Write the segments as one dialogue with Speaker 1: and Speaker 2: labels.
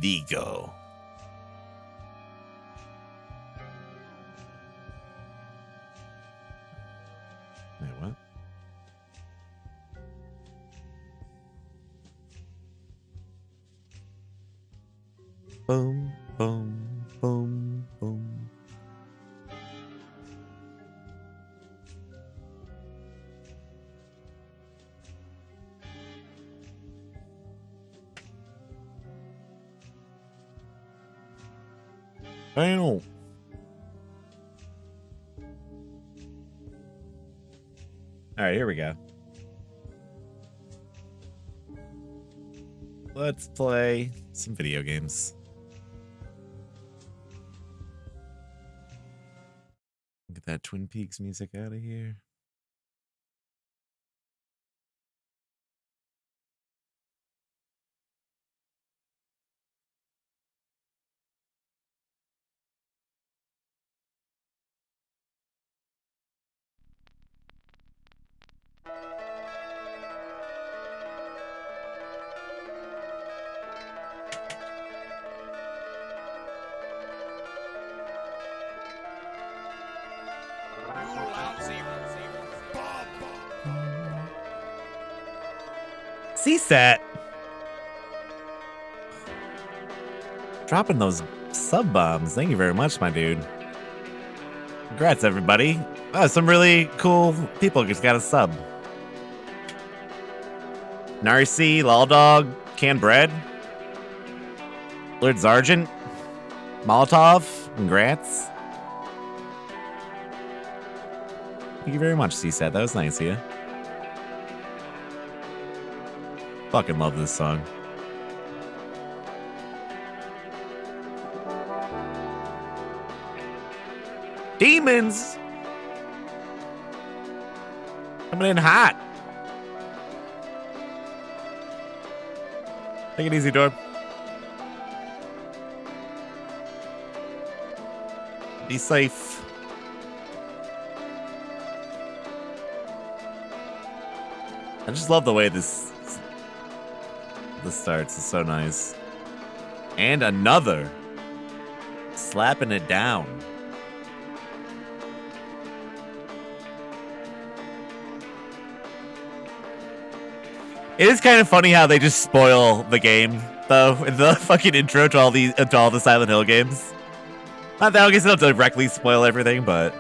Speaker 1: Vigo. Wait, what? Boom, boom, boom, boom. I know. All right, here we go. Let's play some video games. Get that Twin Peaks music out of here. CSAT. Dropping those sub bombs. Thank you very much, my dude. Congrats, everybody. Oh, some really cool people just got a sub. Narcy, Laldog, Canned Bread, Lord Sargent, Molotov, congrats. Thank you very much, CSAT. That was nice of you. Fucking love this song. Demons! Coming in hot. Take it easy, Dorb. Be safe. I just love the way this starts. It's so nice. And another. Slapping it down. It is kind of funny how they just spoil the game, though, in the fucking intro to all the Silent Hill games. Not that I guess they don't directly spoil everything, but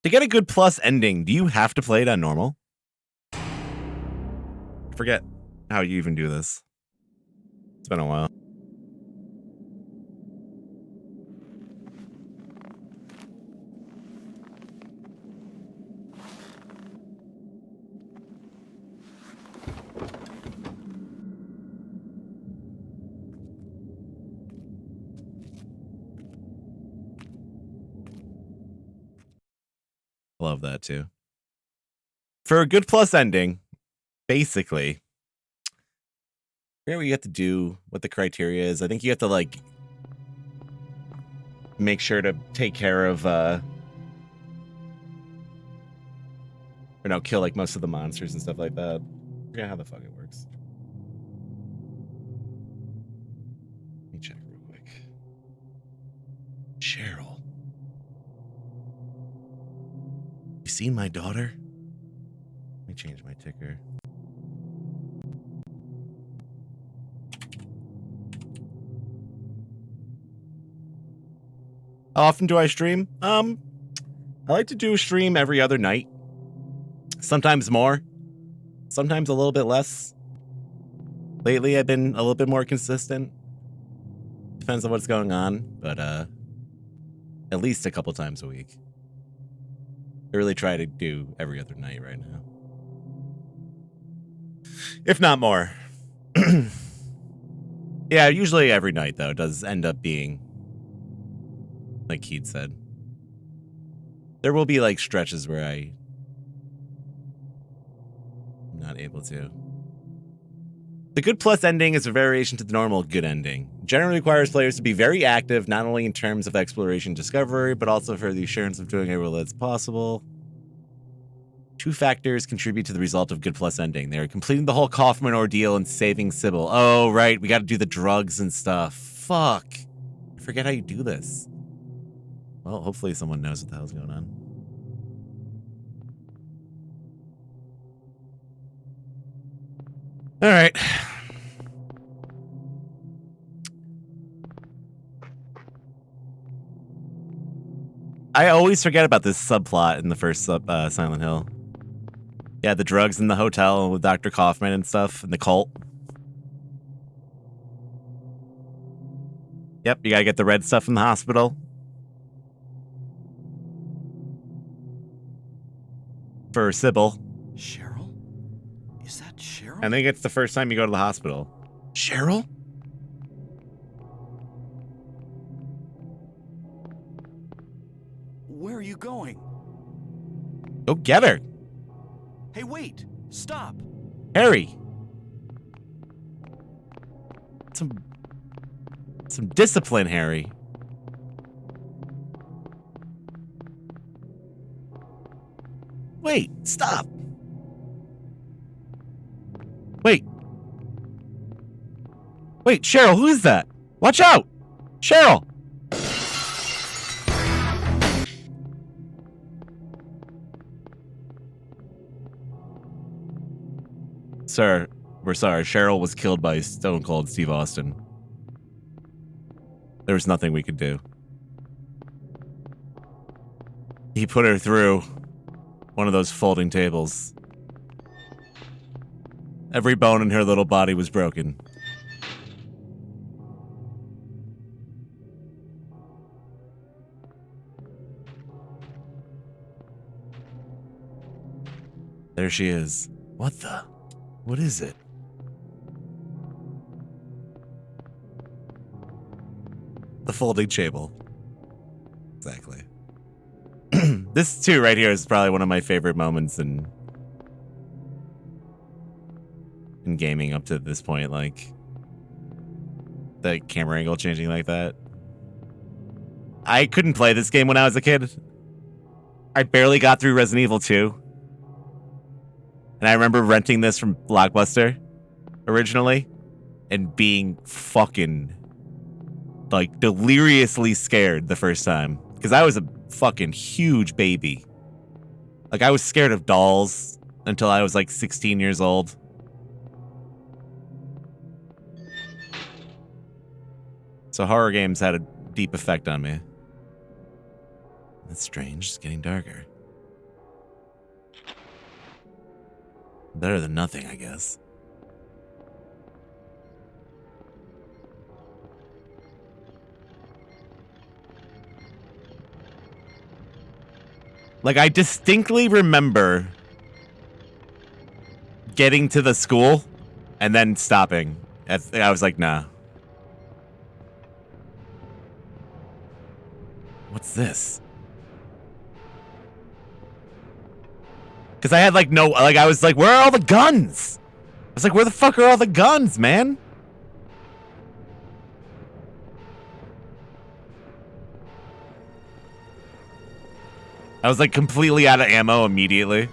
Speaker 1: to get a good plus ending, do you have to play it on normal? I forget how you even do this. It's been a while. Love that too. For a good plus ending, basically, here we have to do what the criteria is. I think you have to like make sure to take care of kill like most of the monsters and stuff like that. I forget how the fuck it works. Let me check real quick. Cheryl. You seen my daughter? Let me change my ticker. How often do I stream? I like to do a stream every other night. Sometimes more. Sometimes a little bit less. Lately, I've been a little bit more consistent. Depends on what's going on, but at least a couple times a week. I really try to do every other night right now. If not more. Yeah, usually every night, though, does end up being, like Keith said. There will be, like, stretches where I'm not able to. The good plus ending is a variation to the normal good ending. It generally requires players to be very active, not only in terms of exploration discovery, but also for the assurance of doing everything that's possible. Two factors contribute to the result of good plus ending. They're completing the whole Kaufman ordeal and saving Sybil. Oh, right. We got to do the drugs and stuff. Fuck. I forget how you do this. Well, hopefully someone knows what the hell's going on. All right. I always forget about this subplot in the first Silent Hill. Yeah, the drugs in the hotel with Dr. Kaufman and stuff, and the cult. Yep, you gotta get the red stuff in the hospital. For Sybil.
Speaker 2: Cheryl? Is that Cheryl?
Speaker 1: I think it's the first time you go to the hospital. Cheryl?
Speaker 2: Where are you going?
Speaker 1: Go get her.
Speaker 2: Hey, wait! Stop!
Speaker 1: Harry. Some discipline, Harry. Wait, stop. Wait. Wait, Cheryl, who is that? Watch out! Cheryl! Sir, we're sorry. Cheryl was killed by Stone Cold Steve Austin. There was nothing we could do. He put her through one of those folding tables. Every bone in her little body was broken. There she is. What the? What is it? The folding table. Exactly. This too right here is probably one of my favorite moments in gaming up to this point, like the camera angle changing like that. I couldn't play this game when I was a kid. I barely got through Resident Evil 2. And I remember renting this from Blockbuster originally and being fucking like deliriously scared the first time because I was a fucking huge baby. Like I was scared of dolls until I was like 16 years old. So horror games had a deep effect on me. That's strange. It's getting darker. Better than nothing, I guess. Like, I distinctly remember getting to the school and then stopping. I was like, nah. What's this? Because I had like no, like I was like, where are all the guns? I was like, where the fuck are all the guns, man? I was like completely out of ammo immediately.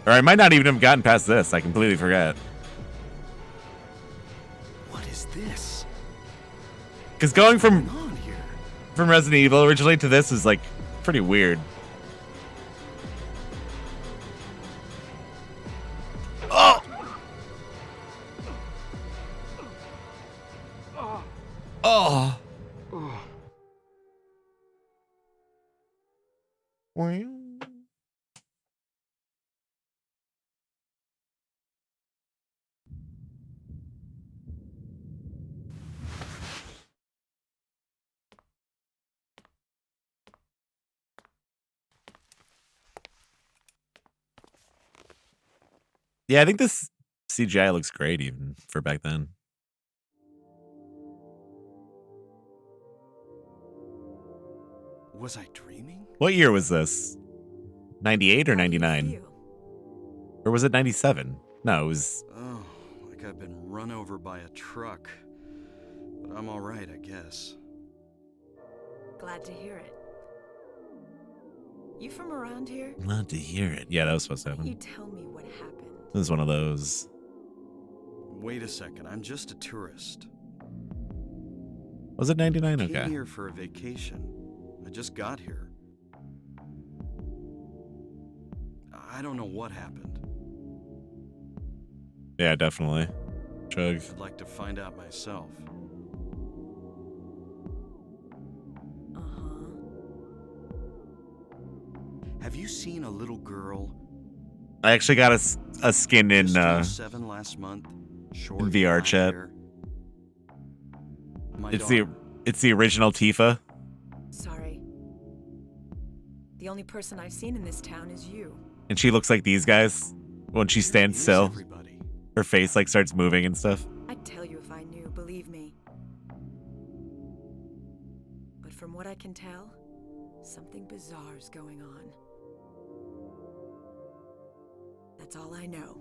Speaker 1: Or I might not even have gotten past this. I completely forgot.
Speaker 2: What is this?
Speaker 1: Because going from
Speaker 2: What's going on here?
Speaker 1: Resident Evil originally to this is like pretty weird. Oh! Oh! Well. Yeah, I think this CGI looks great even for back then.
Speaker 2: Was I dreaming?
Speaker 1: What year was this? 98 or
Speaker 3: How do you
Speaker 1: 99?
Speaker 3: feel?
Speaker 1: Or was it 97? No, it was.
Speaker 2: Oh, like I've been run over by a truck. But I'm alright, I guess.
Speaker 3: Glad to hear it. You from around here?
Speaker 1: Glad to hear it. Yeah, that was supposed to
Speaker 3: Why don't you
Speaker 1: happen.
Speaker 3: tell me what happened?
Speaker 1: This is one of those.
Speaker 2: Wait a second, I'm just a tourist.
Speaker 1: Was it 99?
Speaker 2: I came
Speaker 1: Okay.
Speaker 2: here for a vacation. I just got here. I don't know what happened.
Speaker 1: Yeah, definitely. Chug.
Speaker 2: I'd like to find out myself.
Speaker 3: Uh-huh.
Speaker 2: Have you seen a little girl?
Speaker 1: I actually got a skin in
Speaker 2: Just turned 7 last month. Short
Speaker 1: VR
Speaker 2: black
Speaker 1: chat.
Speaker 2: hair. My
Speaker 1: It's
Speaker 2: daughter.
Speaker 1: the original Tifa.
Speaker 3: Sorry. The only person I've seen in this town is you.
Speaker 1: And she looks like these guys. When she stands
Speaker 2: Is
Speaker 1: still,
Speaker 2: everybody?
Speaker 1: her face like starts moving and stuff.
Speaker 3: I'd tell you if I knew, believe me. But from what I can tell, something bizarre's going on. That's all I know.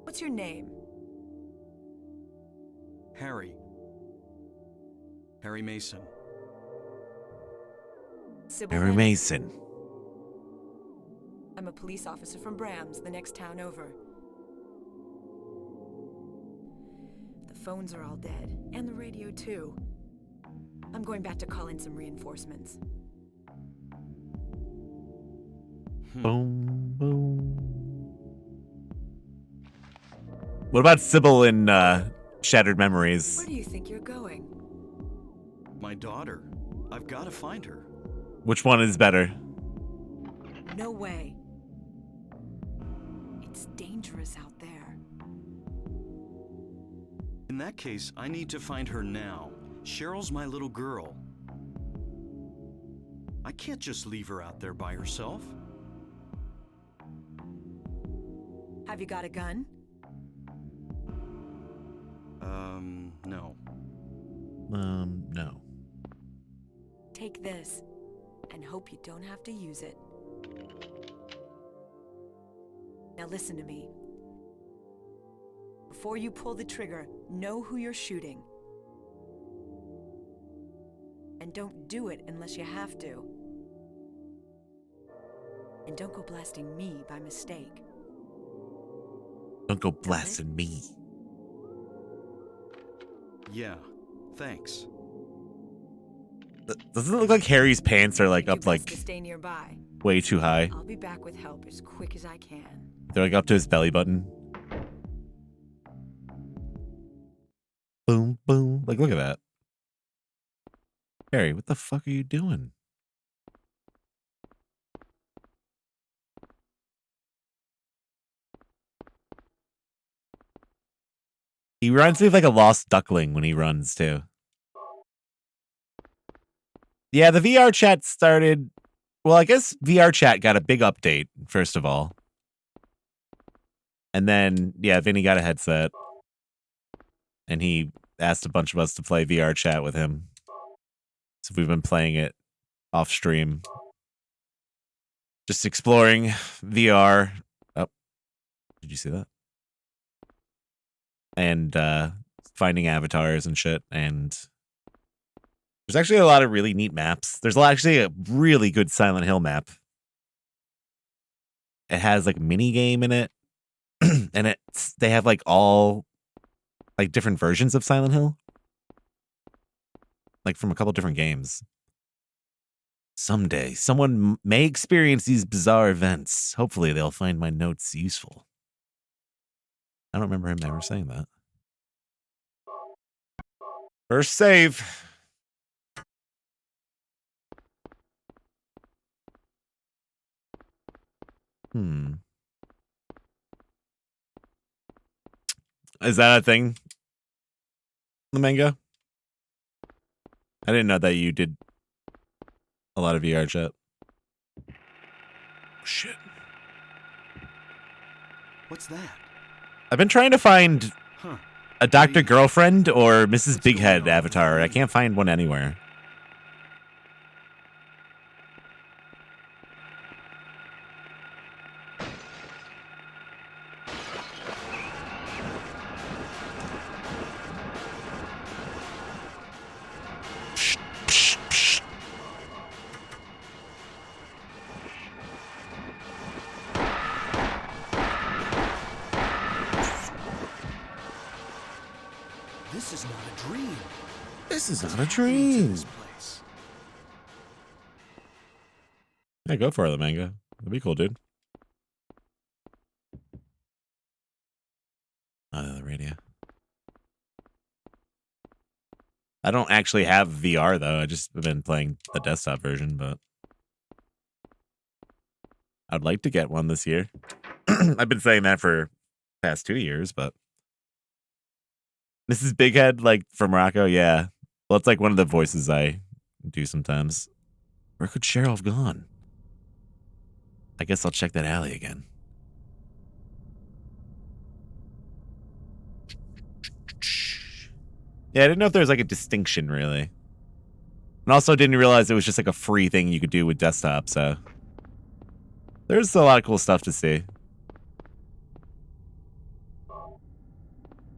Speaker 3: What's your name?
Speaker 2: Harry. Harry Mason.
Speaker 3: Sybil
Speaker 1: Harry
Speaker 3: Mason.
Speaker 1: Mason.
Speaker 3: I'm a police officer from Brams, the next town over. The phones are all dead, and the radio too. I'm going back to call in some reinforcements.
Speaker 1: Boom, boom. What about Sybil in Shattered Memories?
Speaker 3: Where do you think you're going?
Speaker 2: My daughter. I've got to find her.
Speaker 1: Which one is better?
Speaker 3: No way. It's dangerous out there.
Speaker 2: In that case, I need to find her now. Cheryl's my little girl. I can't just leave her out there by herself.
Speaker 3: Have you got a gun?
Speaker 2: No.
Speaker 1: No.
Speaker 3: Take this, and hope you don't have to use it. Now listen to me. Before you pull the trigger, know who you're shooting. And don't do it unless you have to. And don't go blasting me by mistake.
Speaker 1: Don't go blasting me.
Speaker 2: Yeah, thanks.
Speaker 1: Doesn't it look like Harry's pants are like
Speaker 3: Do
Speaker 1: up
Speaker 3: best
Speaker 1: like
Speaker 3: to stay nearby.
Speaker 1: way too high?
Speaker 3: I'll be back with help as quick as I can.
Speaker 1: They're like up to his belly button. Boom, boom. Like, look at that. Harry, what the fuck are you doing? He reminds me of like a lost duckling when he runs too. Yeah, the VR chat started. Well, I guess VR chat got a big update, first of all. And then, yeah, Vinny got a headset. And he asked a bunch of us to play VR chat with him. So we've been playing it off stream. Just exploring VR. Oh, did you see that? And finding avatars and shit. And there's actually a lot of really neat maps. There's actually a really good Silent Hill map. It has like mini game in it. And they have like all like different versions of Silent Hill. Like from a couple different games. Someday, someone may experience these bizarre events. Hopefully, they'll find my notes useful. I don't remember him ever saying that. First save. Is that a thing? The manga? I didn't know that you did a lot of VR chat. Shit.
Speaker 2: What's that?
Speaker 1: I've been trying to find
Speaker 2: Huh.
Speaker 1: a Dr.
Speaker 2: Maybe-
Speaker 1: Girlfriend or Mrs.
Speaker 2: What's
Speaker 1: Big
Speaker 2: going
Speaker 1: Head
Speaker 2: on
Speaker 1: avatar. I
Speaker 2: with
Speaker 1: can't find one anywhere.
Speaker 2: This is not a dream.
Speaker 1: This is not a
Speaker 2: What's happening to
Speaker 1: dream.
Speaker 2: this place?
Speaker 1: Yeah, go for it, the manga. That'd be cool, dude. Oh, the radio. I don't actually have VR though. I just been playing the desktop version, but I'd like to get one this year. I've been saying that for past 2 years, but Mrs. Big Head, like from Rocco, yeah. Well, it's like one of the voices I do sometimes. Where could Cheryl have gone? I guess I'll check that alley again. Yeah, I didn't know if there was like a distinction really. And also didn't realize it was just like a free thing you could do with desktop, so there's a lot of cool stuff to see.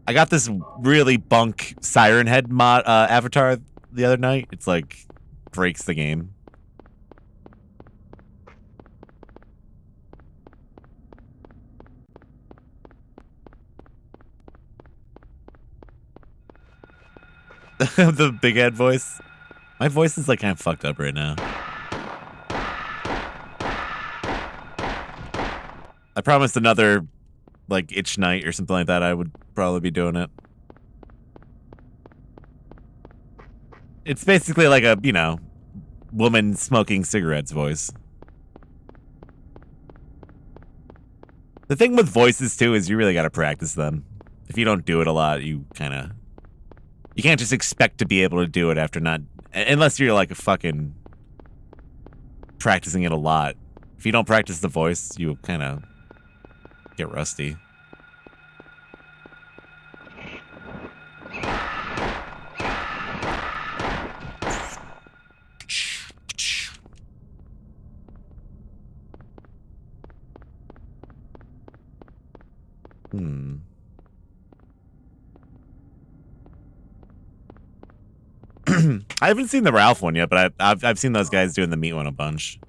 Speaker 1: I got this really bunk Siren Head mod avatar the other night. It's like breaks the game. The big head voice. My voice is like kind of fucked up right now. I promised another like itch night or something like that. I would probably be doing it. It's basically like a, you know, woman smoking cigarettes voice. The thing with voices too is you really got to practice them. If you don't do it a lot, you can't just expect to be able to do it after not, unless you're like a fucking practicing it a lot. If you don't practice the voice, you kind of get rusty. I haven't seen the Ralph one yet, but I've seen those guys doing the meat one a bunch.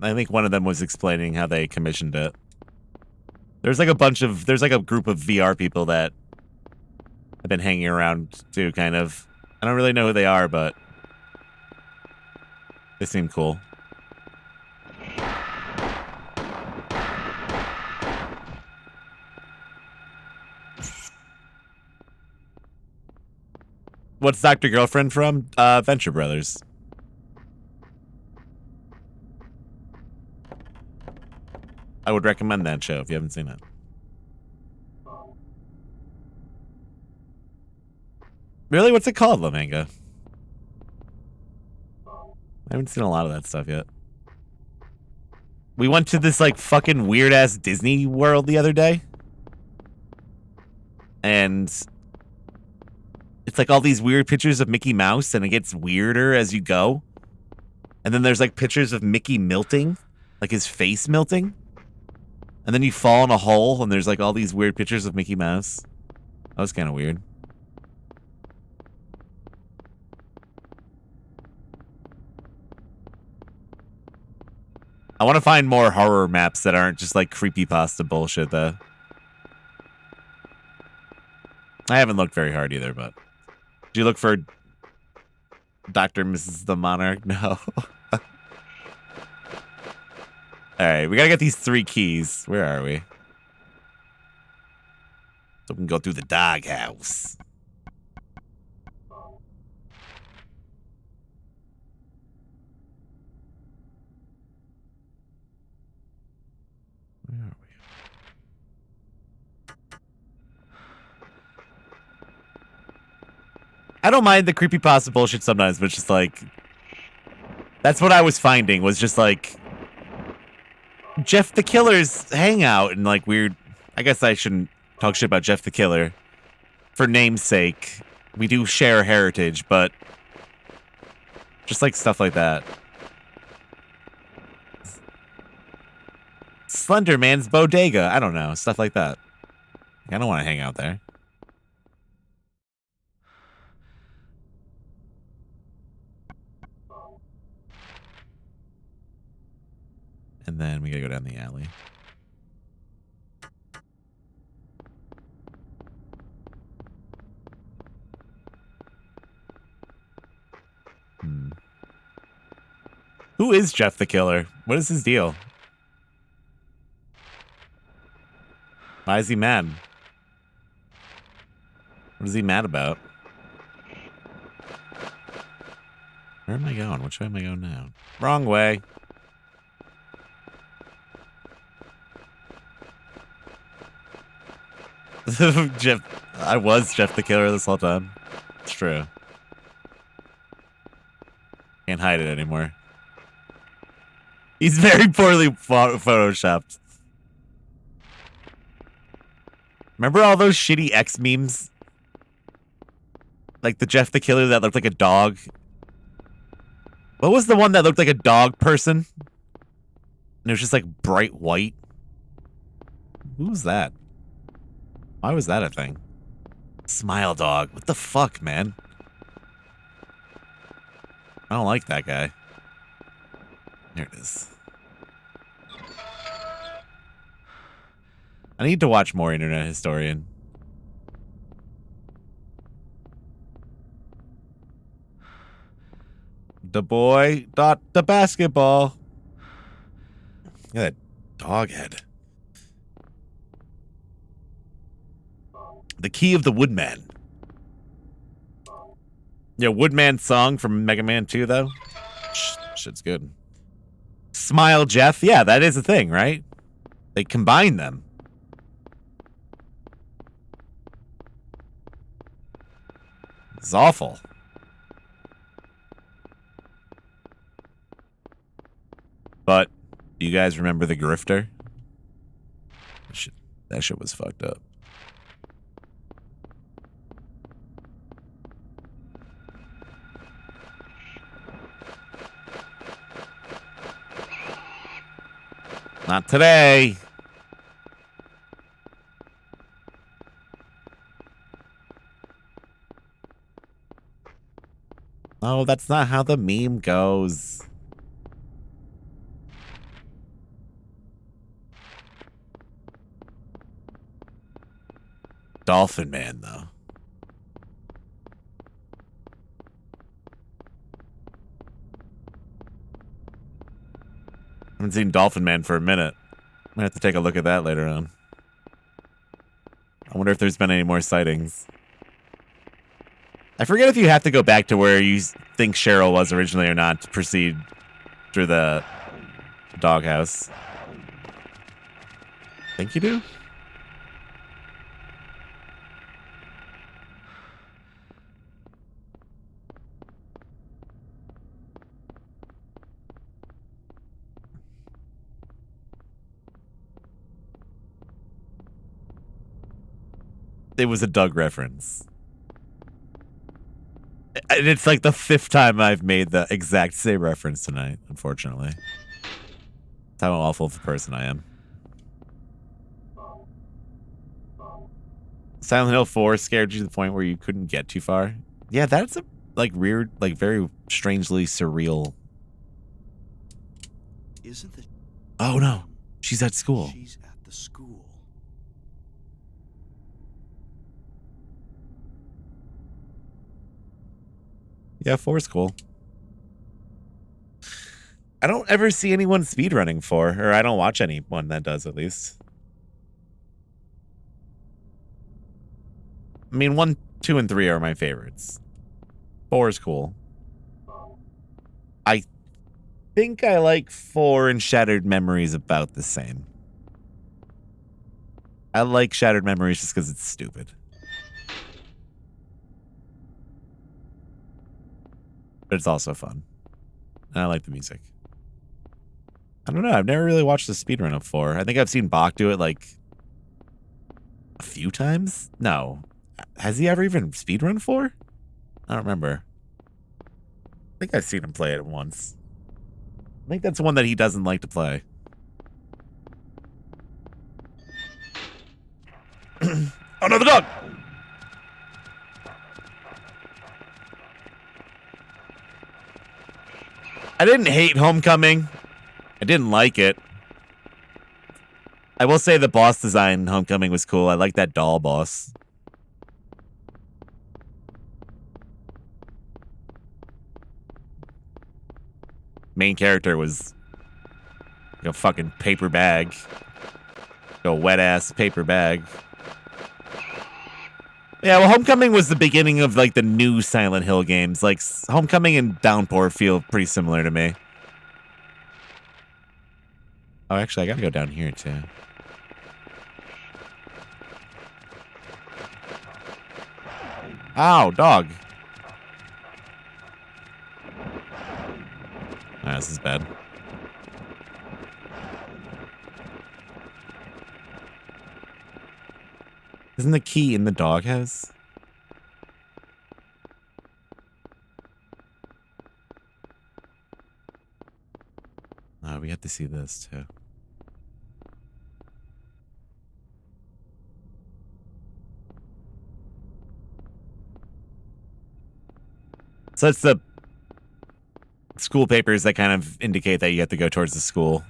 Speaker 1: I think one of them was explaining how they commissioned it. There's like a group of VR people that I've been hanging around too, kind of. I don't really know who they are, but they seem cool. What's Dr. Girlfriend from? Venture Brothers. I would recommend that show if you haven't seen it. Really? What's it called, La Manga? I haven't seen a lot of that stuff yet. We went to this like fucking weird ass Disney World the other day. And it's like all these weird pictures of Mickey Mouse, and it gets weirder as you go. And then there's like pictures of Mickey melting, like his face melting. And then you fall in a hole, and there's like all these weird pictures of Mickey Mouse. That was kind of weird. I want to find more horror maps that aren't just like creepypasta bullshit, though. I haven't looked very hard either, but... Did you look for Dr. Mrs. the Monarch? No. Alright, we gotta get these 3 keys. Where are we? So we can go through the doghouse. Where are we? I don't mind the creepypasta bullshit sometimes, but it's just like... That's what I was finding, was just like Jeff the Killer's hangout and like weird. I guess I shouldn't talk shit about Jeff the Killer for name's sake. We do share heritage, but just like stuff like that. Slender Man's Bodega. I don't know. Stuff like that. I don't want to hang out there. And then we gotta go down the alley. Who is Jeff the Killer? What is his deal? Why is he mad? What is he mad about? Where am I going? Which way am I going now? Wrong way. Jeff, I was Jeff the Killer this whole time. It's true. Can't hide it anymore. He's very poorly photoshopped. Remember all those shitty X memes? Like the Jeff the Killer that looked like a dog? What was the one that looked like a dog person? And it was just like bright white. Who was that? Why was that a thing? Smile dog. What the fuck, man? I don't like that guy. There it is. I need to watch more Internet Historian. The boy dot the basketball. Look at that dog head. The Key of the Woodman. Yeah, Woodman song from Mega Man 2, though. Shit's good. Smile Jeff. Yeah, that is a thing, right? They combine them. It's awful. But, do you guys remember the Grifter? That shit was fucked up. Not today. Oh, that's not how the meme goes. Dolphin Man, though. I haven't seen Dolphin Man for a minute. I'm gonna have to take a look at that later on. I wonder if there's been any more sightings. I forget if you have to go back to where you think Cheryl was originally or not to proceed through the doghouse. Think you do? It was a Doug reference. And it's like the 5th time I've made the exact same reference tonight, unfortunately. That's how awful of a person I am. Silent Hill 4 scared you to the point where you couldn't get too far? Yeah, that's a like weird, like very strangely surreal.
Speaker 2: Isn't the...
Speaker 1: Oh no, she's at school.
Speaker 2: She's at the school.
Speaker 1: Yeah, 4's cool. I don't ever see anyone speedrunning 4, or I don't watch anyone that does, at least. I mean, 1, 2, and 3 are my favorites. 4 is cool. I think I like 4 and Shattered Memories about the same. I like Shattered Memories just because it's stupid. But it's also fun. I like the music. I don't know. I've never really watched the speedrun of 4. I think I've seen Bach do it like a few times. No. Has he ever even speedrun 4? I don't remember. I think I've seen him play it once. I think that's one that he doesn't like to play. Oh no, the dog! I didn't hate Homecoming. I didn't like it. I will say the boss design in Homecoming was cool. I like that doll boss. Main character was like a fucking paper bag. A wet ass paper bag. Yeah, well, Homecoming was the beginning of like the new Silent Hill games. Like Homecoming and Downpour feel pretty similar to me. Oh, actually, I gotta go down here too. Ow, dog. Ah, this is bad. Isn't the key in the doghouse? Oh, we have to see this too. So it's the school papers that kind of indicate that you have to go towards the school.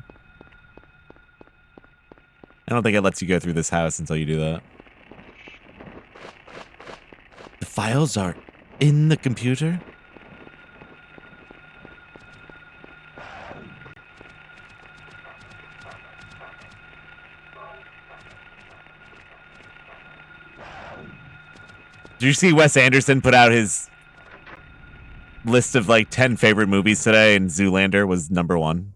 Speaker 1: I don't think it lets you go through this house until you do that. The files are in the computer? Did you see Wes Anderson put out his list of like 10 favorite movies today, and Zoolander was number 1?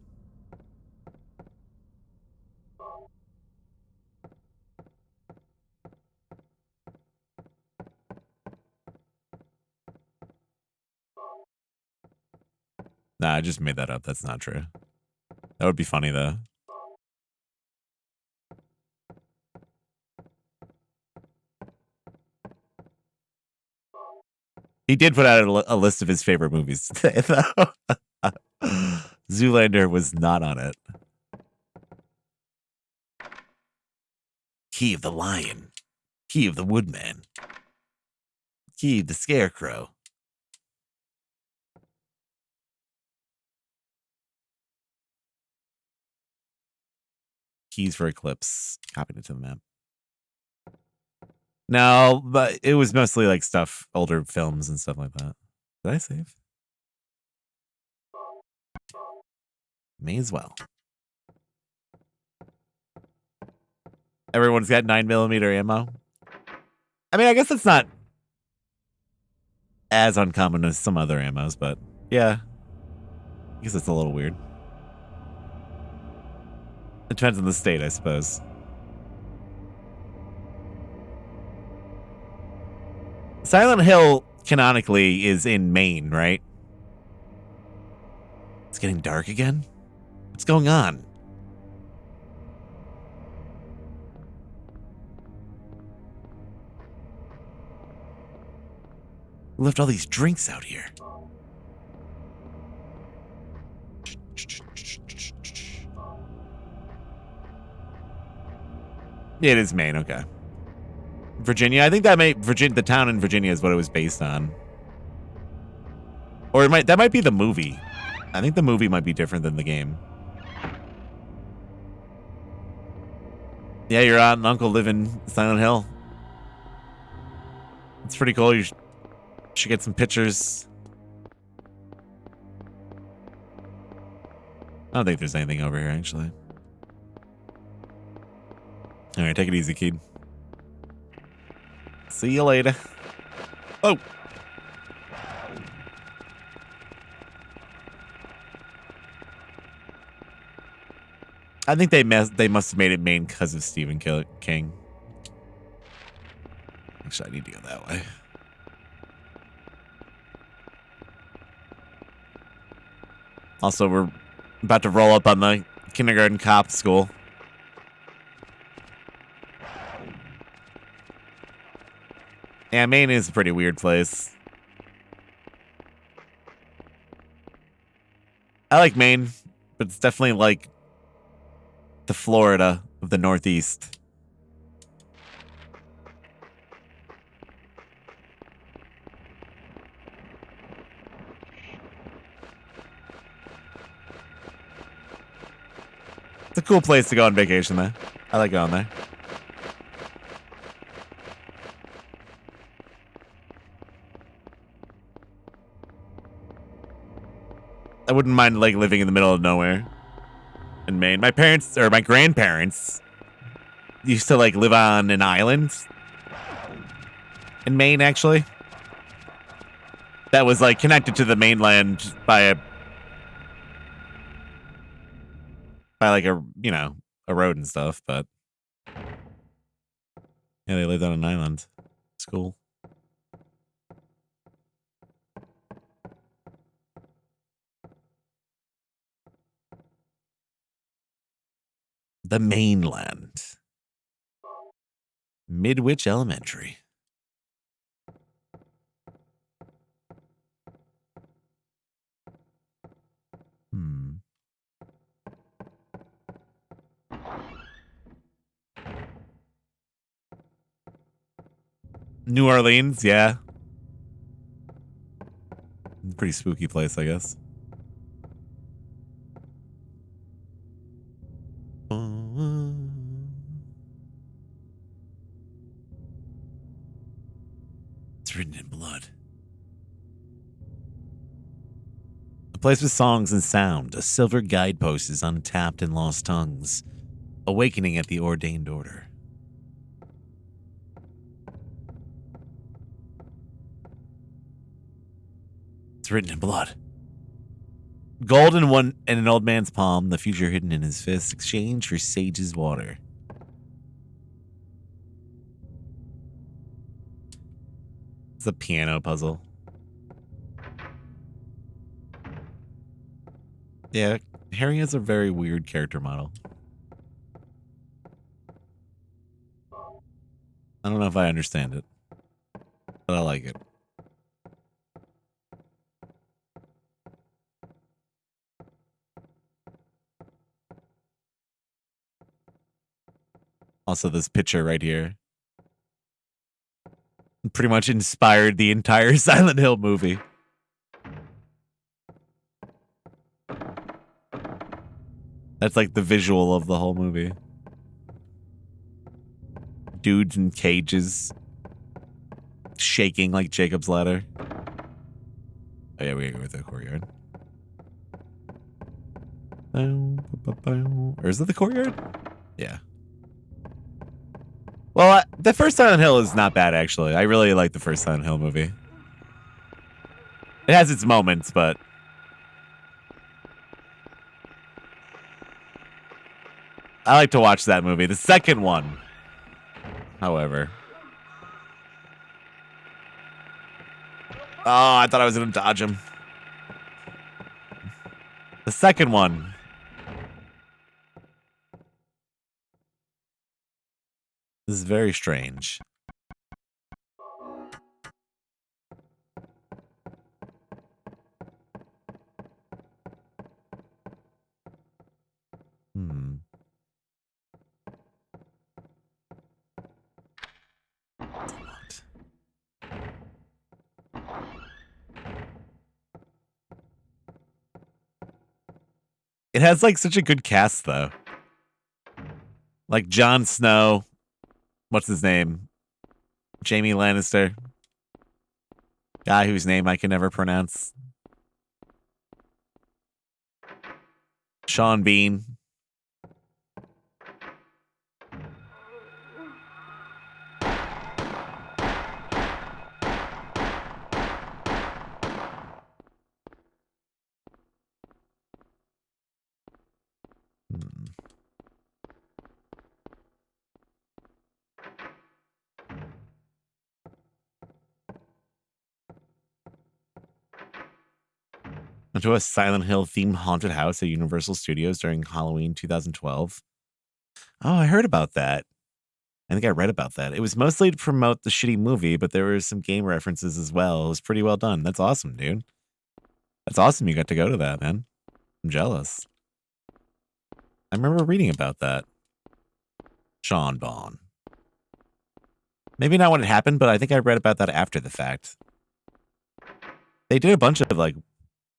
Speaker 1: Nah, I just made that up. That's not true. That would be funny though. He did put out a list of his favorite movies today, though. Zoolander was not on it. Key of the Lion. Key of the Woodman. Key of the Scarecrow. Keys for Eclipse. Copied it to the map. No, but it was mostly like stuff, older films and stuff like that. Did I save? May as well. Everyone's got 9mm ammo. I mean, I guess it's not as uncommon as some other ammos, but yeah. I guess it's a little weird. It depends on the state, I suppose. Silent Hill canonically is in Maine, right? It's getting dark again? What's going on? We left all these drinks out here. It is Maine, okay. Virginia, I think that the town in Virginia is what it was based on. Or that might be the movie. I think the movie might be different than the game. Yeah, your aunt and uncle live in Silent Hill. It's pretty cool. You should get some pictures. I don't think there's anything over here, actually. All right, take it easy, kid. See you later. Oh. I think they must have made it Maine because of Stephen King. Actually, I need to go that way. Also, we're about to roll up on the kindergarten cop school. Yeah, Maine is a pretty weird place. I like Maine, but it's definitely like the Florida of the Northeast. It's a cool place to go on vacation, though. I like going there. I wouldn't mind like living in the middle of nowhere in Maine. My parents or my grandparents used to like live on an island in Maine, actually. That was like connected to the mainland by like a a road and stuff, but yeah, they lived on an island. It's cool. The mainland. Midwich Elementary. New Orleans, yeah. Pretty spooky place, I guess. It's written in blood. A place with songs and sound. A silver guidepost is untapped and lost tongues. Awakening at the ordained order. It's written in blood. Gold in an old man's palm, the future hidden in his fist, exchange for sage's water. It's a piano puzzle. Yeah, Harry has a very weird character model. I don't know if I understand it, but I like it. Also, this picture right here pretty much inspired the entire Silent Hill movie. That's like the visual of the whole movie. Dudes in cages, shaking like Jacob's ladder. Oh yeah, we gotta go with the courtyard. Or is it the courtyard? Yeah. Well, the first Silent Hill is not bad, actually. I really like the first Silent Hill movie. It has its moments, but I like to watch that movie. The second one, however. Oh, I thought I was going to dodge him. The second one. This is very strange. It has like such a good cast though. Like Jon Snow. What's his name? Jaime Lannister. Guy whose name I can never pronounce. Sean Bean. into a Silent Hill themed haunted house at Universal Studios during Halloween 2012. Oh, I heard about that. I think I read about that. It was mostly to promote the shitty movie, but there were some game references as well. It was pretty well done. That's awesome, dude. That's awesome you got to go to that, man. I'm jealous. I remember reading about that. Sean Bond. Maybe not when it happened, but I think I read about that after the fact. They did a bunch of like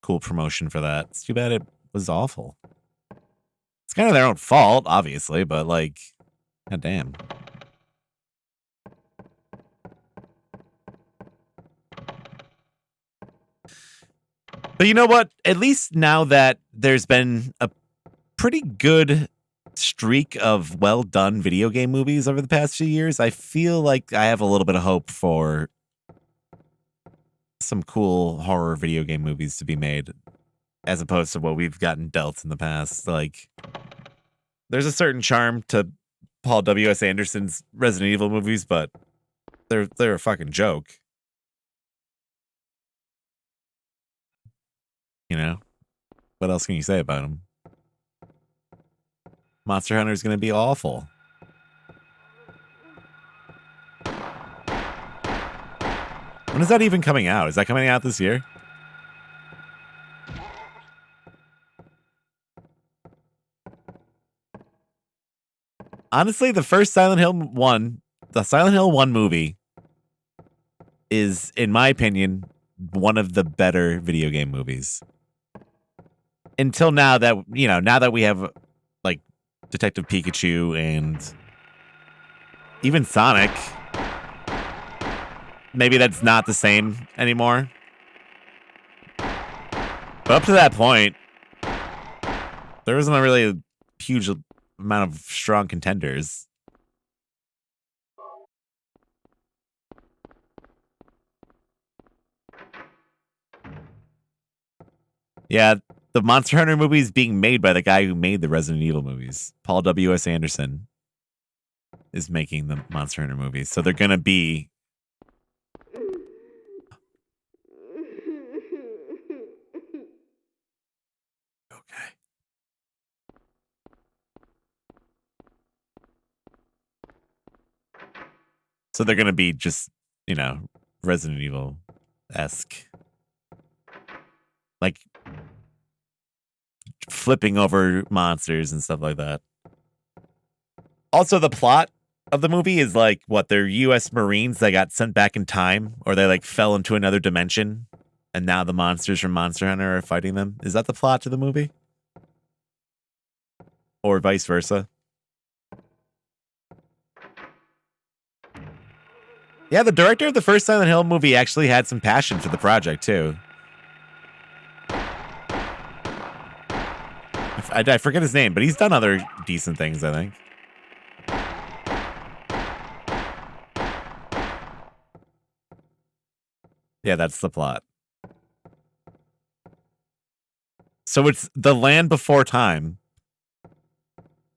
Speaker 1: cool promotion for that. It's too bad it was awful. It's kind of their own fault, obviously, but like, god damn. But you know what? At least now that there's been a pretty good streak of well done video game movies over the past few years, I feel like I have a little bit of hope for some cool horror video game movies to be made as opposed to what we've gotten dealt in the past. Like, there's a certain charm to Paul W.S. Anderson's Resident Evil movies, but they're a fucking joke. You know? What else can you say about them? Monster Hunter is going to be awful. When is that even coming out? Is that coming out this year? Honestly, the first Silent Hill 1, the Silent Hill 1 movie is, in my opinion, one of the better video game movies. Until now that, you know, now that we have like Detective Pikachu and even Sonic, maybe that's not the same anymore. But up to that point, there wasn't a really huge amount of strong contenders. Yeah, the Monster Hunter movie is being made by the guy who made the Resident Evil movies. Paul W.S. Anderson is making the Monster Hunter movies. So they're going to be... Okay. So they're going to be just, you know, Resident Evil-esque. Like, flipping over monsters and stuff like that. Also, the plot of the movie is like, what, they're U.S. Marines that got sent back in time, or they like fell into another dimension, and now the monsters from Monster Hunter are fighting them. Is that the plot to the movie? Or vice versa? Yeah, the director of the first Silent Hill movie actually had some passion for the project, too. I forget his name, but he's done other decent things, I think. Yeah, that's the plot. So it's The Land Before Time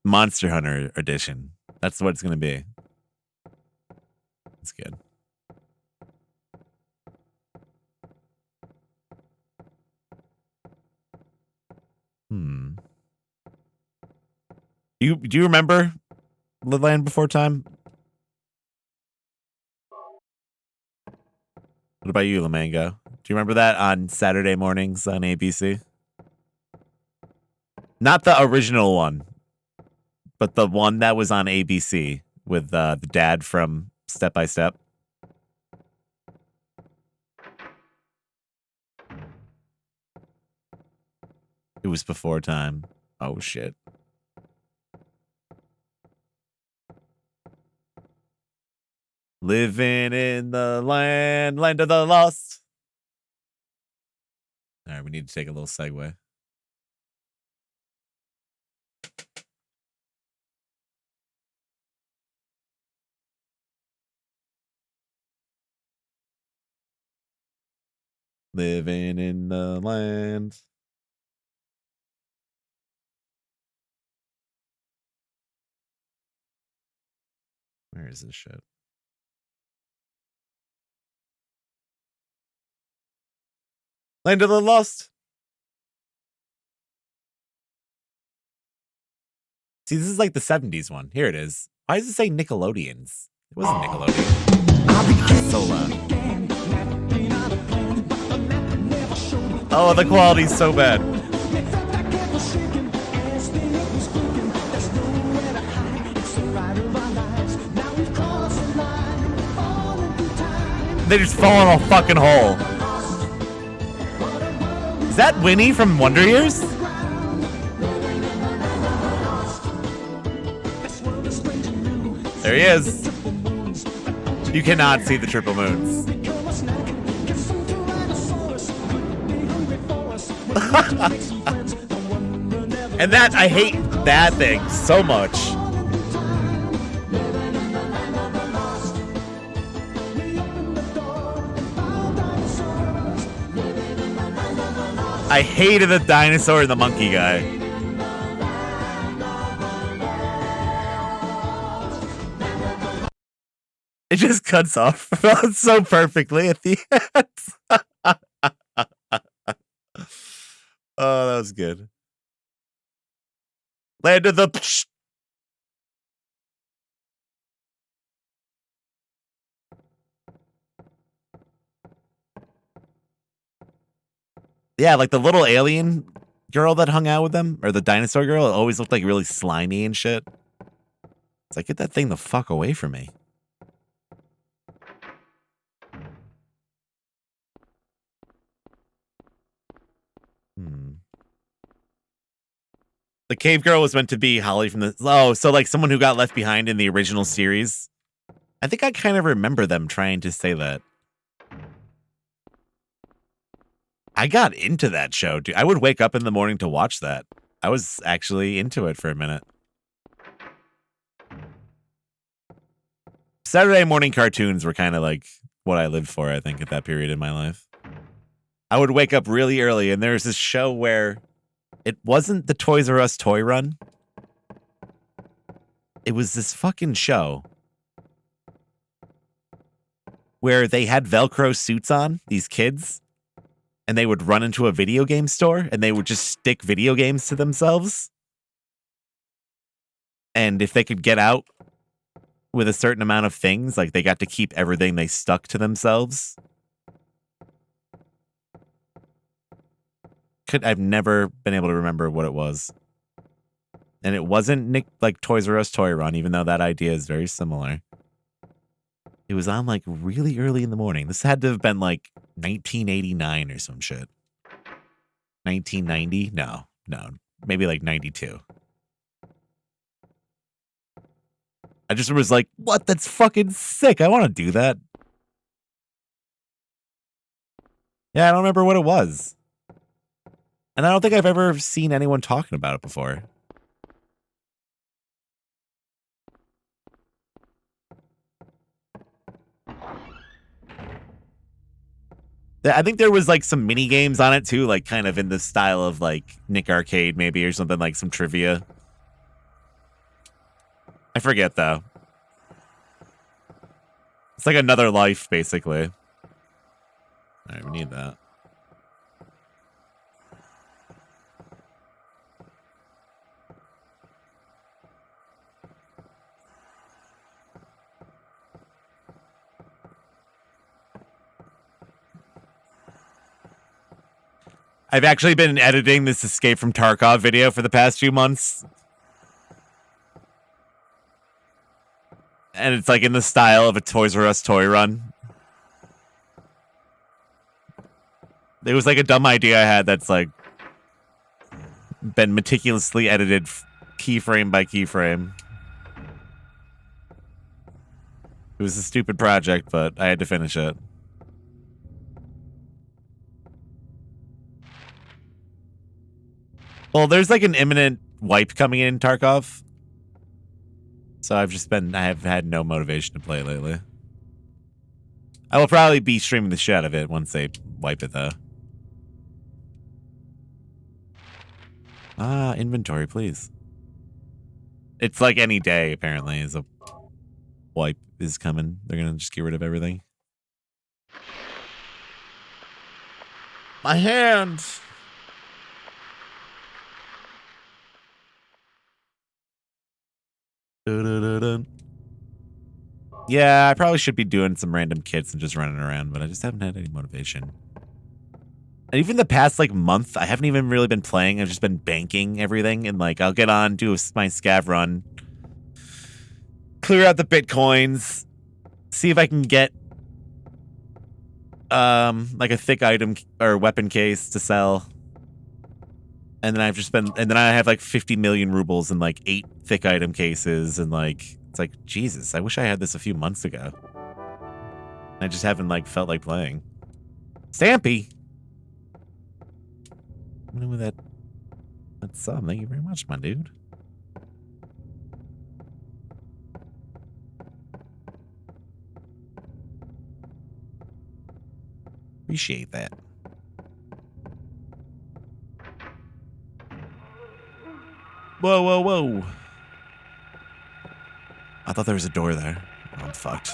Speaker 1: Monster Hunter edition. That's what it's going to be. That's good. Do you remember The Land Before Time? What about you, Lamango? Do you remember that on Saturday mornings on ABC? Not the original one, but the one that was on ABC with the dad from Step by Step. It was before time. Oh, shit. Living in the land of the lost. All right, we need to take a little segue. Living in the land. Where is this shit? Land of the Lost. See, this is like the 70s one. Here it is. Why does it say Nickelodeons? It wasn't Nickelodeon. So loud. Oh, the quality's so bad. They just fall in a fucking hole. Is that Winnie from Wonder Years? There he is. You cannot see the triple moons. And that, I hate that thing so much. I hated the dinosaur and the monkey guy. It just cuts off so perfectly at the end. Oh, that was good. Land of the... Psh. Yeah, like the little alien girl that hung out with them, or the dinosaur girl, it always looked like really slimy and shit. It's like, get that thing the fuck away from me. The cave girl was meant to be Holly from the... Oh, so like someone who got left behind in the original series. I think I kind of remember them trying to say that. I got into that show, dude. I would wake up in the morning to watch that. I was actually into it for a minute. Saturday morning cartoons were kind of like what I lived for, I think, at that period in my life. I would wake up really early, and there's this show where it wasn't the Toys R Us toy run. It was this fucking show where they had Velcro suits on, these kids, and they would run into a video game store, and they would just stick video games to themselves. And if they could get out with a certain amount of things, like they got to keep everything they stuck to themselves. I've never been able to remember what it was. And it wasn't like Toys R Us Toy Run, even though that idea is very similar. It was on like really early in the morning. This had to have been like 1989 or some shit. 1990? No. Maybe like 92. I just was like, what? That's fucking sick. I want to do that. Yeah, I don't remember what it was. And I don't think I've ever seen anyone talking about it before. I think there was like some mini games on it too, like kind of in the style of like Nick Arcade maybe, or something, like some trivia. I forget though. It's like Another Life, basically. All right, we need that. I've actually been editing this Escape from Tarkov video for the past few months. And it's like in the style of a Toys R Us toy run. It was like a dumb idea I had that's like been meticulously edited keyframe by keyframe. It was a stupid project, but I had to finish it. Well, there's like an imminent wipe coming in Tarkov. So I have had no motivation to play lately. I will probably be streaming the shit out of it once they wipe it though. Inventory, please. It's like any day, apparently, is a wipe is coming. They're gonna just get rid of everything. My hand! Dun-dun-dun-dun. Yeah, I probably should be doing some random kits and just running around, but I just haven't had any motivation. And even the past like month, I haven't even really been playing. I've just been banking everything, and like I'll get on, do my scav run, clear out the bitcoins, see if I can get like a thick item or weapon case to sell. And then I have like 50 million rubles and like 8 thick item cases, and like it's like Jesus, I wish I had this a few months ago. I just haven't like felt like playing. Stampy. With that sub, thank you very much, my dude. Appreciate that. Whoa, whoa, whoa. I thought there was a door there. Oh, I'm fucked.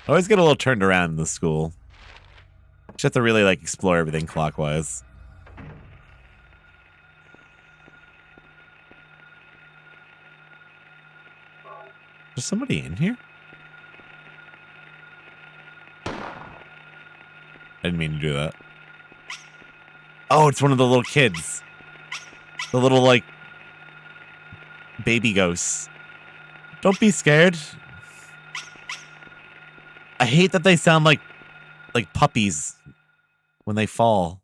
Speaker 1: I always get a little turned around in the school. Just have to really like explore everything clockwise. There's somebody in here? I didn't mean to do that. Oh, it's one of the little kids. The little like baby ghosts. Don't be scared. I hate that they sound like puppies when they fall.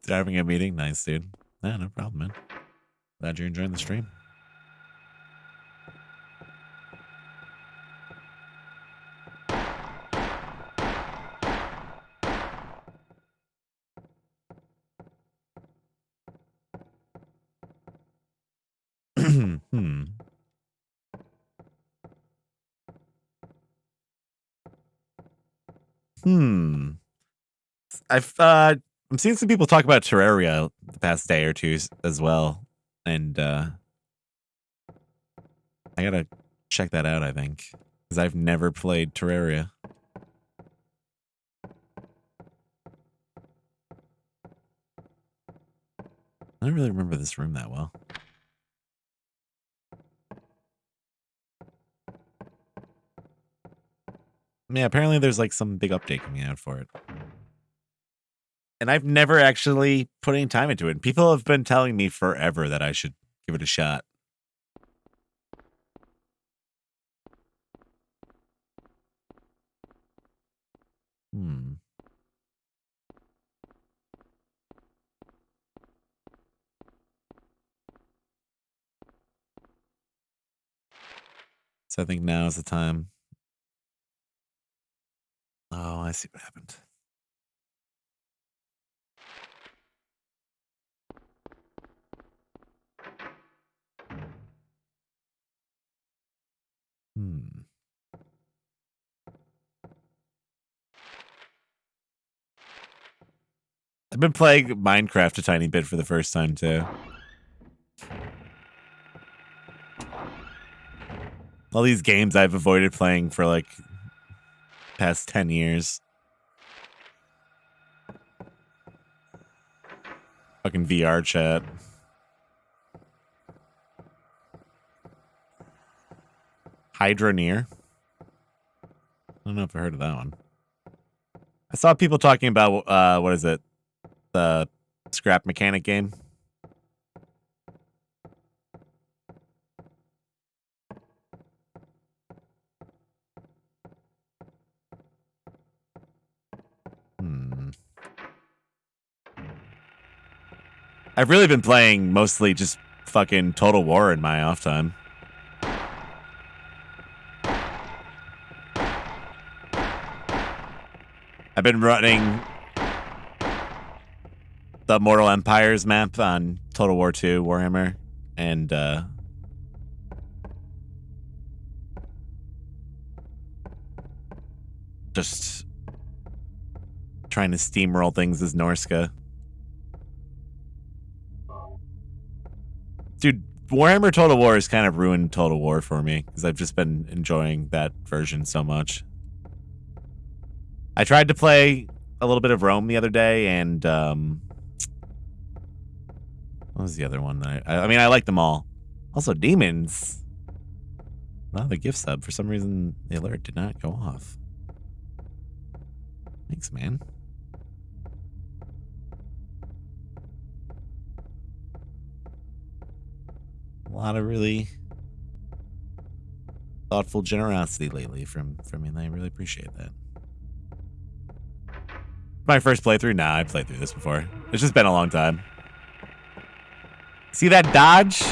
Speaker 1: Having a meeting? Nice, dude. Yeah, no problem, man. Glad you're enjoying the stream. I'm seeing some people talk about Terraria the past day or two as well, and I gotta check that out. I think because I've never played Terraria. I don't really remember this room that well. Yeah, apparently there's like some big update coming out for it. And I've never actually put any time into it. People have been telling me forever that I should give it a shot. So I think now is the time. Oh, I see what happened. I've been playing Minecraft a tiny bit for the first time, too. All these games I've avoided playing for, like, past 10 years. Fucking VR chat. Hydroneer. I don't know if I heard of that one. I saw people talking about, what is it? The scrap mechanic game. I've really been playing mostly just fucking Total War in my off time. I've been running the Mortal Empires map on Total War 2 Warhammer, and just trying to steamroll things as Norska. Dude, Warhammer Total War has kind of ruined Total War for me because I've just been enjoying that version so much. I tried to play a little bit of Rome the other day, and what was the other one? I mean, I like them all. Also, Demons. Wow, the gift sub. For some reason, the alert did not go off. Thanks, man. A lot of really thoughtful generosity lately from you, and I really appreciate that. My first playthrough? Nah, I played through this before. It's just been a long time. See that dodge?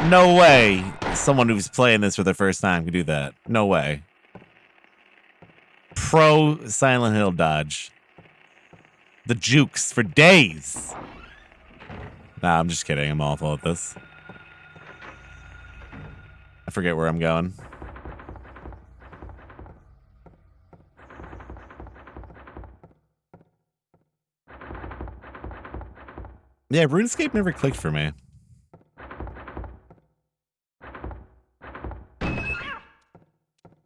Speaker 1: No way someone who's playing this for the first time could do that. No way. Pro Silent Hill dodge. The jukes for days. Nah, I'm just kidding. I'm awful at this. I forget where I'm going. Yeah, RuneScape never clicked for me.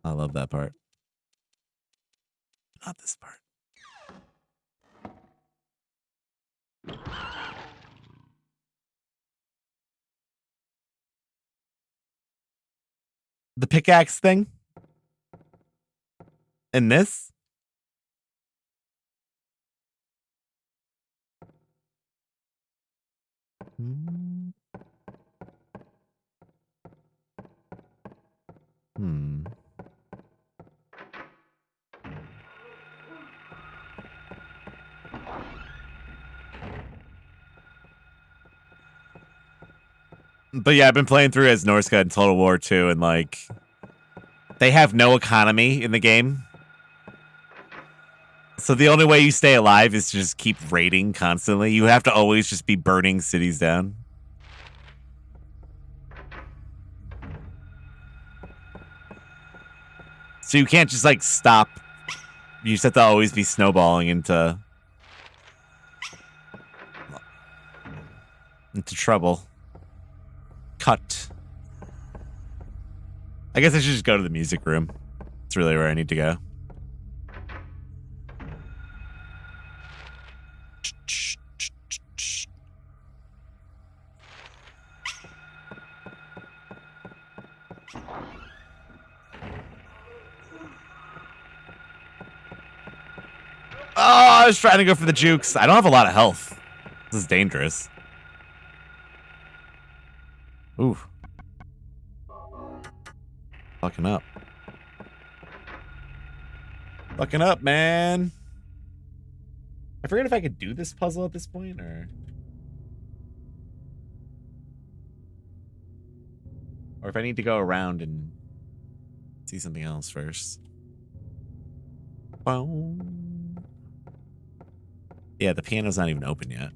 Speaker 1: I love that part. Not this part. The pickaxe thing? And this? Hmm. But yeah, I've been playing through as Norse God in Total War 2, and like, they have no economy in the game. So the only way you stay alive is to just keep raiding constantly. You have to always just be burning cities down. So you can't just like stop. You just have to always be snowballing into trouble. Cut. I guess I should just go to the music room. It's really where I need to go. Oh, I was trying to go for the jukes. I don't have a lot of health. This is dangerous. Ooh. Fucking up. Fucking up, man. I forget if I could do this puzzle at this point, or if I need to go around and see something else first. Yeah, the piano's not even open yet.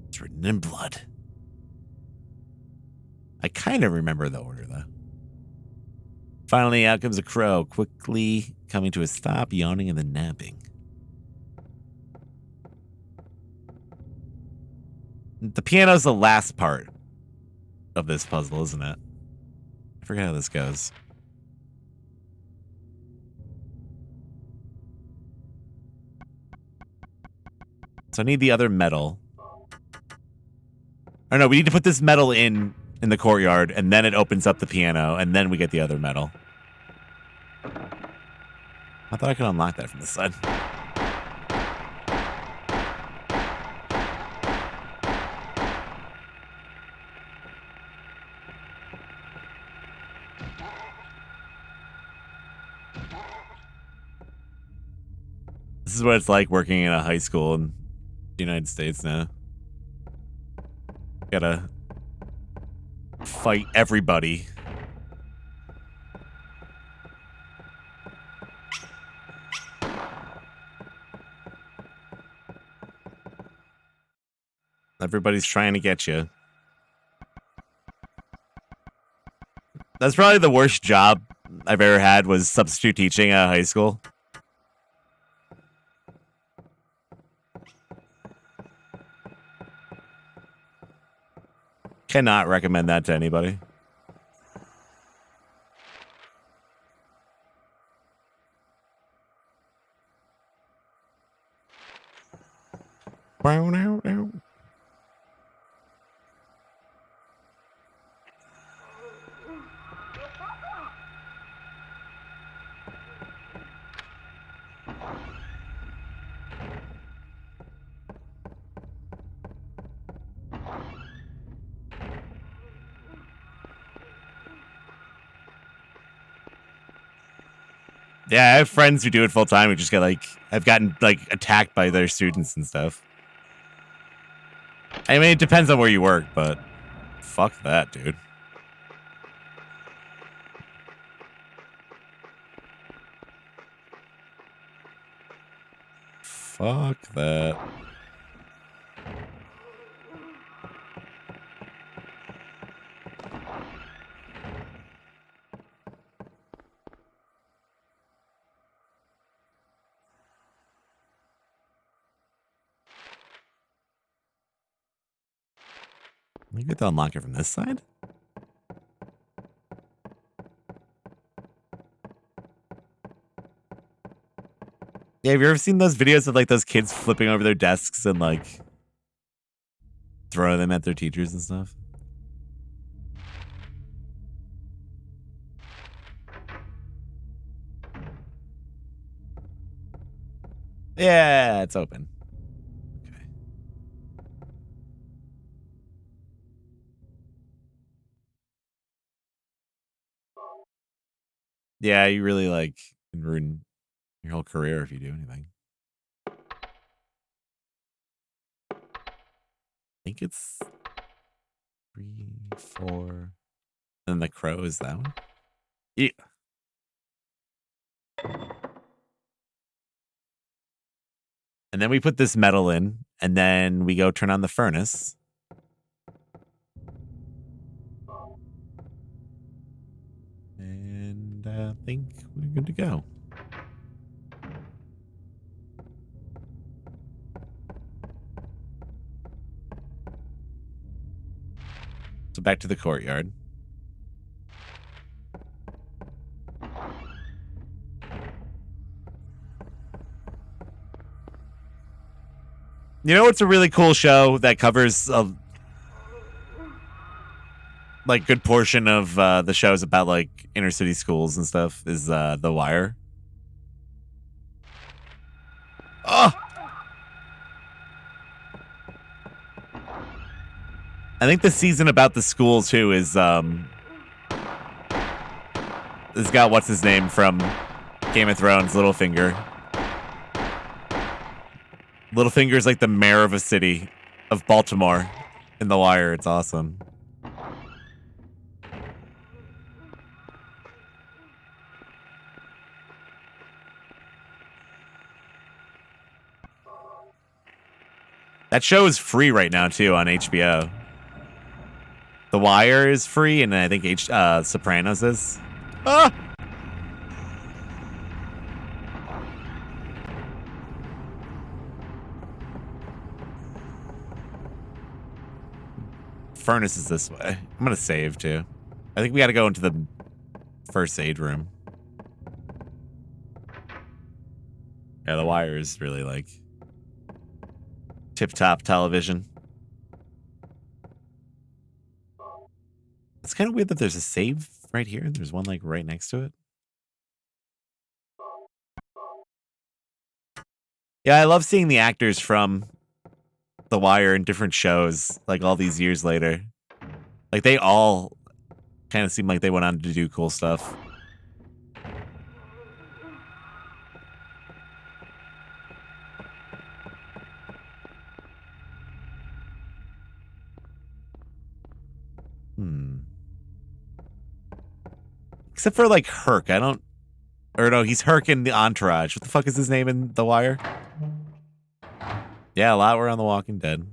Speaker 1: It's written in blood. I kind of remember the order, though. Finally, out comes a crow, quickly coming to a stop, yawning and then napping. The piano's the last part of this puzzle, isn't it? I forget how this goes. So I need the other metal. Or no, we need to put this metal in the courtyard, and then it opens up the piano, and then we get the other metal. I thought I could unlock that from the side. This is what it's like working in a high school in the United States now. Gotta fight everybody. Everybody's trying to get you. That's probably the worst job I've ever had, was substitute teaching at high school. Cannot recommend that to anybody. Wow, now, now. Yeah, I have friends who do it full time who just get like, have gotten like attacked by their students and stuff. I mean, it depends on where you work, but fuck that, dude. Fuck that. We get to unlock it from this side? Yeah, have you ever seen those videos of like those kids flipping over their desks and like throwing them at their teachers and stuff? Yeah, it's open. Okay. Yeah, you really like can ruin your whole career if you do anything. I think it's 3, 4. And the crow is that one? Yeah. And then we put this metal in, and then we go turn on the furnace. And I think we're good to go. So back to the courtyard. You know, it's a really cool show that covers a like good portion of the shows about like inner city schools and stuff is The Wire. Oh! I think the season about the school too is it's got what's his name from Game of Thrones, Littlefinger. Littlefinger's like the mayor of a city of Baltimore in The Wire. It's awesome. That show is free right now too on HBO. The Wire is free, and I think Sopranos is. Ah! Furnace is this way. I'm gonna save too. I think we gotta go into the first aid room. Yeah, The Wire is really like tip-top television. It's kind of weird that there's a save right here and there's one like right next to it. Yeah, I love seeing the actors from The Wire in different shows like all these years later. Like they all kind of seem like they went on to do cool stuff. Except for like Herc. I don't. Or no, he's Herc in the Entourage. What the fuck is his name in The Wire? Yeah, a lot were on The Walking Dead.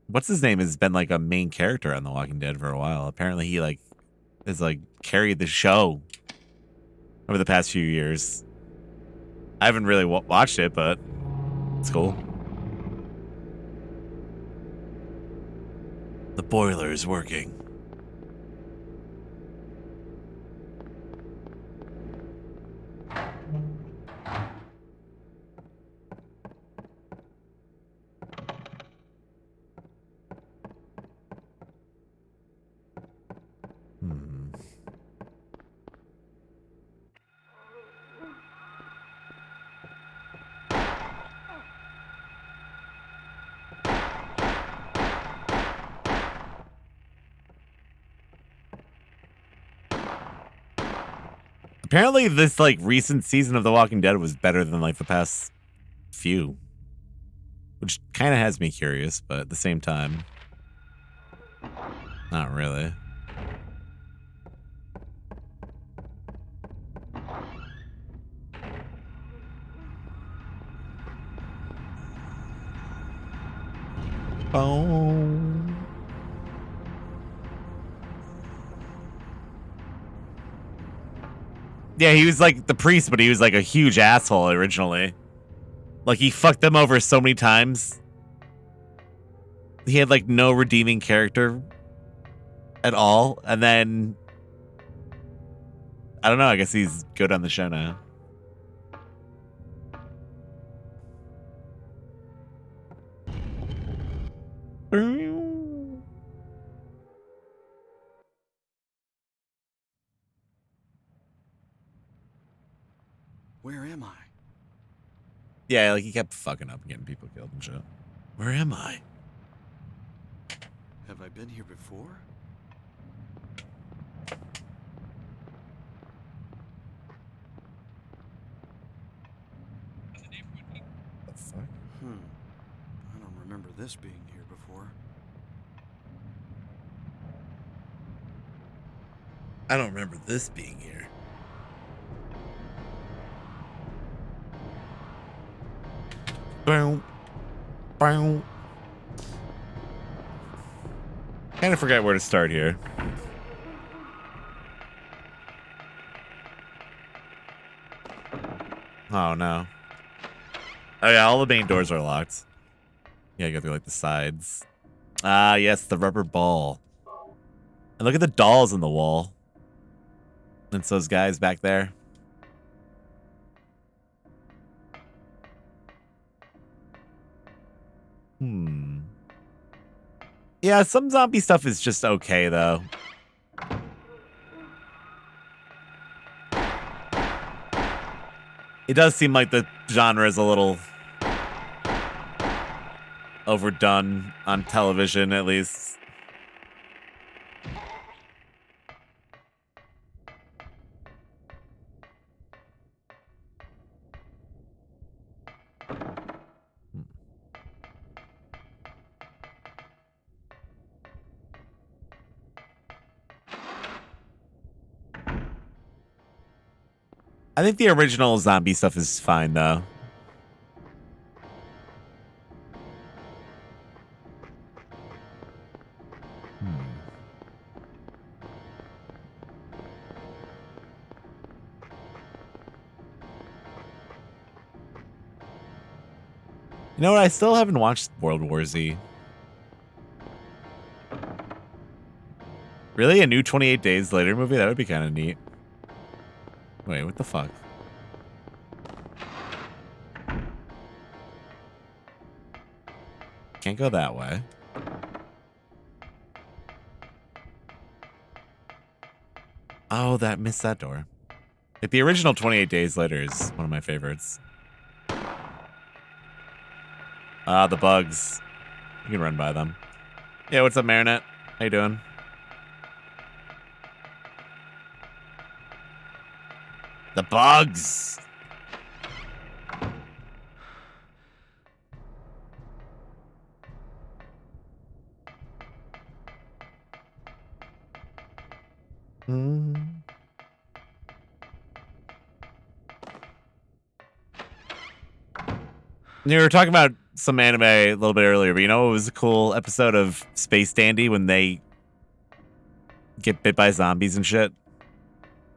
Speaker 1: What's his name has been like a main character on The Walking Dead for a while. Apparently he like has like carried the show over the past few years. I haven't really watched it, but it's cool. The boiler is working. Apparently this like recent season of The Walking Dead was better than like the past few. Which kind of has me curious, but at the same time, not really. Oh. Yeah, he was like the priest, but he was like a huge asshole originally. Like he fucked them over so many times. He had like no redeeming character at all. And then I don't know, I guess he's good on the show now.
Speaker 2: Where am I?
Speaker 1: Yeah, like he kept fucking up and getting people killed and shit. Where am I?
Speaker 2: Have I been here before?
Speaker 1: The fuck?
Speaker 2: I don't remember this being here before.
Speaker 1: I don't remember this being here. Boom. Boom. Kind of forget where to start here. Oh no. Oh yeah, all the main doors are locked. Yeah, you go through like the sides. Ah, yes, the rubber ball. And look at the dolls on the wall. And those guys back there. Yeah, some zombie stuff is just okay, though. It does seem like the genre is a little overdone on television, at least. I think the original zombie stuff is fine, though. You know what? I still haven't watched World War Z. Really? A new 28 Days Later movie? That would be kind of neat. Wait, what the fuck? Can't go that way. Oh, that missed that door. Like the original 28 Days Later is one of my favorites. Ah, the bugs. You can run by them. Yeah, what's up, Marinette? How you doing? The bugs. You were talking about some anime a little bit earlier, but you know it was a cool episode of Space Dandy when they get bit by zombies and shit?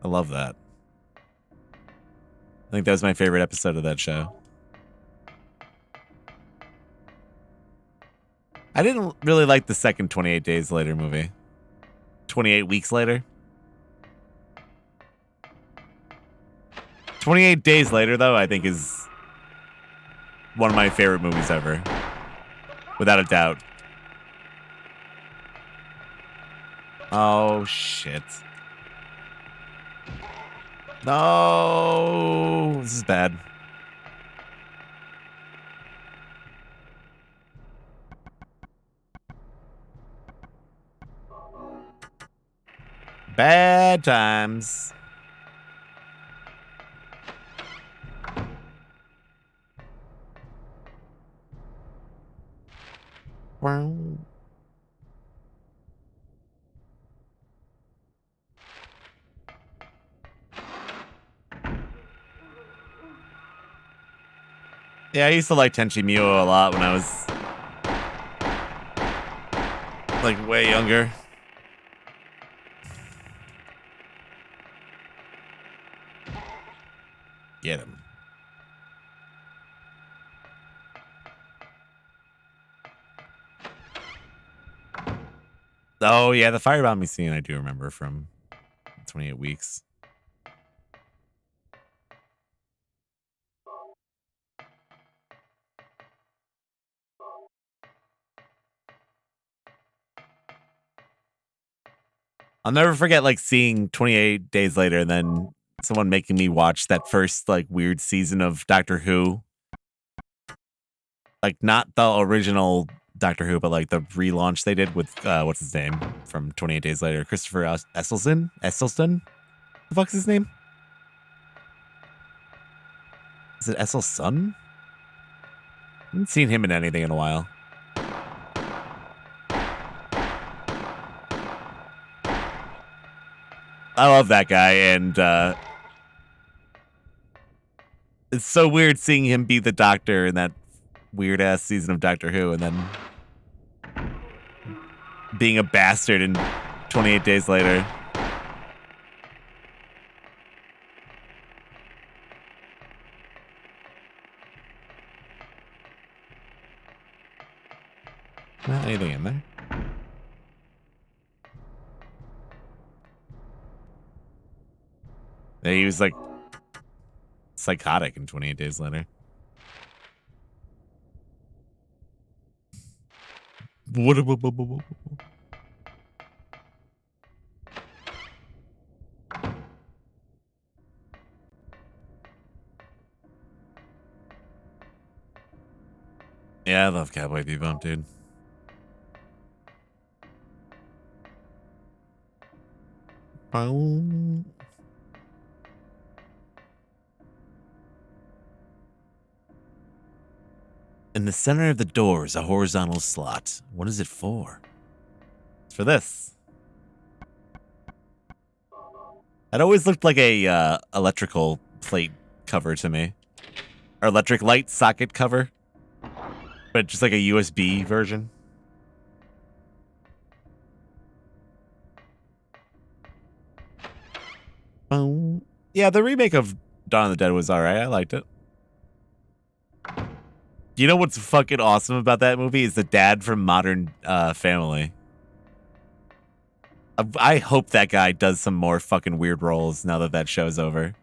Speaker 1: I love that. I think that was my favorite episode of that show. I didn't really like the second 28 Days Later movie. 28 Weeks Later. 28 Days Later, though, I think is one of my favorite movies ever. Without a doubt. Oh, shit. No, this is bad. Bad times. Wow. Yeah, I used to like Tenchi Muyo a lot when I was like way younger. Get him. Oh, yeah, the firebombing scene I do remember from 28 Weeks. I'll never forget like seeing 28 Days Later and then someone making me watch that first like weird season of Doctor Who. Like not the original Doctor Who, but like the relaunch they did with what's his name from 28 Days Later, Christopher Eccleston. The fuck's his name? Is it Eccleston? I haven't seen him in anything in a while. I love that guy, and it's so weird seeing him be the Doctor in that weird ass season of Doctor Who, and then being a bastard in 28 Days Later. Not anything in there. Yeah, he was like psychotic in 28 Days Later. Yeah, I love Cowboy Bebop, dude. Boom. In the center of the door is a horizontal slot. What is it for? It's for this. It always looked like a electrical plate cover to me. Or electric light socket cover. But just like a USB version. Boom. Yeah, the remake of Dawn of the Dead was alright. I liked it. You know what's fucking awesome about that movie is the dad from Modern Family. I hope that guy does some more fucking weird roles now that that show's over.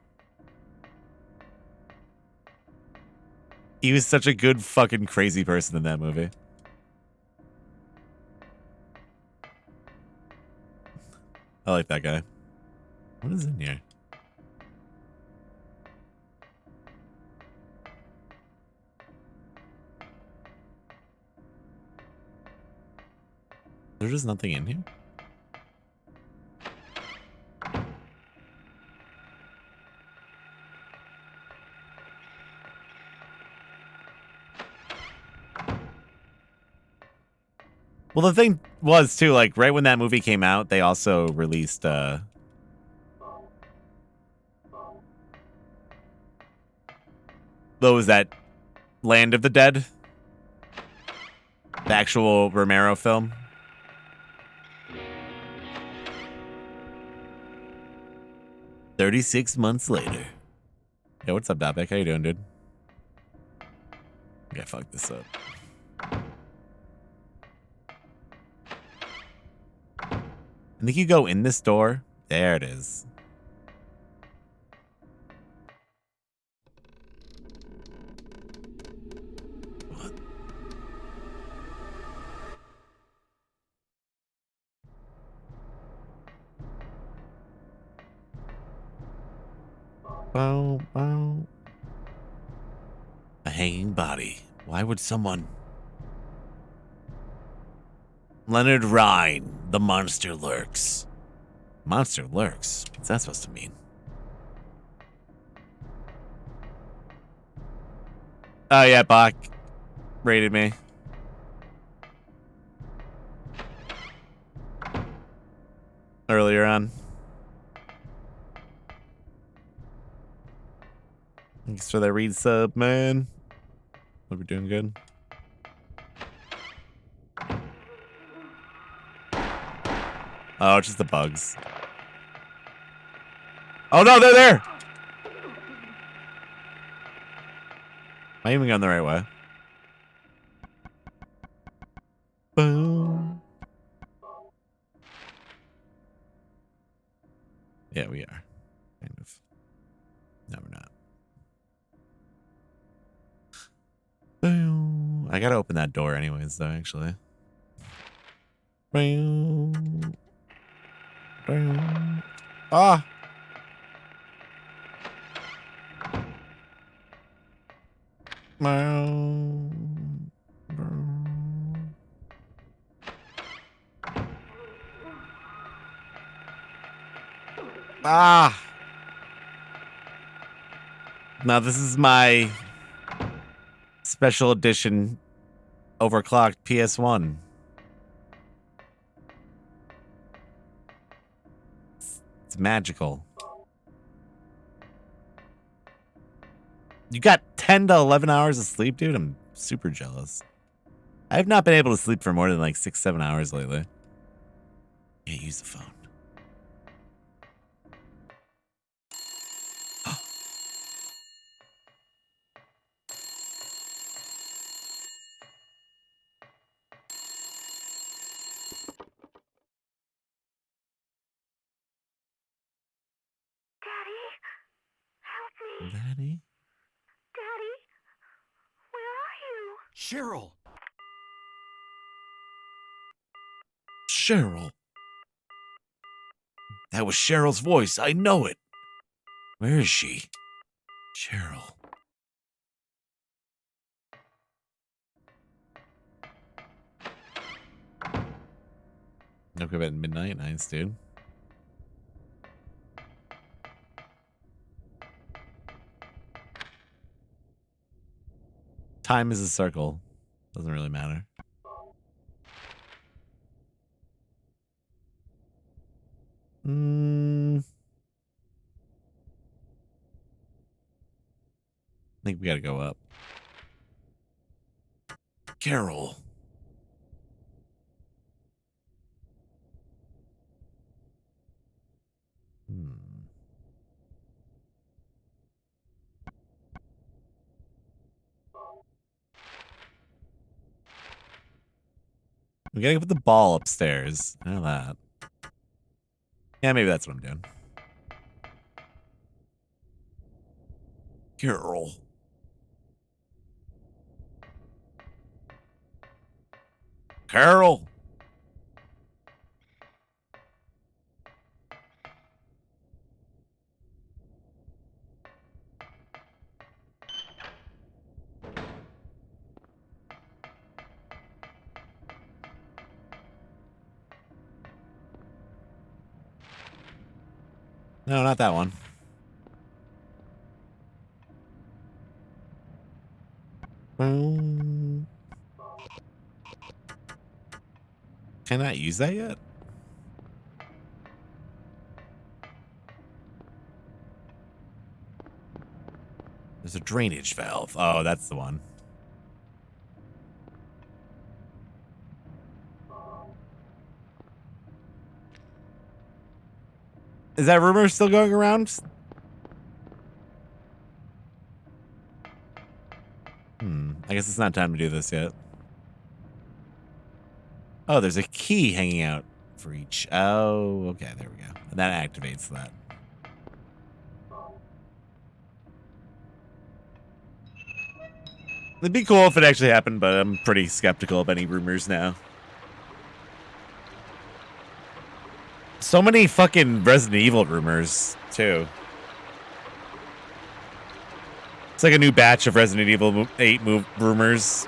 Speaker 1: He was such a good fucking crazy person in that movie. I like that guy. What is in here? There's just nothing in here? Well, the thing was, too, like, right when that movie came out, they also released, what was that? Land of the Dead? The actual Romero film? "36 months later." Yo, what's up, Dopek? How you doing, dude? I gotta fuck this up. I think you go in this door. There it is. What? Bow, bow. A hanging body. Why would someone... Leonard Rhine. The monster lurks. Monster lurks? What's that supposed to mean? Oh, yeah, Bach raided me. Earlier on. Thanks for that read sub, man. Hope you're doing good. Oh, it's just the bugs. Oh, no, they're there! Am I even going the right way? Boom. Yeah, we are. Kind of. No, we're not. Boom. I gotta open that door anyways, though, actually. Boom. Boom. Ah! Boom. Boom. Ah! Now this is my special edition overclocked PS1. It's magical. You got 10 to 11 hours of sleep, dude? I'm super jealous. I have not been able to sleep for more than like 6-7 hours lately. Can't use the phone.
Speaker 4: Daddy, help me.
Speaker 1: Daddy?
Speaker 4: Daddy, where are you?
Speaker 2: Cheryl!
Speaker 1: Cheryl. That was Cheryl's voice. I know it. Where is she? Cheryl. Okay, at midnight. Nice, dude. Time is a circle. Doesn't really matter. I think we gotta go up. Carol. We gotta put the ball upstairs. I know that. Yeah, maybe that's what I'm doing. Carol. Carol. No, not that one. Can I use that yet? There's a drainage valve. Oh, that's the one. Is that rumor still going around? I guess it's not time to do this yet. Oh, there's a key hanging out for each. Oh, okay, there we go. And that activates that. It'd be cool if it actually happened, but I'm pretty skeptical of any rumors now. So many fucking Resident Evil rumors, too. It's like a new batch of Resident Evil 8 rumors.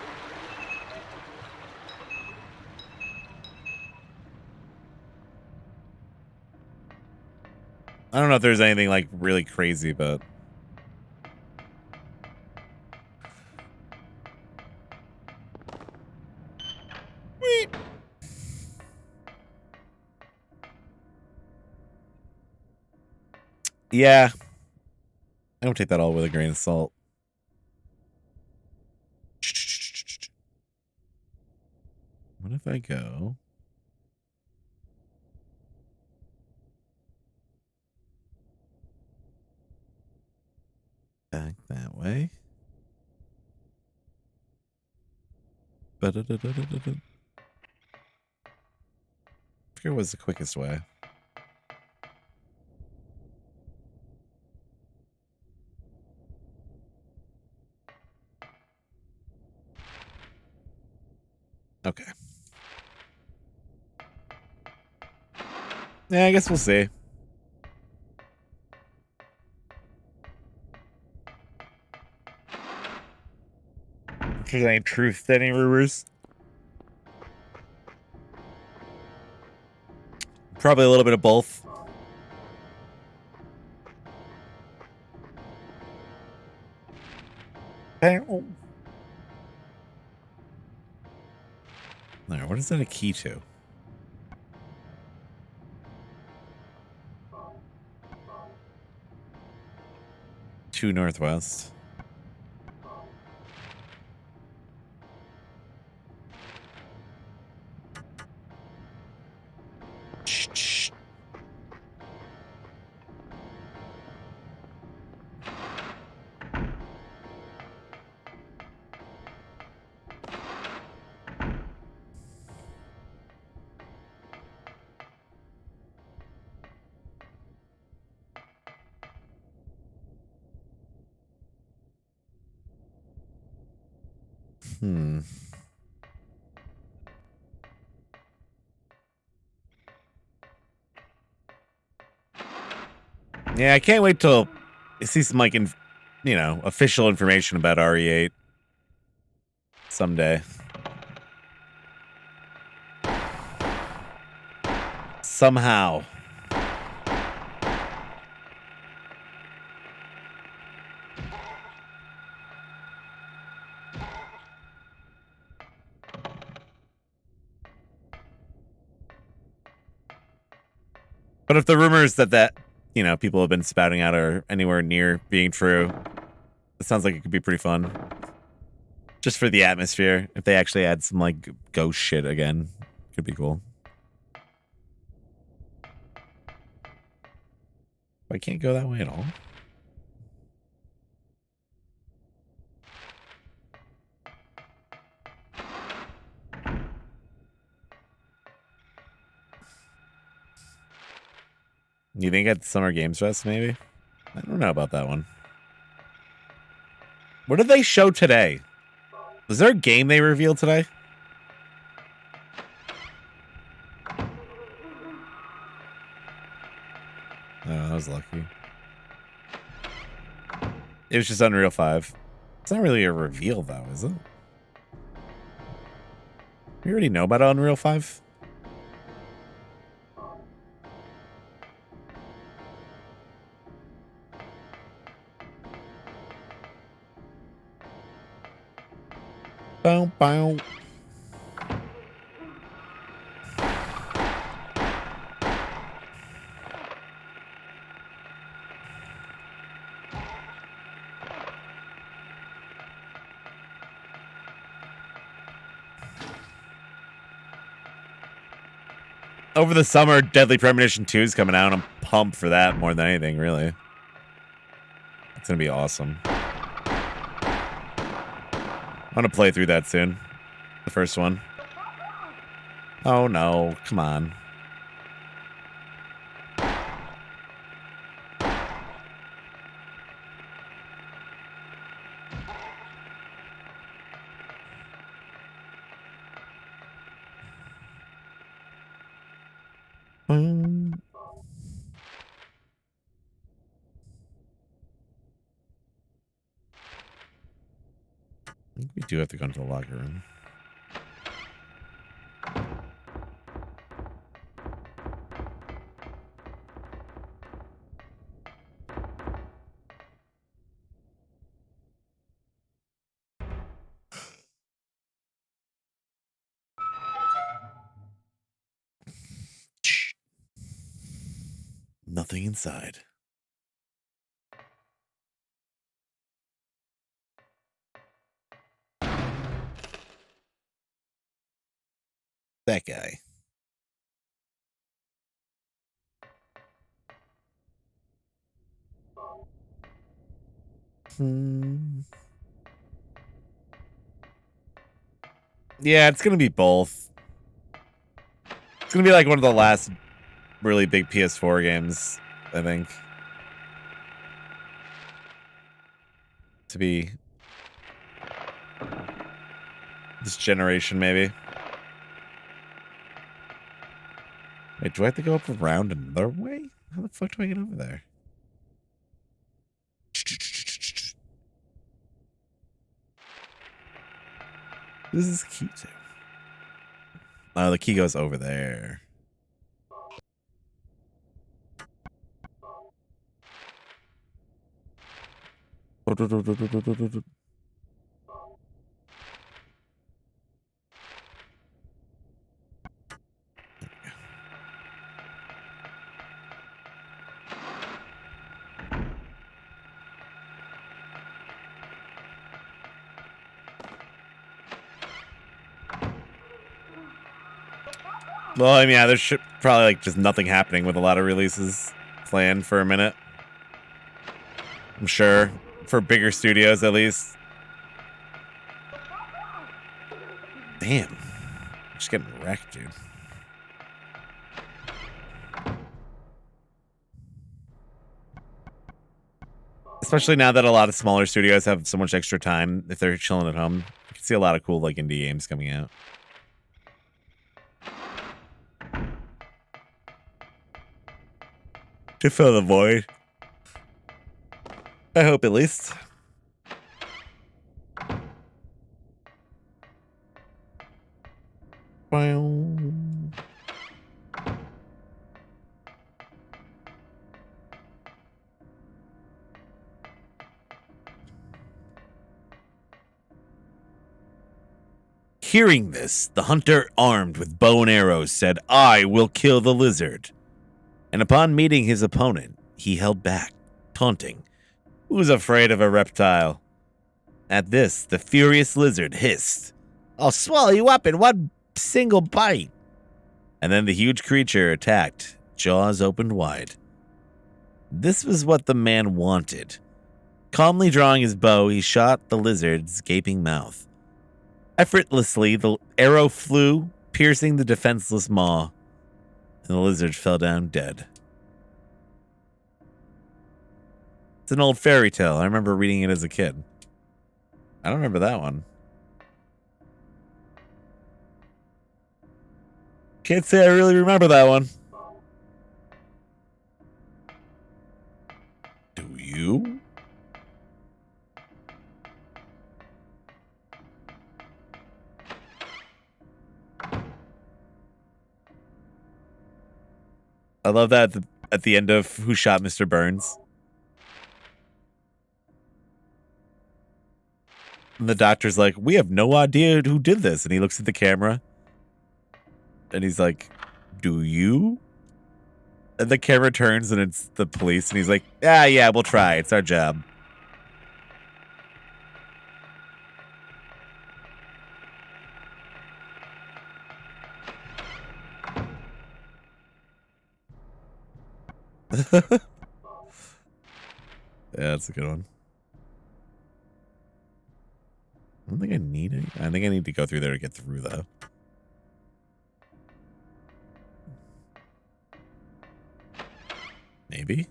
Speaker 1: I don't know if there's anything like really crazy, but wait. Yeah. I don't take that all with a grain of salt. What if I go back that way? I forget what's the quickest way. Okay. Yeah, I guess we'll see. If there's any truth to any rumors. Probably a little bit of both. Alright, what is that a key to? Two northwest. Yeah, I can't wait till I see some like, official information about RE8 someday. Somehow. But if the rumors that people have been spouting out are anywhere near being true, it sounds like it could be pretty fun. Just for the atmosphere. If they actually add some like ghost shit again, could be cool. I can't go that way at all. You think at Summer Games Fest, maybe? I don't know about that one. What did they show today? Was there a game they revealed today? Oh, I was lucky. It was just Unreal 5. It's not really a reveal, though, is it? We already know about Unreal 5? Bow, bow. Over the summer, Deadly Premonition 2 is coming out. I'm pumped for that more than anything, really. It's going to be awesome. I'm going to play through that soon. The first one. Oh, no. Come on. I think we do have to go into the locker room. Nothing inside. That guy. Yeah, it's gonna be both. It's gonna be like one of the last really big PS4 games, I think. To be this generation, maybe. Wait, do I have to go up around another way? How the fuck do I get over there? This is cute. Oh, the key goes over there. Well, I mean, yeah, there's probably like just nothing happening with a lot of releases planned for a minute. I'm sure. For bigger studios, at least. Damn. I'm just getting wrecked, dude. Especially now that a lot of smaller studios have so much extra time if they're chilling at home. You can see a lot of cool like indie games coming out. To fill the void. I hope at least. Hearing this, the hunter armed with bow and arrows said, "I will kill the lizard." And upon meeting his opponent, he held back, taunting, "Who's afraid of a reptile?" At this, the furious lizard hissed, "I'll swallow you up in one single bite." And then the huge creature attacked, jaws opened wide. This was what the man wanted. Calmly drawing his bow, he shot the lizard's gaping mouth. Effortlessly, the arrow flew, piercing the defenseless maw, and the lizard fell down dead. It's an old fairy tale. I remember reading it as a kid. I don't remember that one. Can't say I really remember that one. Do you? I love that at the end of Who Shot Mr. Burns. And the doctor's like, "We have no idea who did this." And he looks at the camera. And he's like, "Do you?" And the camera turns and it's the police. And he's like, yeah, we'll try. It's our job. Yeah, that's a good one. I don't think I need it. I think I need to go through there to get through, though. Maybe?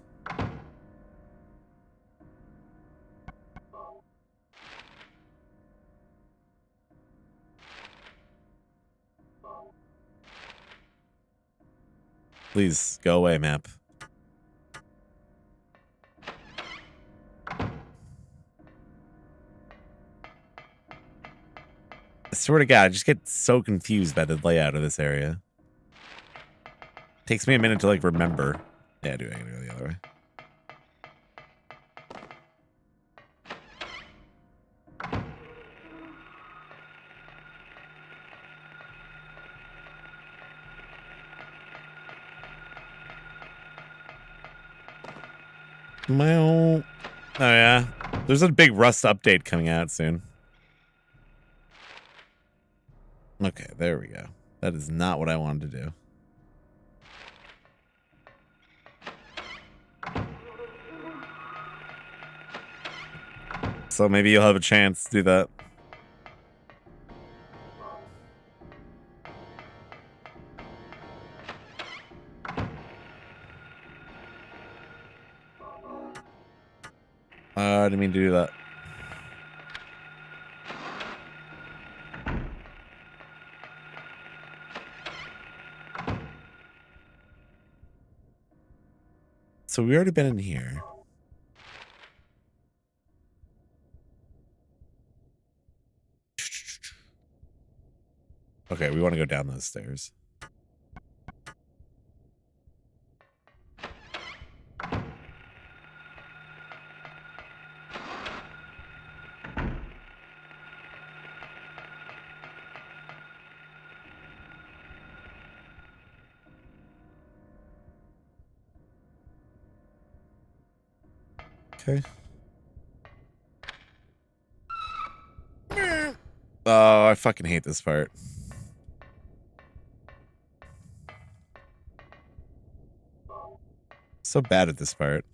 Speaker 1: Please, go away, map. I swear to God, I just get so confused by the layout of this area. Takes me a minute to, like, remember. Yeah, dude, I gotta go the other way. Well, oh yeah. There's a big Rust update coming out soon. Okay, there we go. That is not what I wanted to do. So maybe you'll have a chance to do that. I didn't mean to do that. So we already been in here. Okay, we want to go down those stairs. Okay. Oh, I fucking hate this part. So bad at this part.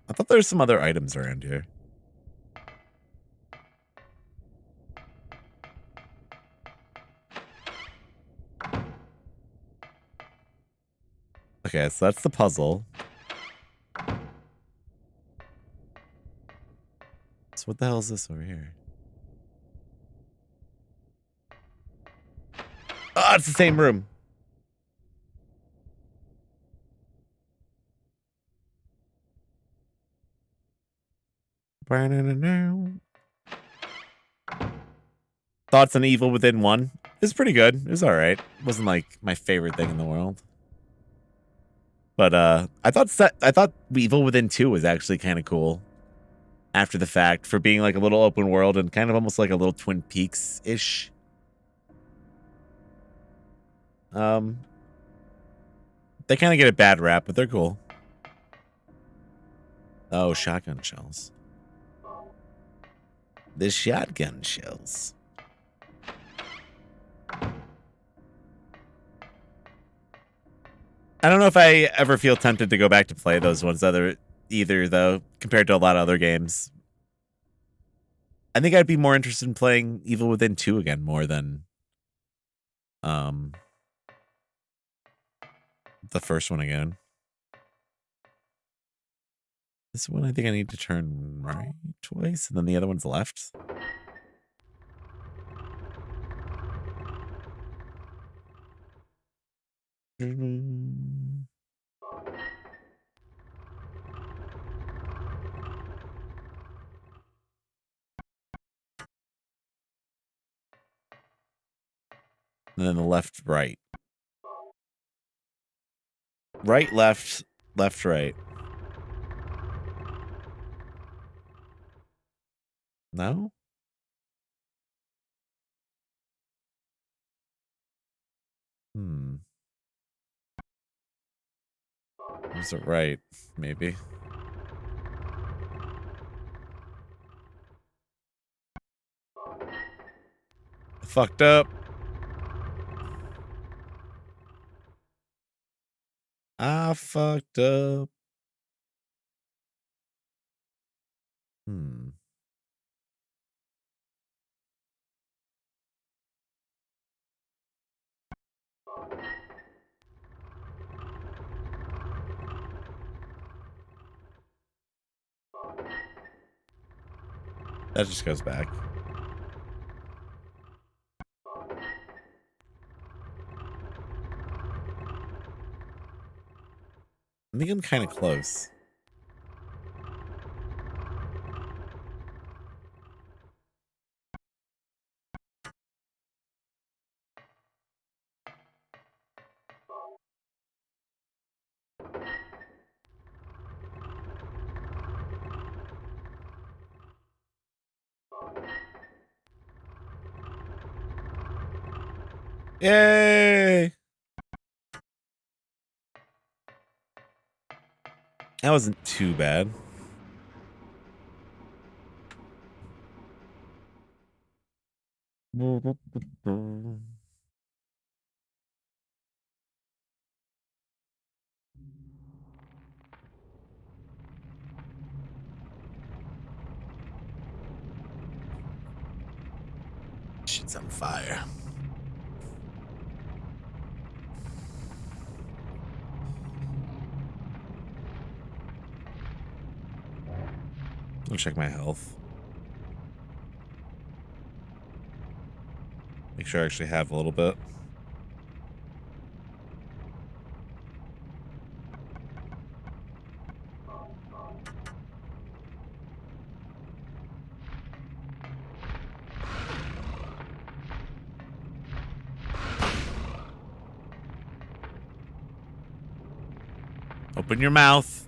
Speaker 1: I thought there were some other items around here. Okay, so that's the puzzle. So what the hell is this over here? Oh, it's the same room. Thoughts on Evil Within 1? It's pretty good. It was alright. It wasn't like my favorite thing in the world. But I thought Evil Within 2 was actually kind of cool after the fact for being like a little open world and kind of almost like a little Twin Peaks-ish. They kind of get a bad rap, but they're cool. Oh, shotgun shells. The shotgun shells. I don't know if I ever feel tempted to go back to play those ones either though, compared to a lot of other games. I think I'd be more interested in playing Evil Within 2 again more than the first one again. This one I think I need to turn right twice and then the other one's left. And then the left, right. Right, left, left, right. No? Is it right? Maybe. I fucked up. I fucked up. Hmm. That just goes back. I think I'm kind of close. Yay! That wasn't too bad. Shit's on fire. I'll check my health. Make sure I actually have a little bit. Open your mouth.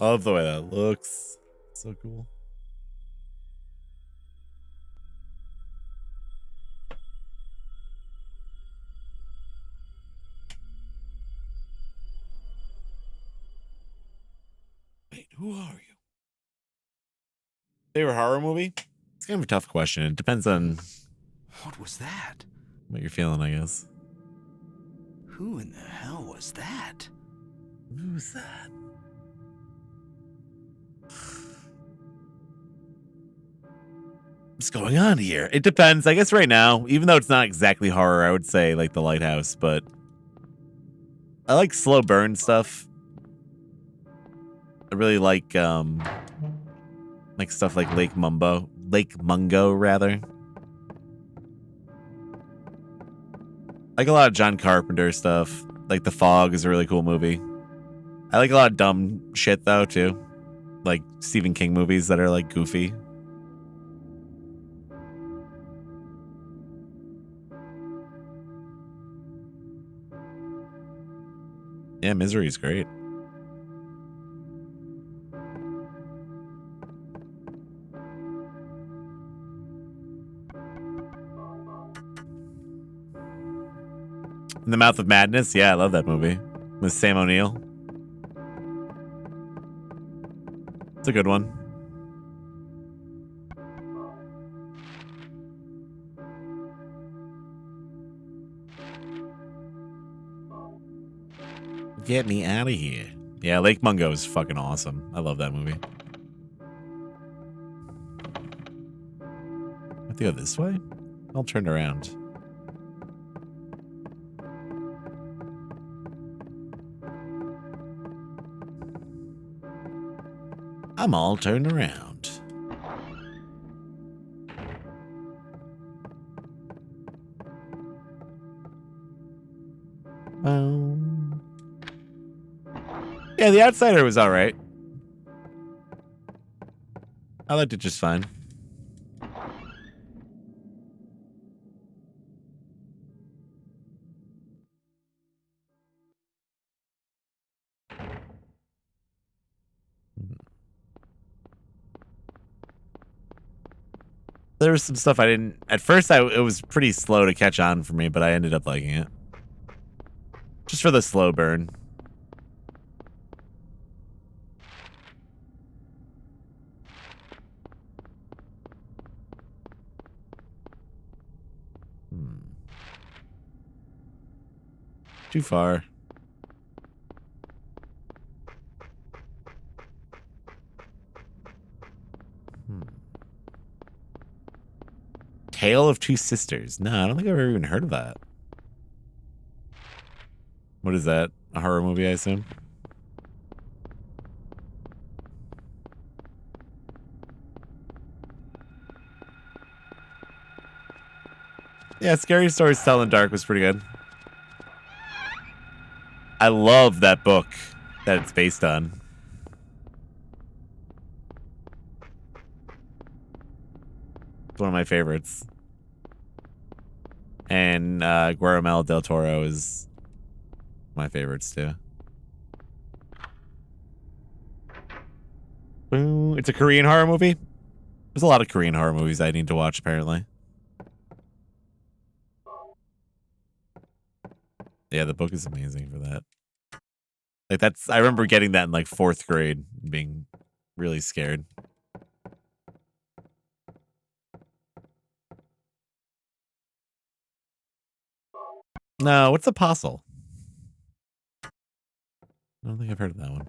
Speaker 1: I love the way that looks. So cool. Wait, who are you? Favorite horror movie? It's kind of a tough question. It depends on
Speaker 2: What was that?
Speaker 1: what you're feeling, I guess.
Speaker 2: Who in the hell was that?
Speaker 1: Who's that? What's going on here? It depends. I guess right now, even though it's not exactly horror, I would say like The Lighthouse, but I like slow burn stuff. I really like stuff like Lake Mungo rather. Like a lot of John Carpenter stuff. Like The Fog is a really cool movie. I like a lot of dumb shit though too. Like Stephen King movies that are like goofy. Yeah, Misery is great. In the Mouth of Madness, yeah, I love that movie with Sam O'Neill. It's a good one. Get me out of here. Yeah, Lake Mungo is fucking awesome. I love that movie. I have to go this way? I'll turn around. I'm all turned around. Yeah, The Outsider was all right. I liked it just fine. There was some stuff I didn't. At first, it was pretty slow to catch on for me, but I ended up liking it. Just for the slow burn. Too far. Tale of Two Sisters. No, I don't think I've ever even heard of that. What is that? A horror movie, I assume? Yeah, Scary Stories to Tell in the Dark was pretty good. I love that book that it's based on. It's one of my favorites. And Guillermo del Toro is my favorites too. Ooh, it's a Korean horror movie. There's a lot of Korean horror movies I need to watch, apparently. Yeah, the book is amazing for that. Like I remember getting that in like 4th grade and being really scared. No, what's Apostle? I don't think I've heard of that one.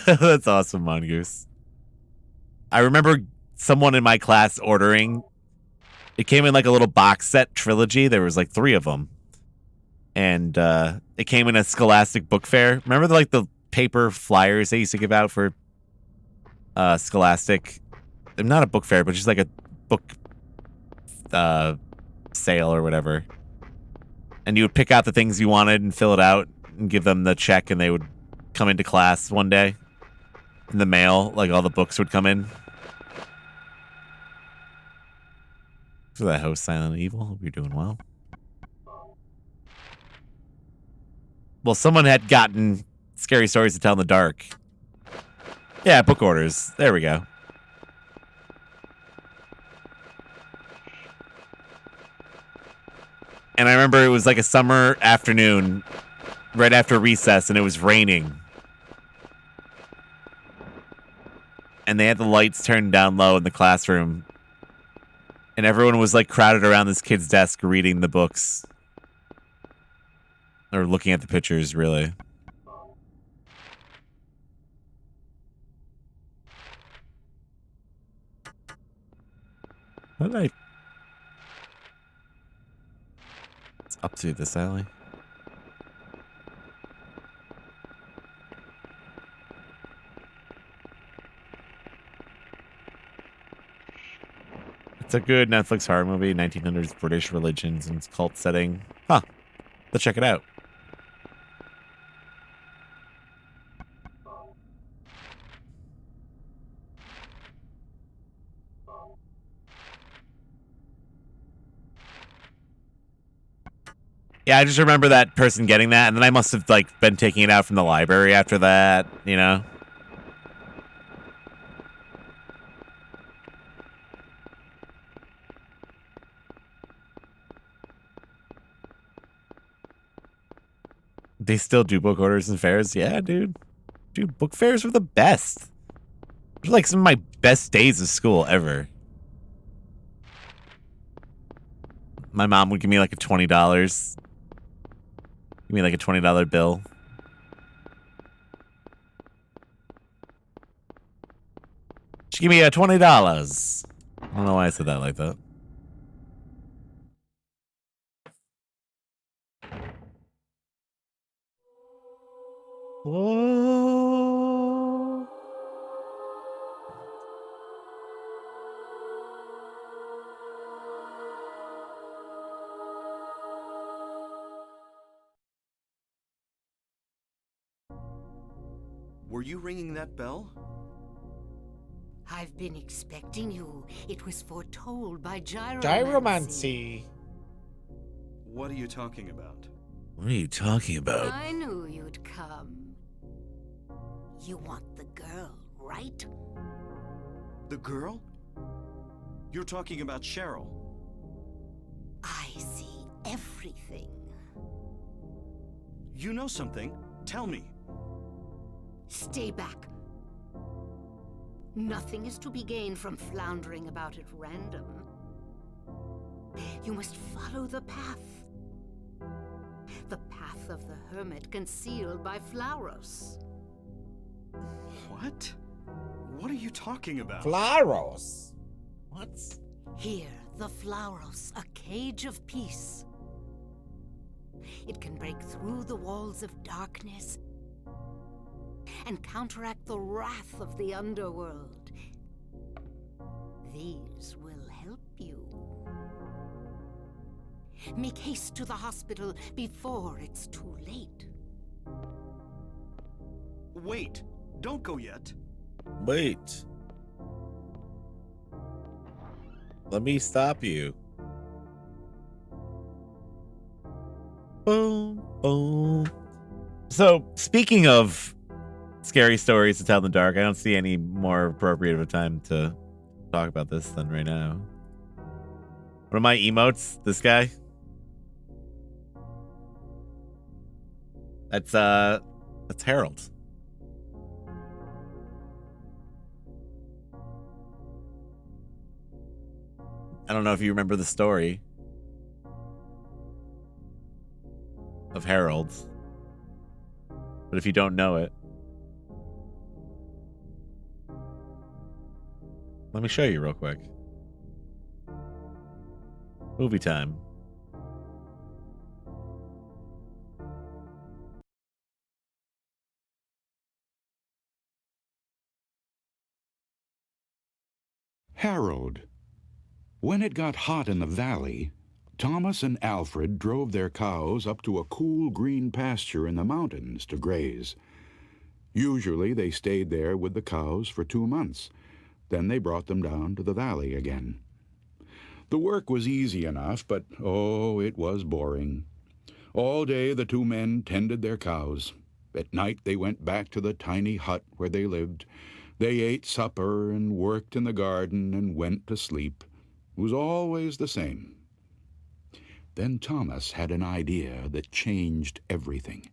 Speaker 1: That's awesome, Mongoose. I remember someone in my class ordering. It came in like a little box set trilogy. There was like 3 of them. And it came in a Scholastic book fair. Remember the paper flyers they used to give out for Scholastic? Not a book fair, but just like a book sale or whatever. And you would pick out the things you wanted and fill it out and give them the check, and they would come into class one day. In the mail, like all the books would come in. For that host, Silent Evil. Hope you're doing well. Well, someone had gotten Scary Stories to Tell in the Dark. Yeah, book orders. There we go. And I remember it was like a summer afternoon, right after recess, and it was raining. And they had the lights turned down low in the classroom. And everyone was like crowded around this kid's desk reading the books. Or looking at the pictures, really. What did I... It's up to this alley. It's a good Netflix horror movie, 1900s British religions and cult setting. Huh. Let's check it out. Yeah, I just remember that person getting that, and then I must have like been taking it out from the library after that, you know? They still do book orders and fairs? Yeah, dude. Dude, book fairs were the best. They're like some of my best days of school ever. My mom would give me like a $20. Give me like a $20 bill. She gave me a $20. I don't know why I said that like that. Whoa.
Speaker 2: Were you ringing that bell?
Speaker 5: I've been expecting you. It was foretold by gyromancy.
Speaker 6: Gyromancy.
Speaker 2: What are you talking about?
Speaker 1: What are you talking about?
Speaker 5: I knew you'd come. You want the girl, right?
Speaker 2: The girl? You're talking about Cheryl.
Speaker 5: I see everything.
Speaker 2: You know something? Tell me.
Speaker 5: Stay back. Nothing is to be gained from floundering about at random. You must follow the path. The path of the hermit concealed by Flauros.
Speaker 2: What? What are you talking about?
Speaker 6: Flaros. What?
Speaker 5: Here, the Flauros, a cage of peace. It can break through the walls of darkness and counteract the wrath of the underworld. These will help you. Make haste to the hospital before it's too late.
Speaker 2: Wait, don't go yet.
Speaker 1: Wait. Let me stop you. Boom, boom. So, speaking of scary stories to tell in the dark, I don't see any more appropriate of a time to talk about this than right now. One of my emotes, this guy. That's Harold. I don't know if you remember the story of Harold, but if you don't know it, let me show you real quick. Movie time.
Speaker 7: Harold. When it got hot in the valley, Thomas and Alfred drove their cows up to a cool green pasture in the mountains to graze. Usually they stayed there with the cows for 2 months. Then they brought them down to the valley again. The work was easy enough, but oh, it was boring. All day the two men tended their cows. At night they went back to the tiny hut where they lived. They ate supper and worked in the garden and went to sleep. It was always the same. Then Thomas had an idea that changed everything.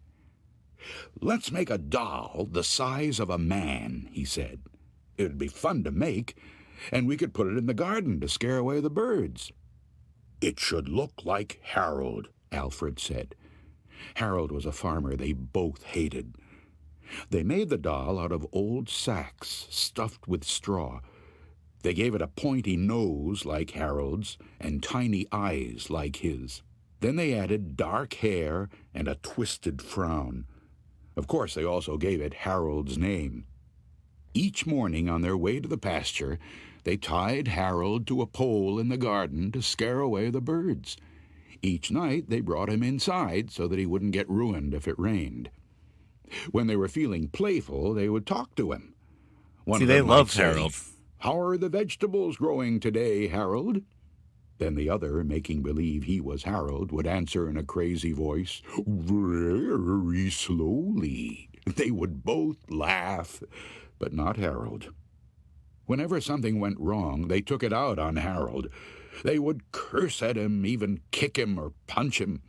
Speaker 7: "Let's make a doll the size of a man," he said. "It'd be fun to make, and we could put it in the garden to scare away the birds." "It should look like Harold," Alfred said. Harold was a farmer they both hated. They made the doll out of old sacks stuffed with straw. They gave it a pointy nose like Harold's and tiny eyes like his. Then they added dark hair and a twisted frown. Of course, they also gave it Harold's name. Each morning on their way to the pasture, they tied Harold to a pole in the garden to scare away the birds. Each night they brought him inside so that he wouldn't get ruined if it rained. When they were feeling playful, they would talk to him. One of
Speaker 1: they
Speaker 7: them might
Speaker 1: love
Speaker 7: say,
Speaker 1: Harold.
Speaker 7: "How are the vegetables growing today, Harold?" Then the other, making believe he was Harold, would answer in a crazy voice, "Very slowly." They would both laugh, but not Harold. Whenever something went wrong, they took it out on Harold. They would curse at him, even kick him or punch him.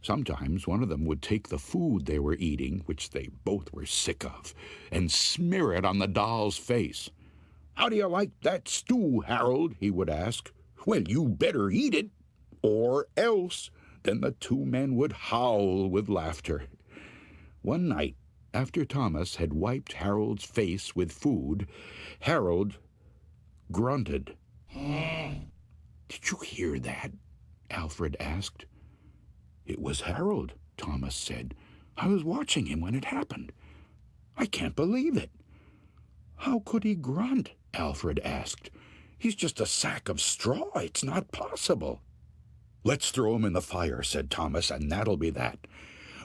Speaker 7: Sometimes one of them would take the food they were eating, which they both were sick of, and smear it on the doll's face. "How do you like that stew, Harold?" he would ask. "Well, you better eat it, or else." Then the two men would howl with laughter. One night, after Thomas had wiped Harold's face with food, Harold grunted. "Did you hear that?" Alfred asked. "It was Harold," Thomas said. "I was watching him when it happened. I can't believe it." "How could he grunt?" Alfred asked. "He's just a sack of straw. It's not possible." "Let's throw him in the fire," said Thomas, "and that'll be that."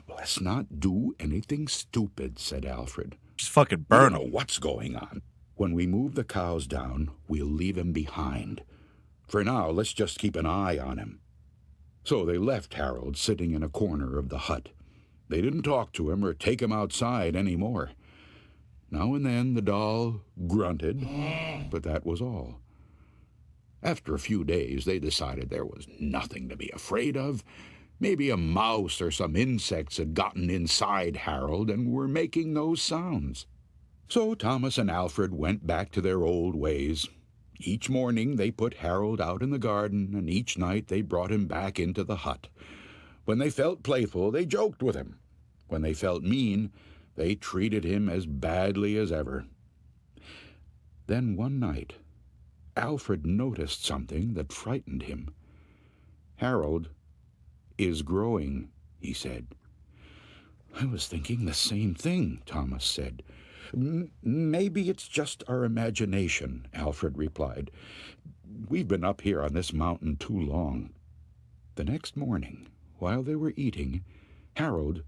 Speaker 7: "Let's not do anything stupid," said Alfred.
Speaker 1: Just fucking
Speaker 7: "You
Speaker 1: burn
Speaker 7: don't know
Speaker 1: him.
Speaker 7: what's going on." When we move the cows down, we'll leave him behind. For now, let's just keep an eye on him." So they left Harold sitting in a corner of the hut. They didn't talk to him or take him outside any more. Now and then the doll grunted, but that was all. After a few days, they decided there was nothing to be afraid of. Maybe a mouse or some insects had gotten inside Harold and were making those sounds. So Thomas and Alfred went back to their old ways. Each morning they put Harold out in the garden, and each night they brought him back into the hut. When they felt playful, they joked with him. When they felt mean, they treated him as badly as ever. Then one night, Alfred noticed something that frightened him. "Harold is growing," he said. "I was thinking the same thing," Thomas said. "Maybe it's just our imagination," Alfred replied. "We've been up here on this mountain too long." The next morning, while they were eating, Harold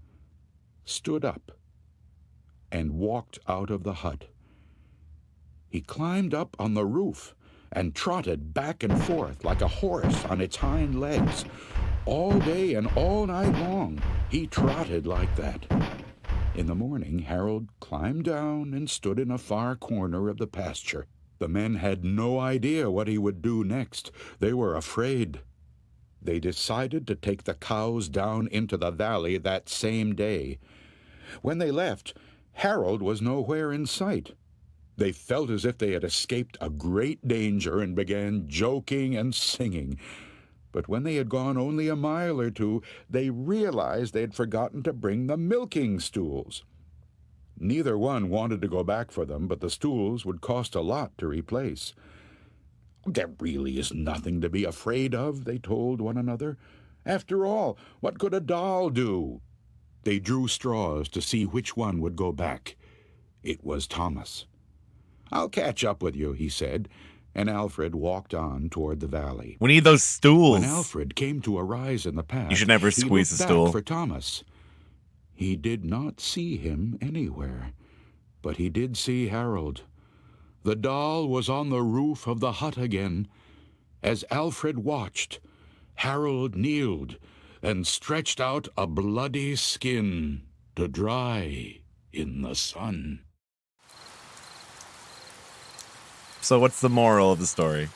Speaker 7: stood up and walked out of the hut. He climbed up on the roof and trotted back and forth like a horse on its hind legs. All day and all night long, he trotted like that. In the morning, Harold climbed down and stood in a far corner of the pasture. The men had no idea what he would do next. They were afraid. They decided to take the cows down into the valley that same day. When they left, Harold was nowhere in sight. They felt as if they had escaped a great danger and began joking and singing. But when they had gone only a mile or two, they realized they had forgotten to bring the milking stools. Neither one wanted to go back for them, but the stools would cost a lot to replace. "There really is nothing to be afraid of," they told one another. "After all, what could a doll do?" They drew straws to see which one would go back. It was Thomas. "I'll catch up with you," he said, and Alfred walked on toward the valley.
Speaker 1: We need those stools.
Speaker 7: When Alfred came to a rise in the path,
Speaker 1: You should never
Speaker 7: he
Speaker 1: squeeze
Speaker 7: looked
Speaker 1: a stool.
Speaker 7: back for Thomas. He did not see him anywhere, but he did see Harold. The doll was on the roof of the hut again. As Alfred watched, Harold kneeled and stretched out a bloody skin to dry in the sun.
Speaker 1: So what's the moral of the story?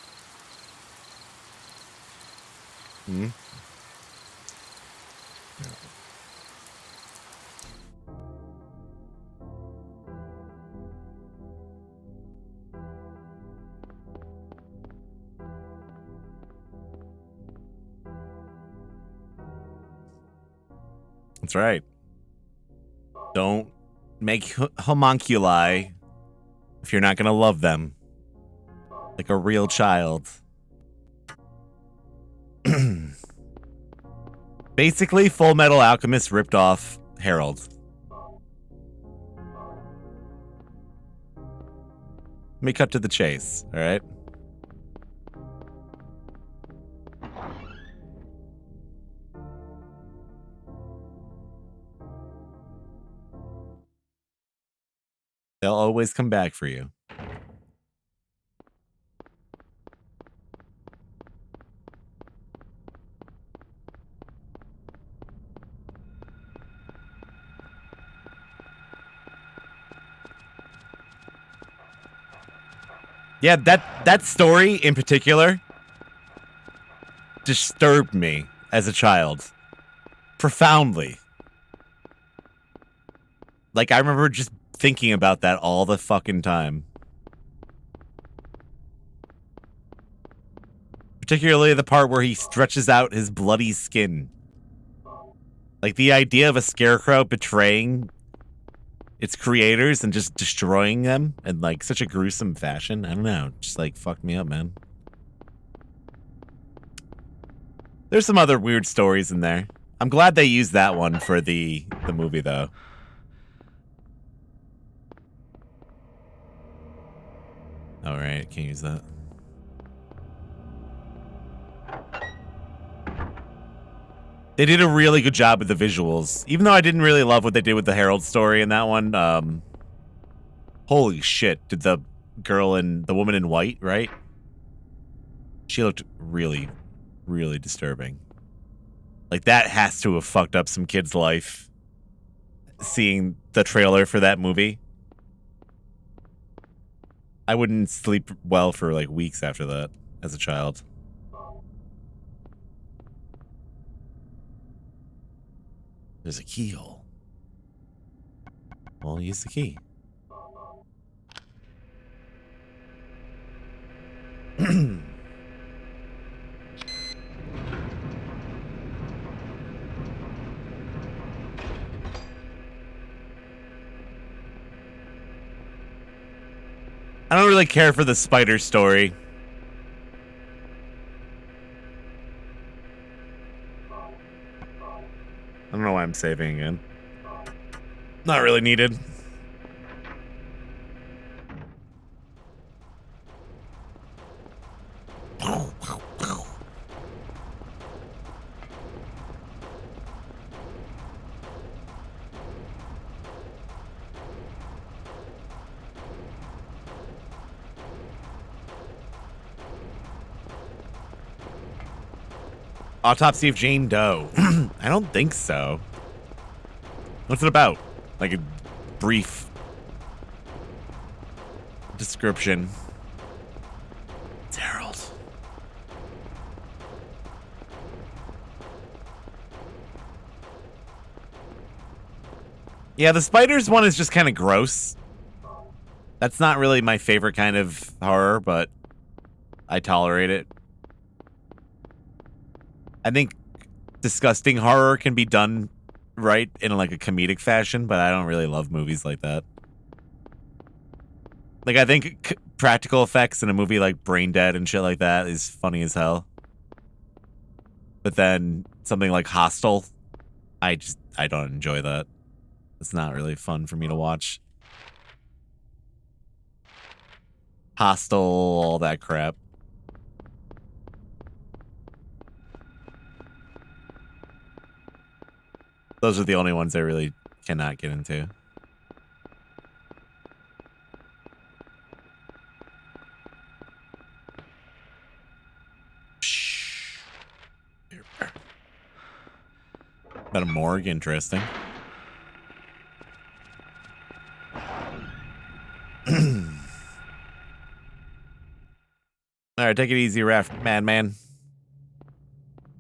Speaker 1: That's right. Don't make homunculi if you're not going to love them like a real child. Basically, Full Metal Alchemist ripped off Harold. Let me cut to the chase, all right? They'll always come back for you. Yeah, that story in particular disturbed me as a child profoundly. Like, I remember just thinking about that all the fucking time. Particularly the part where he stretches out his bloody skin. Like, the idea of a scarecrow betraying its creators and just destroying them in, like, such a gruesome fashion. I don't know. Just, like, fucked me up, man. There's some other weird stories in there. I'm glad they used that one for the movie, though. All right, can't use that. They did a really good job with the visuals. Even though I didn't really love what they did with the Herald story in that one. Holy shit, did the girl in the woman in white, right? She looked really, really disturbing. Like that has to have fucked up some kid's life. Seeing the trailer for that movie, I wouldn't sleep well for like weeks after that as a child. There's a keyhole. Well, use the key. I don't really care for the spider story. I don't know why I'm saving again. Not really needed. Autopsy of Jane Doe. I don't think so. What's it about? Like a brief description. It's Harold. Yeah, the spiders one is just kind of gross. That's not really my favorite kind of horror, but I tolerate it. I think disgusting horror can be done right in like a comedic fashion, but I don't really love movies like that. Like I think practical effects in a movie like Brain Dead and shit like that is funny as hell. But then something like Hostel, I don't enjoy that. It's not really fun for me to watch. Hostel, all that crap. Those are the only ones I really cannot get into. Shh. About a morgue, interesting. All right, take it easy, Madman.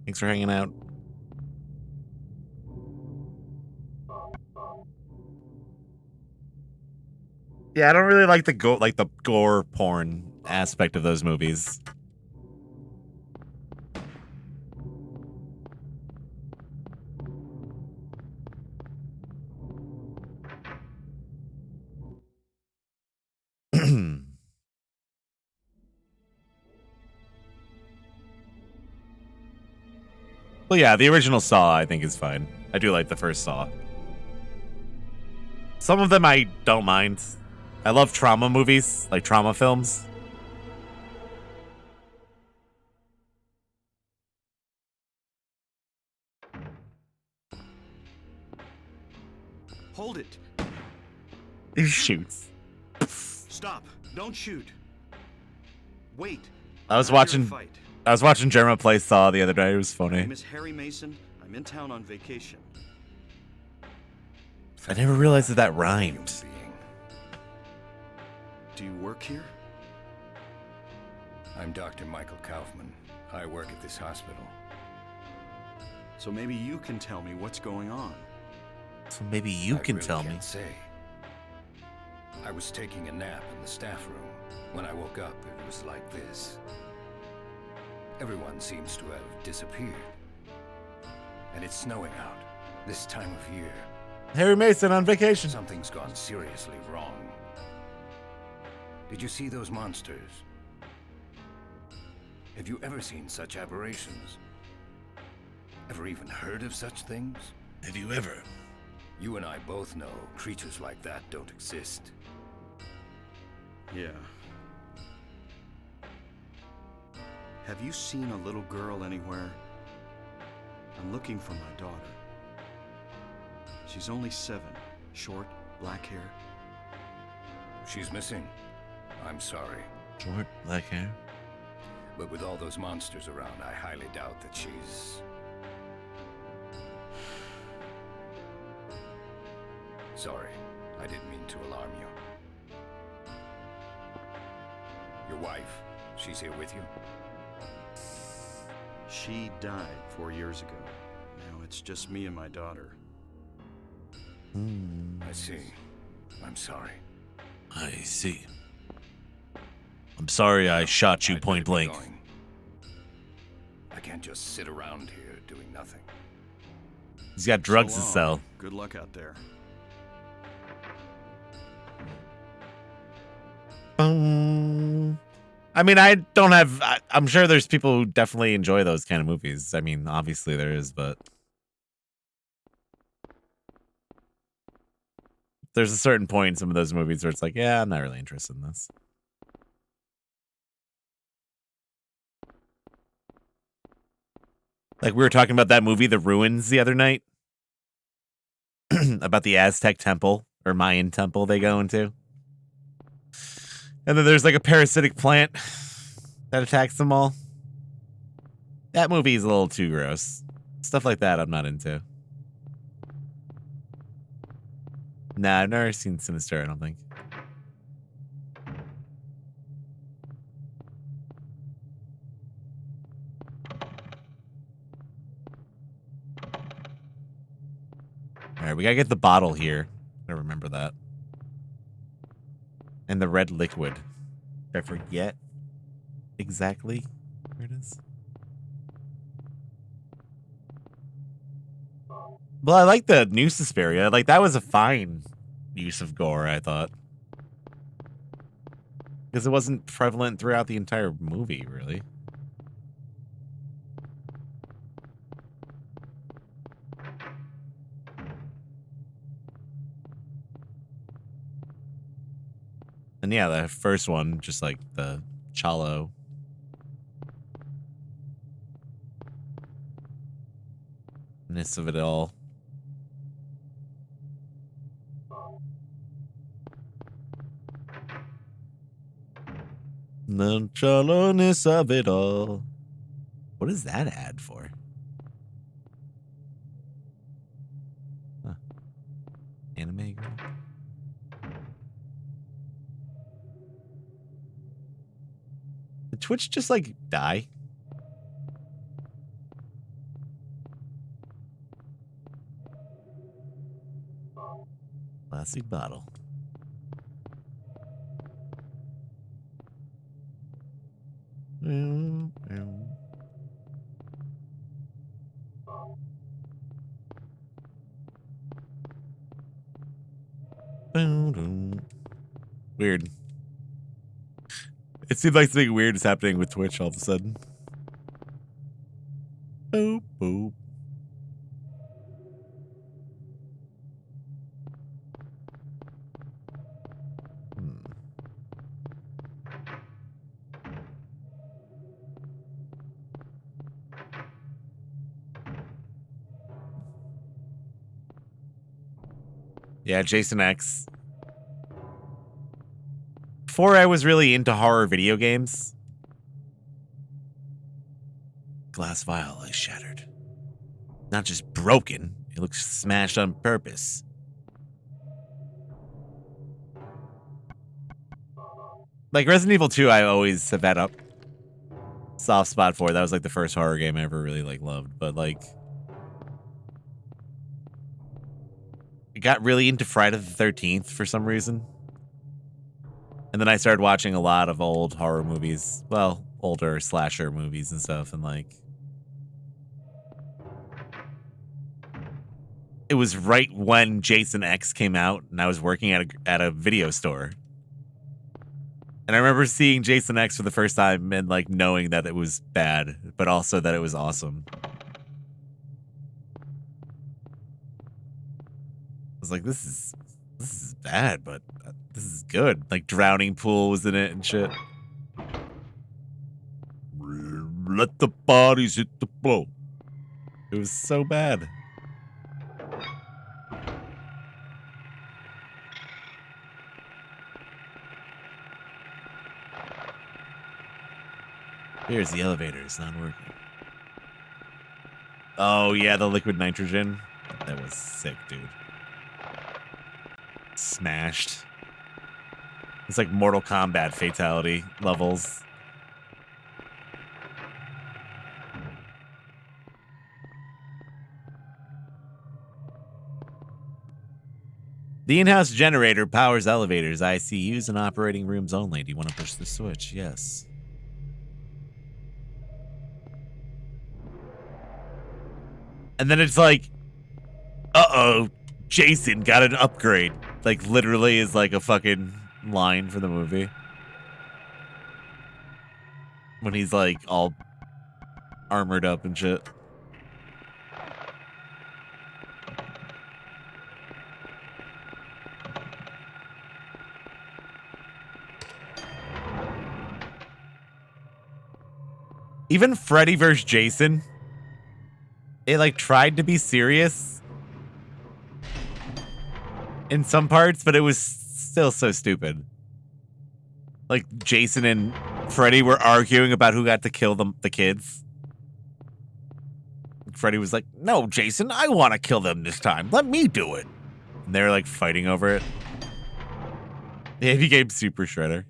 Speaker 1: Thanks for hanging out. Yeah, I don't really like the gore porn aspect of those movies. Well, yeah, the original Saw I think is fine. I do like the first Saw. Some of them I don't mind. I love trauma movies, like trauma films.
Speaker 2: Hold it.
Speaker 1: He shoots.
Speaker 2: Stop. Don't shoot. Wait.
Speaker 1: I was
Speaker 2: I'm not here to
Speaker 1: watching
Speaker 2: fight.
Speaker 1: Jerma play Saw the other day. It was
Speaker 2: My
Speaker 1: funny.
Speaker 2: name is Harry Mason. I'm in town on vacation.
Speaker 1: I never realized that rhymed.
Speaker 2: Do you work here?
Speaker 8: I'm Dr. Michael Kaufman. I work at this hospital.
Speaker 2: So maybe you can tell me what's going on.
Speaker 1: So maybe you can
Speaker 8: really
Speaker 1: tell me.
Speaker 8: can't say. I was taking a nap in the staff room. When I woke up, it was like this. Everyone seems to have disappeared. And it's snowing out, this time of year.
Speaker 1: Harry Mason on vacation.
Speaker 8: Something's gone seriously wrong. Did you see those monsters? Have you ever seen such aberrations? Ever even heard of such things?
Speaker 1: Have you ever?
Speaker 8: You and I both know creatures like that don't exist.
Speaker 2: Yeah. Have you seen a little girl anywhere? I'm looking for my daughter. She's only 7. Short, black hair.
Speaker 8: She's missing. I'm sorry.
Speaker 1: Short black hair.
Speaker 8: But with all those monsters around, I highly doubt that she's... Sorry, I didn't mean to alarm you. Your wife, she's here with you?
Speaker 2: She died 4 years ago. Now it's just me and my daughter.
Speaker 8: I see. I'm sorry.
Speaker 1: I see. I'm sorry I shot you
Speaker 8: I'd
Speaker 1: point
Speaker 8: better be
Speaker 1: blank.
Speaker 8: going. I can't just sit around here doing nothing.
Speaker 1: He's got drugs
Speaker 2: So
Speaker 1: to
Speaker 2: long.
Speaker 1: sell.
Speaker 2: Good luck out there.
Speaker 1: I mean, I don't have. I'm sure there's people who definitely enjoy those kind of movies. I mean, obviously there is, but there's a certain point in some of those movies where it's like, yeah, I'm not really interested in this. Like we were talking about that movie, The Ruins, the other night, about the Aztec temple or Mayan temple they go into. And then there's like a parasitic plant that attacks them all. That movie is a little too gross. Stuff like that I'm not into. Nah, I've never seen Sinister, I don't think. Alright, we gotta get the bottle here. I remember that. And the red liquid. I forget exactly where it is. Well, I like the new Suspiria. Like, that was a fine use of gore, I thought. Because it wasn't prevalent throughout the entire movie, really. And yeah, the first one, just like the Chalo. Ness of it all. The Chalo-ness of it all. What is that ad for? Huh. Anime girl? Did Twitch just like die? Plastic bottle. Weird. It seems like something weird is happening with Twitch all of a sudden. Boop, boop. Yeah, Jason X. Before I was really into horror video games. Glass vial is shattered. Not just broken, it looks smashed on purpose. Like Resident Evil 2, I always have had a soft spot for. That was like the first horror game I ever really like loved. But like, I got really into Friday the 13th for some reason. And then I started watching a lot of old horror movies. Well, older slasher movies and stuff. And like, it was right when Jason X came out and I was working at a video store. And I remember seeing Jason X for the first time and like knowing that it was bad, but also that it was awesome. I was like, this is bad, but this is good. Like drowning pool was in it and shit. Let the bodies hit the floor. It was so bad. Here's the elevator. It's not working. Oh, yeah, the liquid nitrogen. That was sick, dude. Smashed. It's like Mortal Kombat fatality levels. The in-house generator powers elevators, ICUs, and operating rooms only. Do you want to push the switch? Yes. And then it's like, uh-oh, Jason got an upgrade. Like, literally is like a fucking line for the movie. When he's like all armored up and shit. Even Freddy vs. Jason, it like tried to be serious in some parts, but it was still so stupid. Like Jason and Freddy were arguing about who got to kill the kids. Freddy was like, "No, Jason, I want to kill them this time. Let me do it." And they were like fighting over it. He became Super Shredder.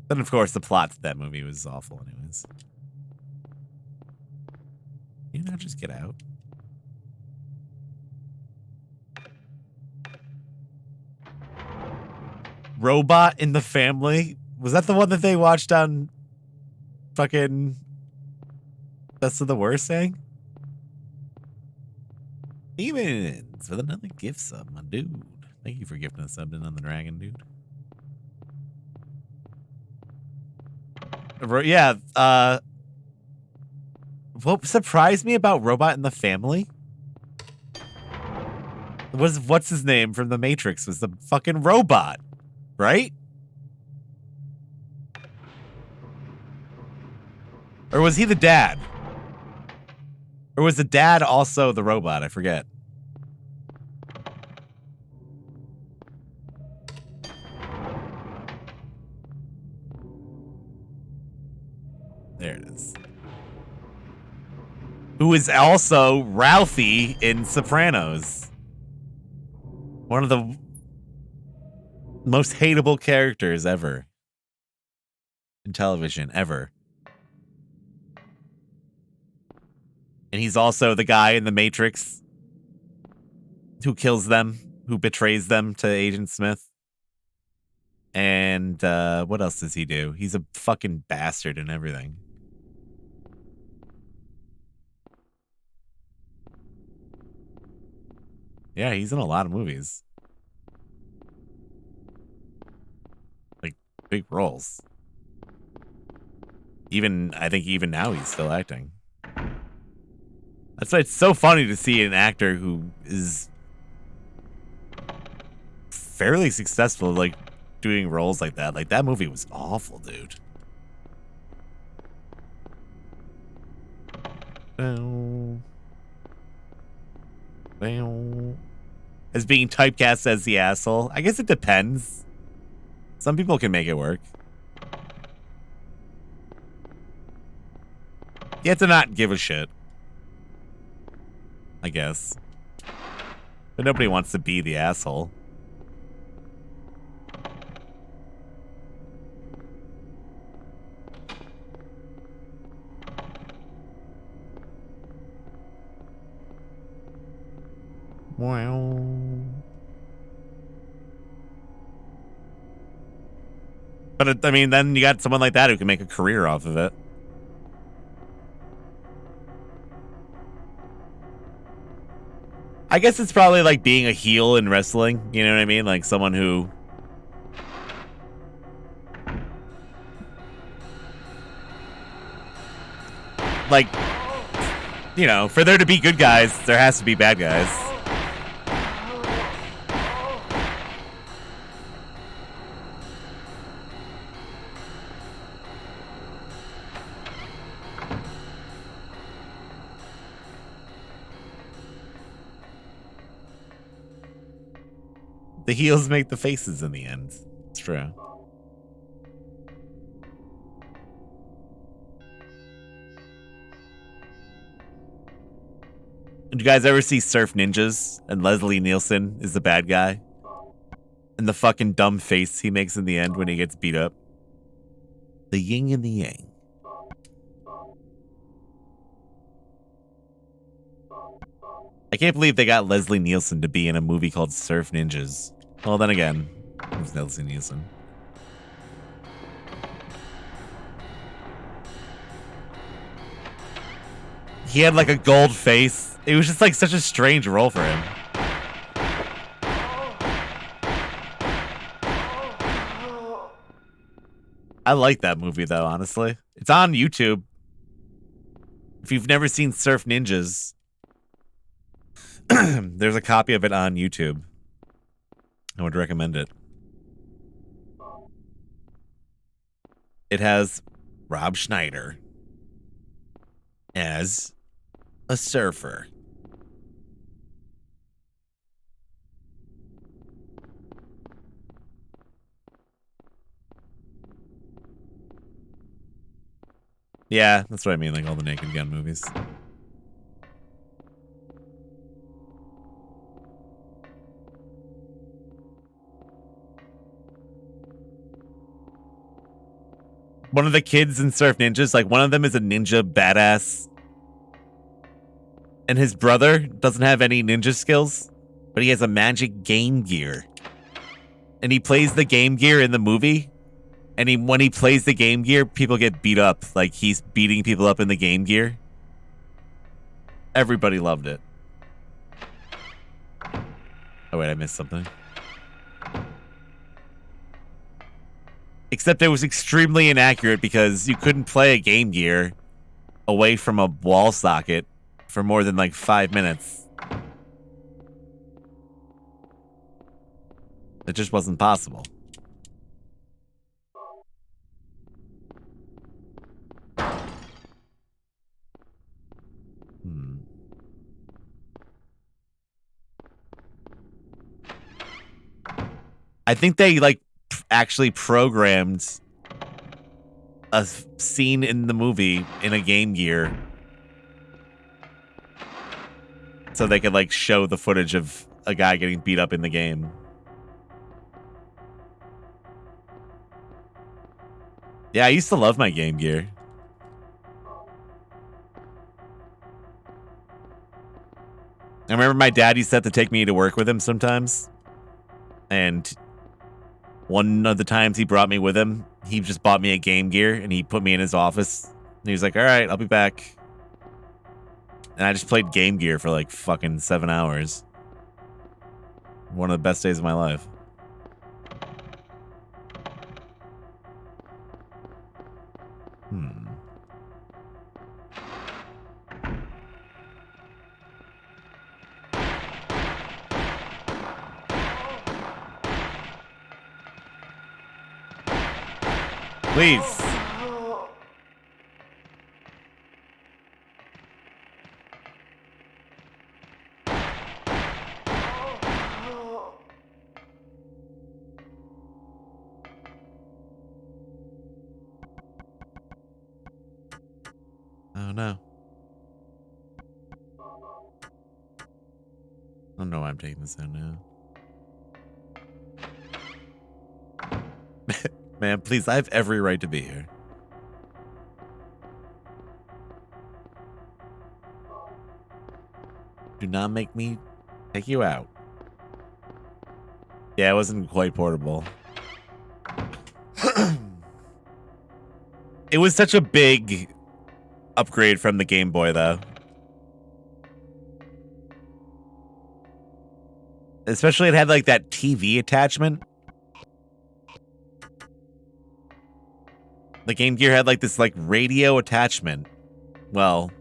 Speaker 1: Then, of course, the plot to that movie was awful anyways. You know, just get out. Robot in the Family? Was that the one that they watched on fucking Best of the Worst thing? Demons with another gift sub, my dude. Thank you for gifting a sub to Another Dragon, dude. Yeah, what surprised me about Robot in the Family was what's his name from The Matrix was the fucking robot, right? Or was he the dad? Or was the dad also the robot? I forget. There it is. Who is also Ralphie in Sopranos. One of the most hateable characters ever. In television, ever. And he's also the guy in The Matrix who kills them, who betrays them to Agent Smith. And what else does he do? He's a fucking bastard and everything. Yeah, he's in a lot of movies. Like, big roles. I think even now he's still acting. That's why it's so funny to see an actor who is fairly successful, like, doing roles like that. Like, that movie was awful, dude. As being typecast as the asshole. I guess it depends. Some people can make it work. You have to not give a shit, I guess. But nobody wants to be the asshole. Wow. But, I mean, then you got someone like that who can make a career off of it. I guess it's probably like being a heel in wrestling. You know what I mean? Like someone who... Like, you know, for there to be good guys, there has to be bad guys. The heels make the faces in the end. It's true. Did you guys ever see Surf Ninjas and Leslie Nielsen is the bad guy? And the fucking dumb face he makes in the end when he gets beat up? The yin and the yang. I can't believe they got Leslie Nielsen to be in a movie called Surf Ninjas. Well, then again, who's Leslie Nielsen? He had like a gold face. It was just like such a strange role for him. I like that movie though, honestly. It's on YouTube. If you've never seen Surf Ninjas, there's a copy of it on YouTube. I would recommend it. It has Rob Schneider as a surfer. Yeah, that's what I mean, like all the Naked Gun movies. One of the kids in Surf Ninjas, like one of them is a ninja badass. And his brother doesn't have any ninja skills, but he has a magic Game Gear. And he plays the Game Gear in the movie. And when he plays the Game Gear, people get beat up. Like he's beating people up in the Game Gear. Everybody loved it. Oh wait, I missed something. Except it was extremely inaccurate because you couldn't play a Game Gear away from a wall socket for more than like 5 minutes. It just wasn't possible. I think they like actually programmed a scene in the movie in a Game Gear so they could like show the footage of a guy getting beat up in the game. Yeah, I used to love my Game Gear. I remember my dad used to have to take me to work with him sometimes. And one of the times he brought me with him, he just bought me a Game Gear and he put me in his office. And he was like, all right, I'll be back. And I just played Game Gear for like fucking 7 hours. One of the best days of my life. Please. Oh no. I don't know why I'm taking this out now. Man, please, I have every right to be here. Do not make me take you out. Yeah, it wasn't quite portable. It was such a big upgrade from the Game Boy, though. Especially it had like that TV attachment. The Game Gear had like this like radio attachment. Well,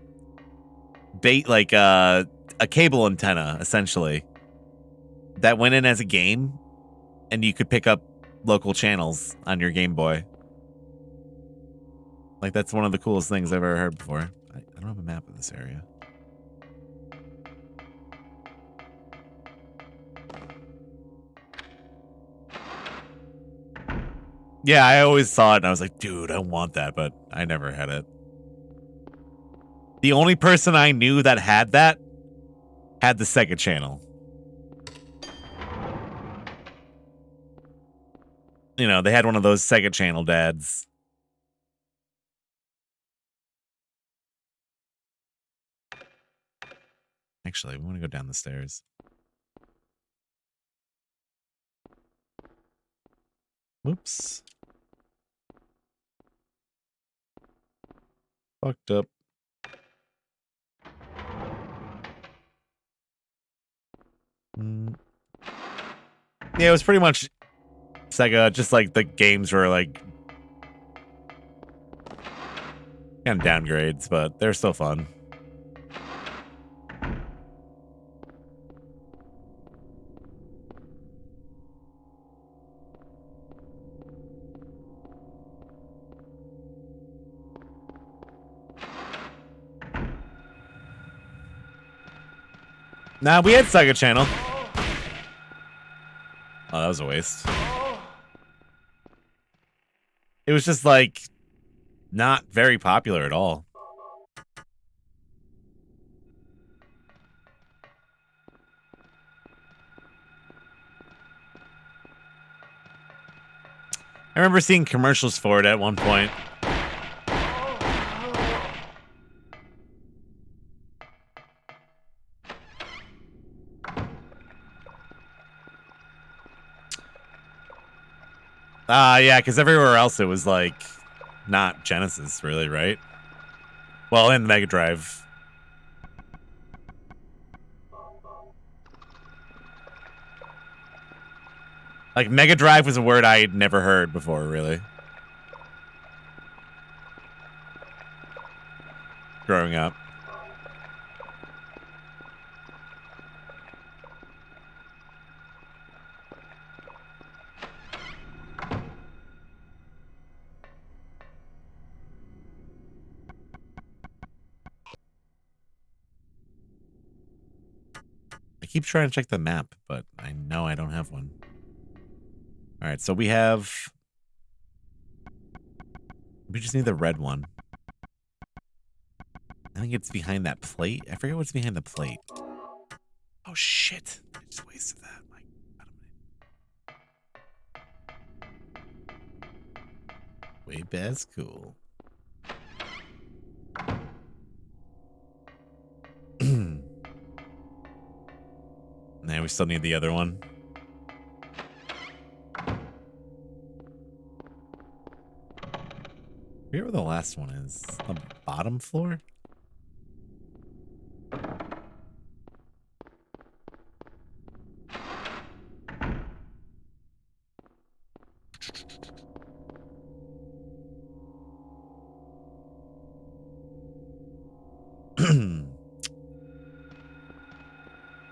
Speaker 1: like a cable antenna, essentially. That went in as a game, and you could pick up local channels on your Game Boy. Like, that's one of the coolest things I've ever heard before. I don't have a map of this area. Yeah, I always saw it and I was like, dude, I want that, but I never had it. The only person I knew that had that had the Sega channel. You know, they had one of those Sega channel dads. Actually, we want to go down the stairs. Whoops. Fucked up. Yeah, it was pretty much Sega, just like the games were like kind of downgrades, but they're still fun. Nah, we had Sega Channel. Oh, that was a waste. It was just like not very popular at all. I remember seeing commercials for it at one point. Yeah, because everywhere else it was like not Genesis, really, right? Well, in Mega Drive. Like Mega Drive was a word I had never heard before, really. Growing up. I keep trying to check the map, but I know I don't have one. All right, so we have... We just need the red one. I think it's behind that plate. I forget what's behind the plate. Oh, shit. I just wasted that. My God. Way best cool. Now we still need the other one. I forget where the last one is. The bottom floor?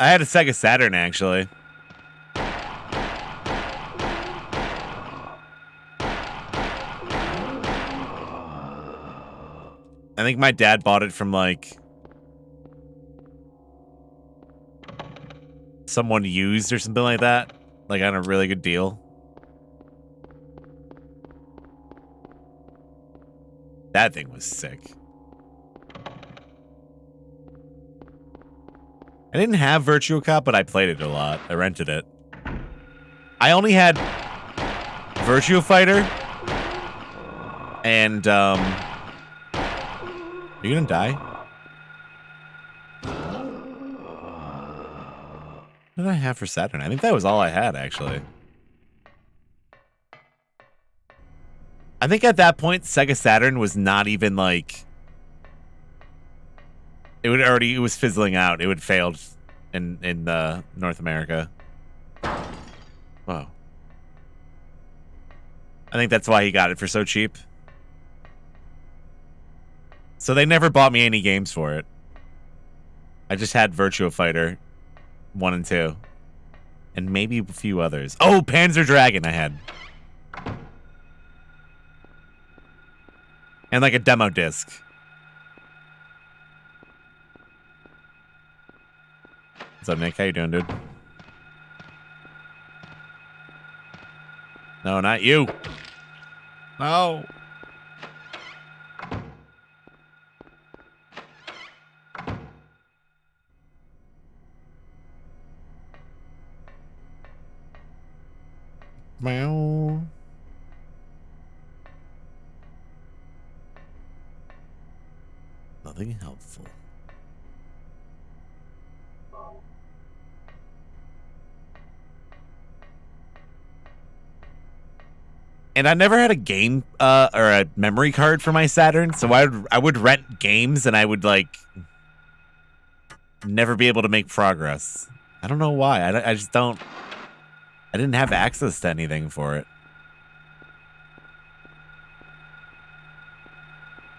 Speaker 1: I had a Sega Saturn, actually. I think my dad bought it from, like, someone used or something like that. Like, on a really good deal. That thing was sick. I didn't have Virtua Cop, but I played it a lot. I rented it. I only had Virtua Fighter and, are you gonna die? What did I have for Saturn? I think that was all I had, actually. I think at that point, Sega Saturn was not even, like... It was fizzling out. It would failed in North America. Whoa. I think that's why he got it for so cheap. So they never bought me any games for it. I just had Virtua Fighter 1 and 2. And maybe a few others. Oh, Panzer Dragon I had. And like a demo disc. What's up, Nick? How you doing, dude? No, not you. No. Meow. Nothing helpful. And I never had a game or a memory card for my Saturn, so I would rent games and I would like never be able to make progress. I don't know why. I just don't. I didn't have access to anything for it.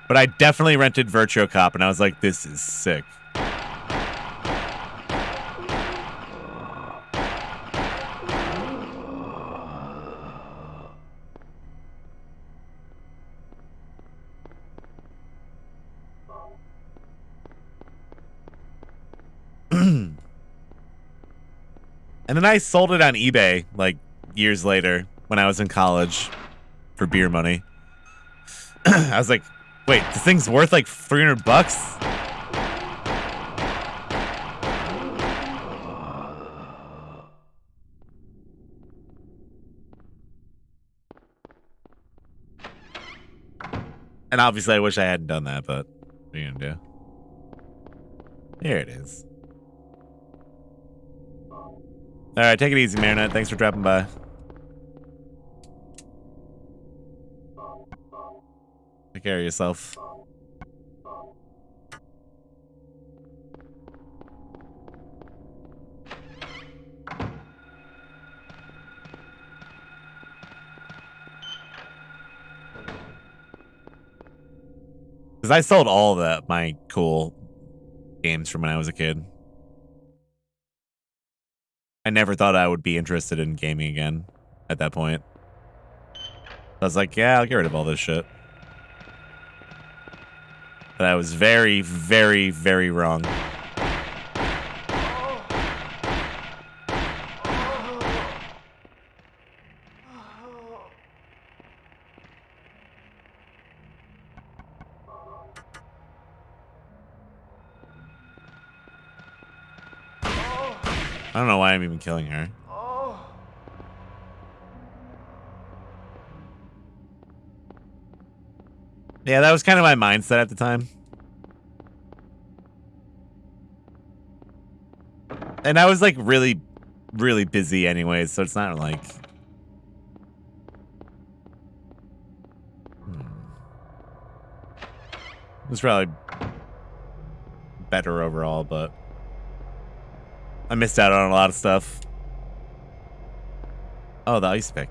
Speaker 1: But I definitely rented Virtua Cop, and I was like, this is sick. And then I sold it on eBay like years later when I was in college for beer money. I was like, wait, this thing's worth like $300? And obviously I wish I hadn't done that, but what are you gonna do? Here it is. All right, take it easy, Marinette. Thanks for dropping by. Take care of yourself. Because I sold all my cool games from when I was a kid. I never thought I would be interested in gaming again at that point. I was like, yeah, I'll get rid of all this shit. But I was very, very, very wrong. I don't know why I'm even killing her. Yeah, that was kind of my mindset at the time. And I was like really, really busy anyways, so it's not like... It was probably better overall, but I missed out on a lot of stuff. Oh, the ice pick.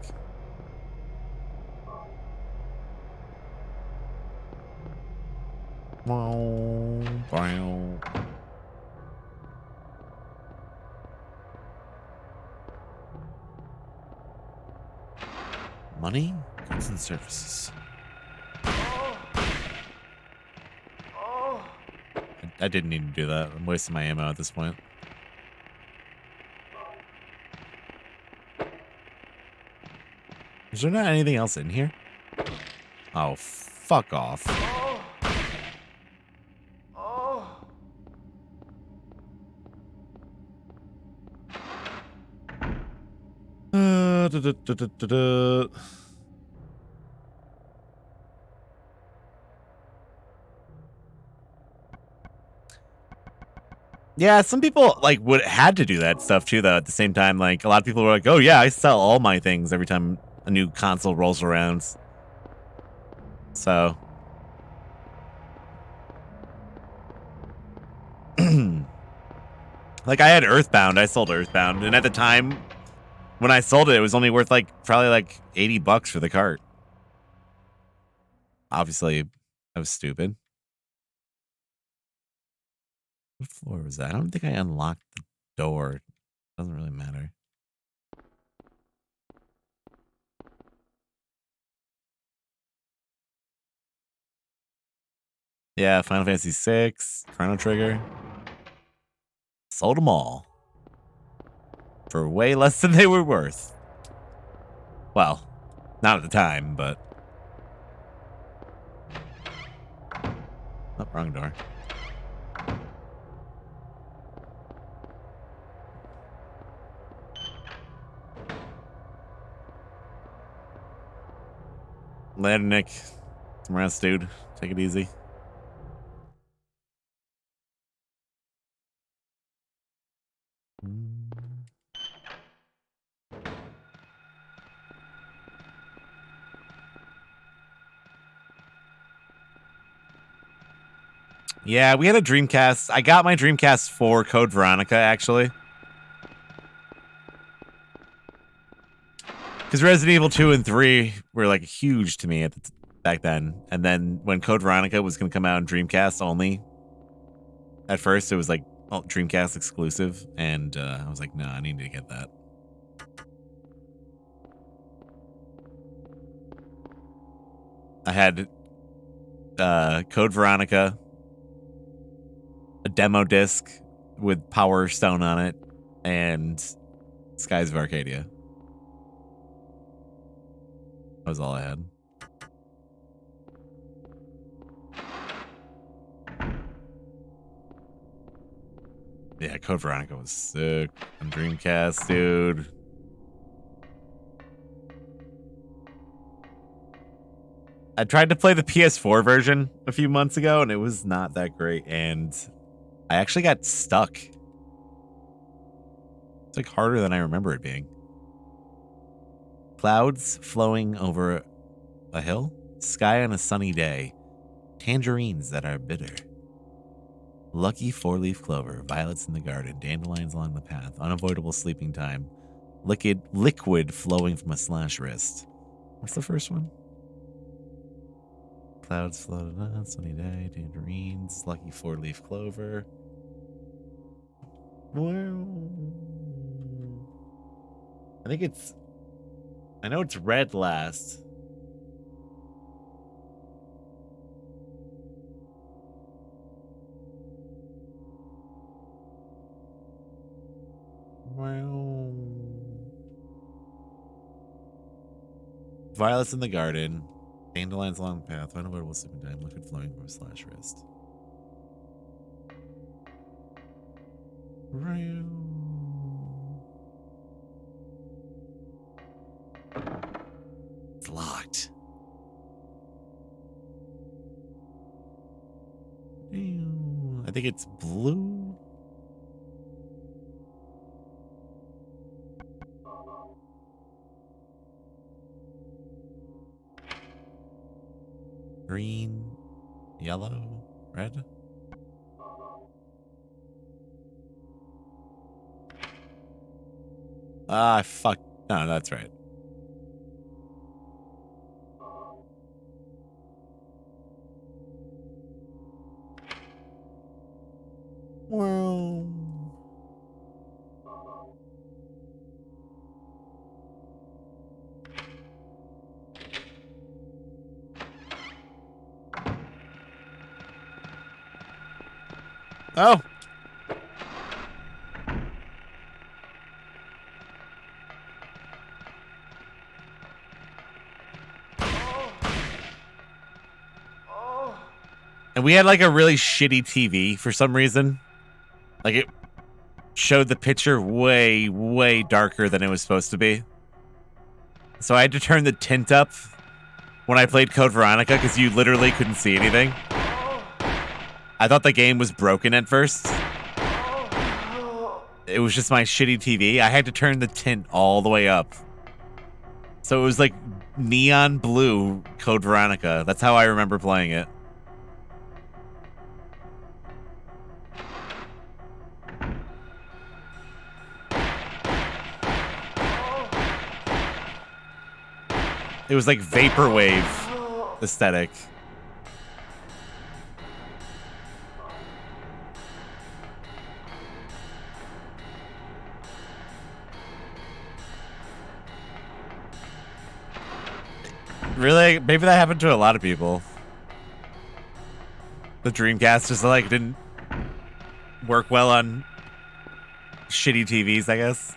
Speaker 1: Money, goods and services. I didn't need to do that. I'm wasting my ammo at this point. Is there not anything else in here? Oh, fuck off. Da, da, da, da, da. Yeah, some people like had to do that stuff too, though. At the same time, like a lot of people were like, "Oh yeah, I sell all my things every time a new console rolls around." So, like, I had Earthbound. I sold Earthbound, and at the time when I sold it, it was only worth like probably like $80 for the cart. Obviously, I was stupid. What floor was that? I don't think I unlocked the door. Doesn't really matter. Yeah, Final Fantasy VI, Chrono Trigger. Sold them all. For way less than they were worth. Well, not at the time, but wrong door. Later, Nick. Some rest, dude. Take it easy. Yeah, we had a Dreamcast. I got my Dreamcast for Code Veronica, actually. Because Resident Evil 2 and 3 were like huge to me back then. And then when Code Veronica was going to come out on Dreamcast only, at first it was like Dreamcast exclusive. And I was like, no, I need to get that. I had Code Veronica, a demo disc with Power Stone on it, and Skies of Arcadia. That was all I had. Yeah, Code Veronica was sick on Dreamcast, dude. I tried to play the PS4 version a few months ago, and it was not that great, and I actually got stuck. It's like harder than I remember it being. Clouds flowing over a hill, sky on a sunny day, tangerines that are bitter. Lucky four-leaf clover, violets in the garden, dandelions along the path, unavoidable sleeping time, liquid flowing from a slash wrist. What's the first one? Clouds floated on, sunny day, tangerines, lucky four-leaf clover. I think it's... I know it's red last. Violets in the garden, dandelions along the path, unavoidable sleeping time, liquid flowing from a slash wrist. It's locked. I think it's blue. Green, yellow, red. Ah, fuck. No, that's right. Well. Oh. And we had like a really shitty TV for some reason. Like it showed the picture way, way darker than it was supposed to be. So I had to turn the tint up when I played Code Veronica because you literally couldn't see anything. I thought the game was broken at first. It was just my shitty TV. I had to turn the tint all the way up. So it was like neon blue Code Veronica. That's how I remember playing it. It was like vaporwave aesthetic. Really? Maybe that happened to a lot of people. The Dreamcast just like didn't work well on shitty TVs, I guess.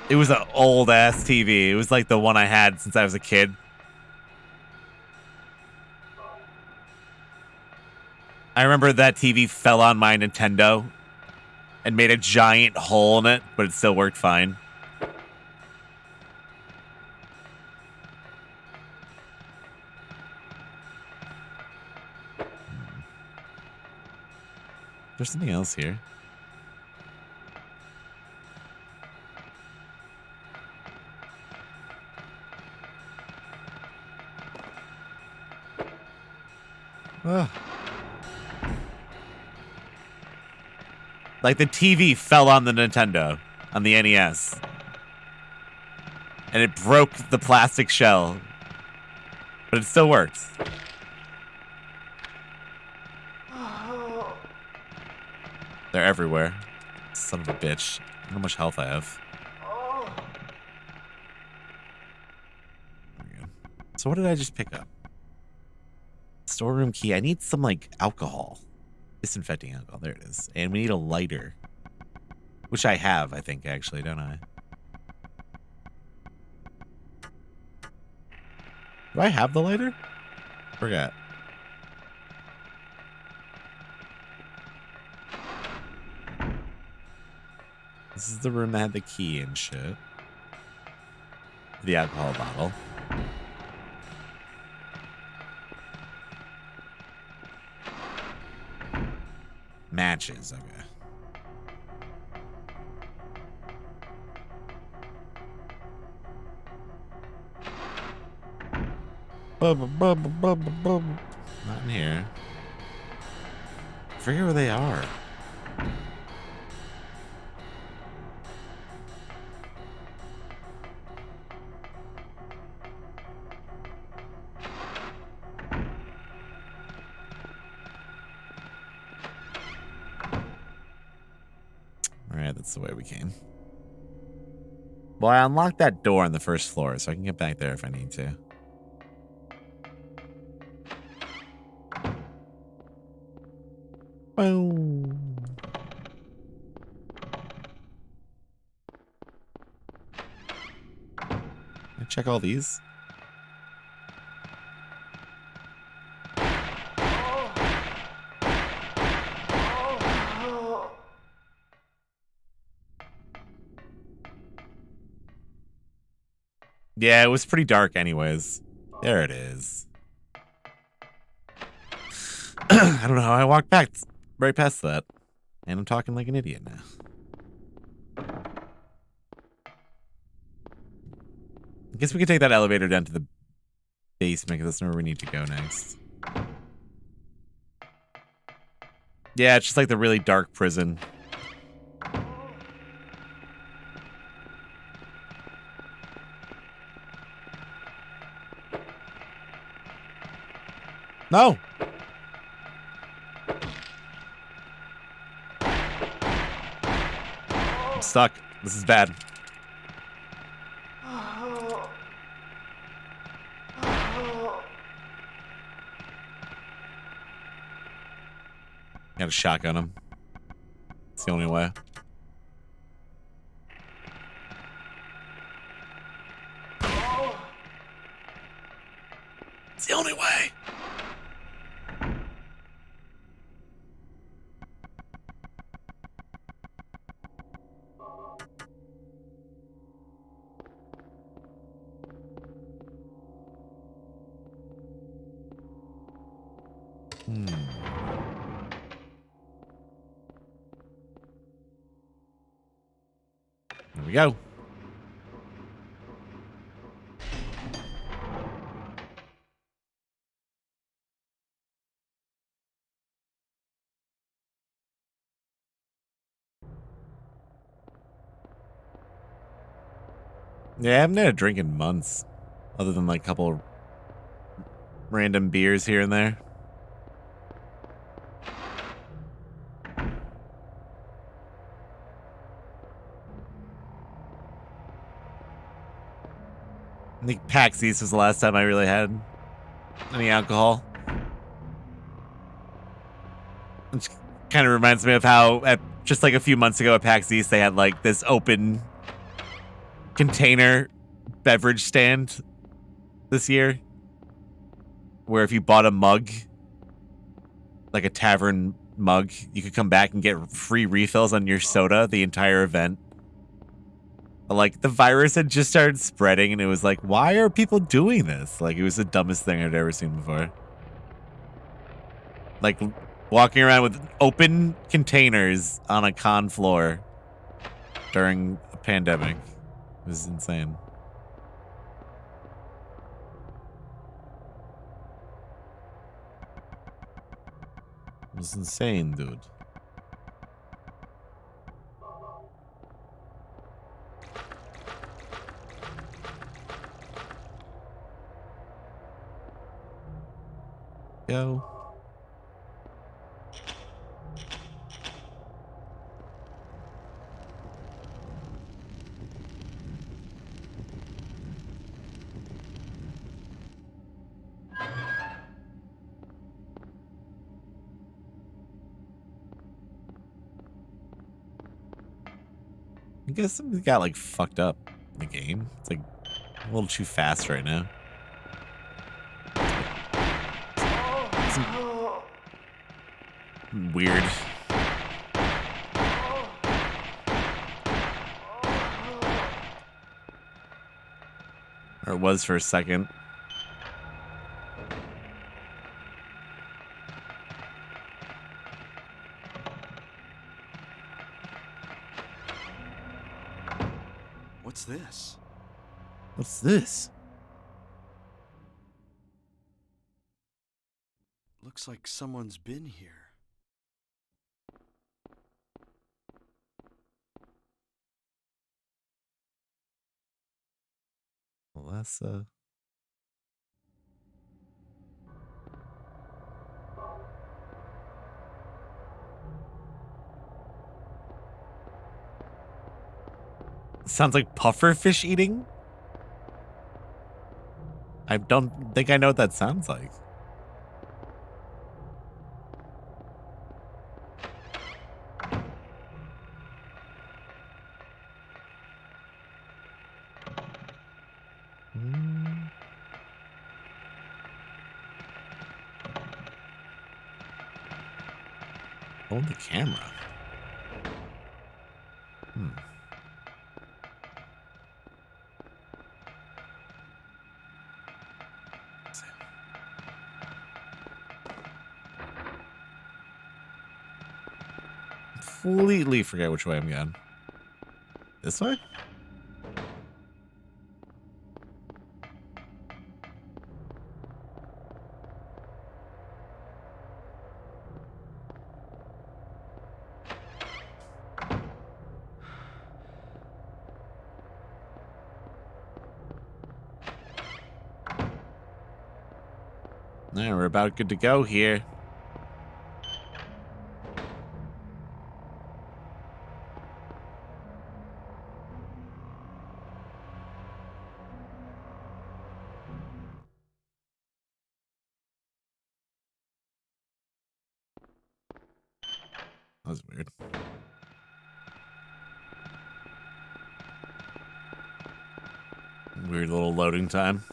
Speaker 1: It was an old ass TV. It was like the one I had since I was a kid. I remember that TV fell on my Nintendo and made a giant hole in it, but it still worked fine. There's something else here. Ugh. Like the TV fell on the Nintendo, on the NES. And it broke the plastic shell. But it still works. They're everywhere. Son of a bitch. I don't know how much health I have. There we go. So what did I just pick up? Storeroom key. I need some, like, alcohol. Disinfecting alcohol. There it is. And we need a lighter. Which I have, I think, actually, don't I? Do I have the lighter? Forgot. This is the room that had the key and shit. The alcohol bottle. Matches, okay. Not in here. I forget where they are. Alright, that's the way we came. Well, I unlocked that door on the first floor, so I can get back there if I need to. Boom. Can I check all these? Yeah, it was pretty dark anyways. There it is. I don't know how I walked back right past that. And I'm talking like an idiot now. I guess we could take that elevator down to the basement because that's where we need to go next. Yeah, it's just like the really dark prison. No! I'm stuck. This is bad. Gotta shotgun him. It's the only way. It's the only way. There we go. Yeah, I haven't had a drink in months. Other than like a couple random beers here and there. I think PAX East was the last time I really had any alcohol. Which kind of reminds me of how just like a few months ago at PAX East they had like this open container beverage stand this year where if you bought a mug like a tavern mug, you could come back and get free refills on your soda the entire event. But, like, the virus had just started spreading, and it was like, why are people doing this? Like, it was the dumbest thing I'd ever seen before. Like, walking around with open containers on a con floor during a pandemic. It was insane. It was insane, dude. Go. I guess something got like fucked up in the game. It's like a little too fast right now. Weird. Or it was for a second.
Speaker 2: What's this?
Speaker 1: What's this?
Speaker 2: Looks like someone's been here.
Speaker 1: Well, that's sounds like puffer fish eating. I don't think I know what that sounds like. Hold the camera. Completely forget which way I'm going. This way? Yeah, we're about good to go here. That was weird. Weird little loading time.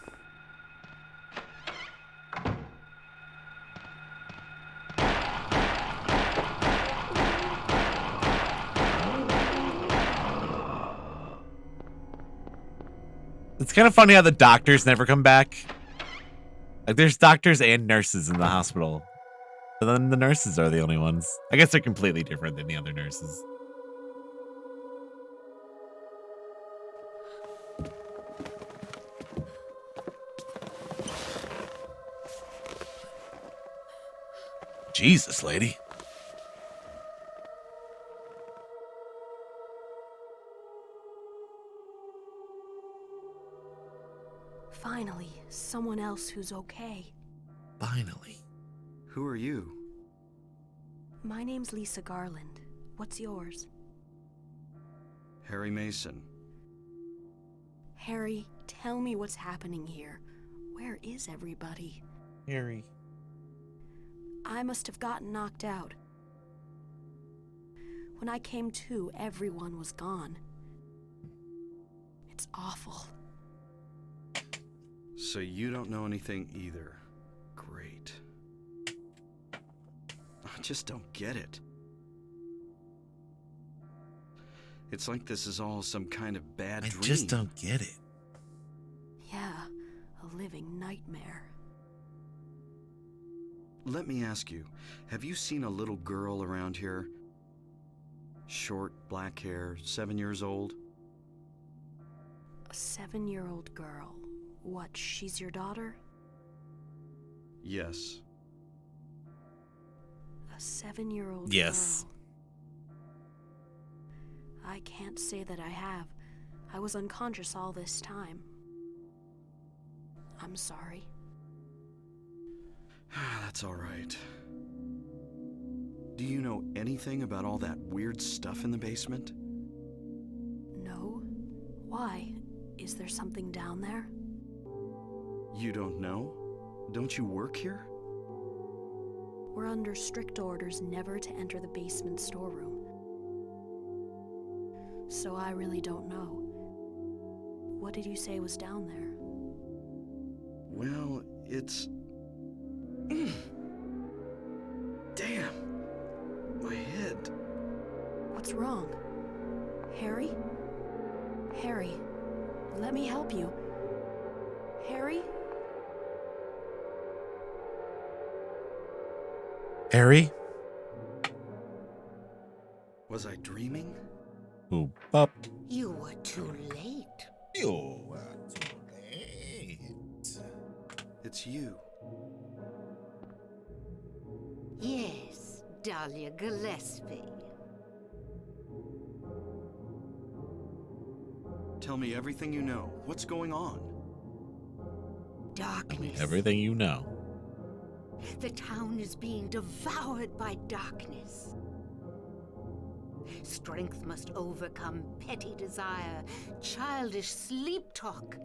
Speaker 1: It's kind of funny how the doctors never come back. Like, there's doctors and nurses in the hospital. But then the nurses are the only ones. I guess they're completely different than the other nurses. Jesus, lady.
Speaker 9: Finally, someone else who's okay.
Speaker 1: Finally.
Speaker 2: Who are you?
Speaker 9: My name's Lisa Garland. What's yours?
Speaker 2: Harry Mason.
Speaker 9: Harry, tell me what's happening here. Where is everybody?
Speaker 1: Harry.
Speaker 9: I must have gotten knocked out. When I came to, everyone was gone. It's awful.
Speaker 2: So you don't know anything either. Great. I just don't get it. It's like this is all some kind of bad
Speaker 1: I
Speaker 2: dream.
Speaker 1: just don't get it.
Speaker 9: Yeah, a living nightmare.
Speaker 2: Let me ask you, have you seen a little girl around here? Short, black hair, 7 years old?
Speaker 9: A 7-year-old girl. What, she's your daughter?
Speaker 2: Yes.
Speaker 9: A 7-year-old
Speaker 1: Yes.
Speaker 9: girl. I can't say that I have. I was unconscious all this time. I'm sorry.
Speaker 2: That's all right. Do you know anything about all that weird stuff in the basement?
Speaker 9: No? Why? Is there something down there?
Speaker 2: You don't know? Don't you work here?
Speaker 9: We're under strict orders never to enter the basement storeroom. So I really don't know. What did you say was down there?
Speaker 2: Well, it's... Damn! My head.
Speaker 9: What's wrong? Harry? Harry, let me help you. Harry?
Speaker 1: Harry?
Speaker 2: Was I dreaming?
Speaker 1: Ooh, up.
Speaker 5: You were too late.
Speaker 6: You were too late.
Speaker 2: It's you.
Speaker 5: Yes, Dahlia Gillespie.
Speaker 2: Tell me everything you know. What's going on?
Speaker 5: Darkness.
Speaker 1: Everything you know.
Speaker 5: The town is being devoured by darkness. Strength must overcome petty desire, childish sleep talk.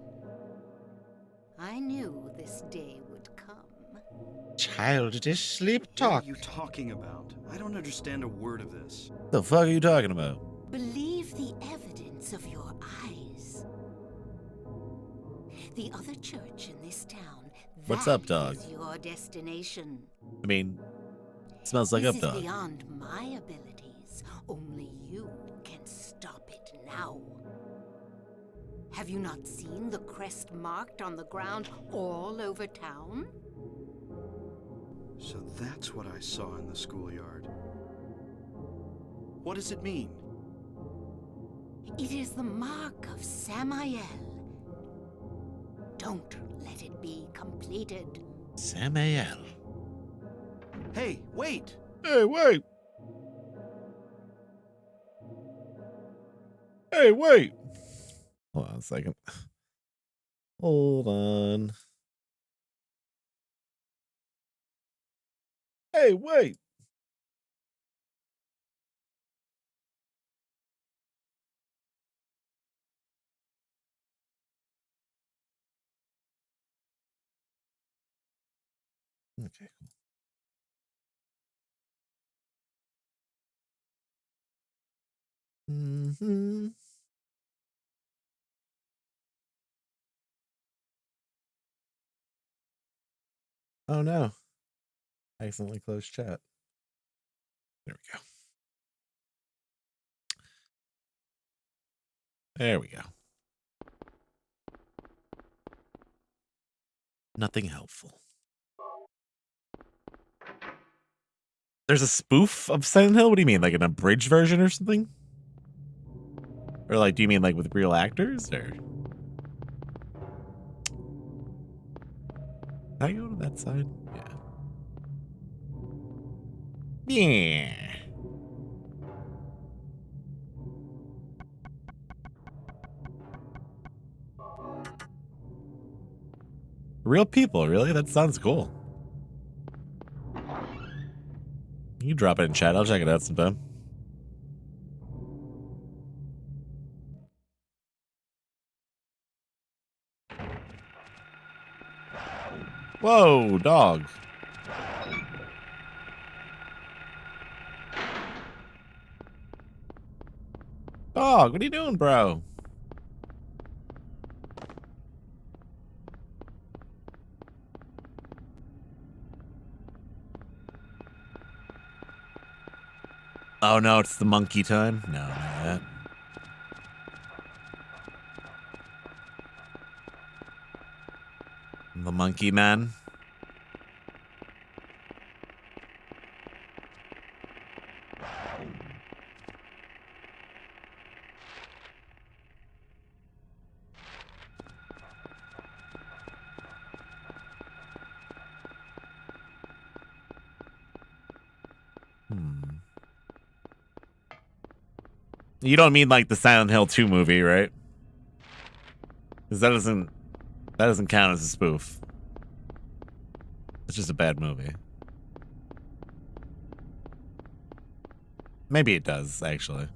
Speaker 5: I knew this day would come.
Speaker 6: Childish sleep
Speaker 2: What
Speaker 6: talk.
Speaker 2: are you talking about? I don't understand a word of this.
Speaker 1: The fuck are you talking about?
Speaker 5: Believe the evidence of your eyes. The other church in this town.
Speaker 1: What's
Speaker 5: that
Speaker 1: up, dog?
Speaker 5: is your destination.
Speaker 1: I mean, smells like
Speaker 5: This
Speaker 1: up
Speaker 5: is
Speaker 1: dog.
Speaker 5: beyond my abilities. Only you can stop it now. Have you not seen the crest marked on the ground all over town?
Speaker 2: So that's what I saw in the schoolyard. What does it mean?
Speaker 5: It is the mark of Samael. Don't let it be completed.
Speaker 1: Samael.
Speaker 2: Hey, wait!
Speaker 1: Hey, wait! Hey, wait! Hold on a second. Hold on. Hey, wait! Okay, cool. Mm-hmm. Oh no. I accidentally closed chat. There we go. There we go. Nothing helpful. There's a spoof of Silent Hill? What do you mean? Like an abridged version or something? Or like, do you mean like with real actors? Or can I go to that side? Yeah. Yeah. Real people, really? That sounds cool. You drop it in chat. I'll check it out sometime. Whoa, dog. Dog, what are you doing, bro? Oh no, it's the monkey time? No, not that. The monkey man. You don't mean like the Silent Hill 2 movie, right? Because that doesn't count as a spoof. It's just a bad movie. Maybe it does, actually.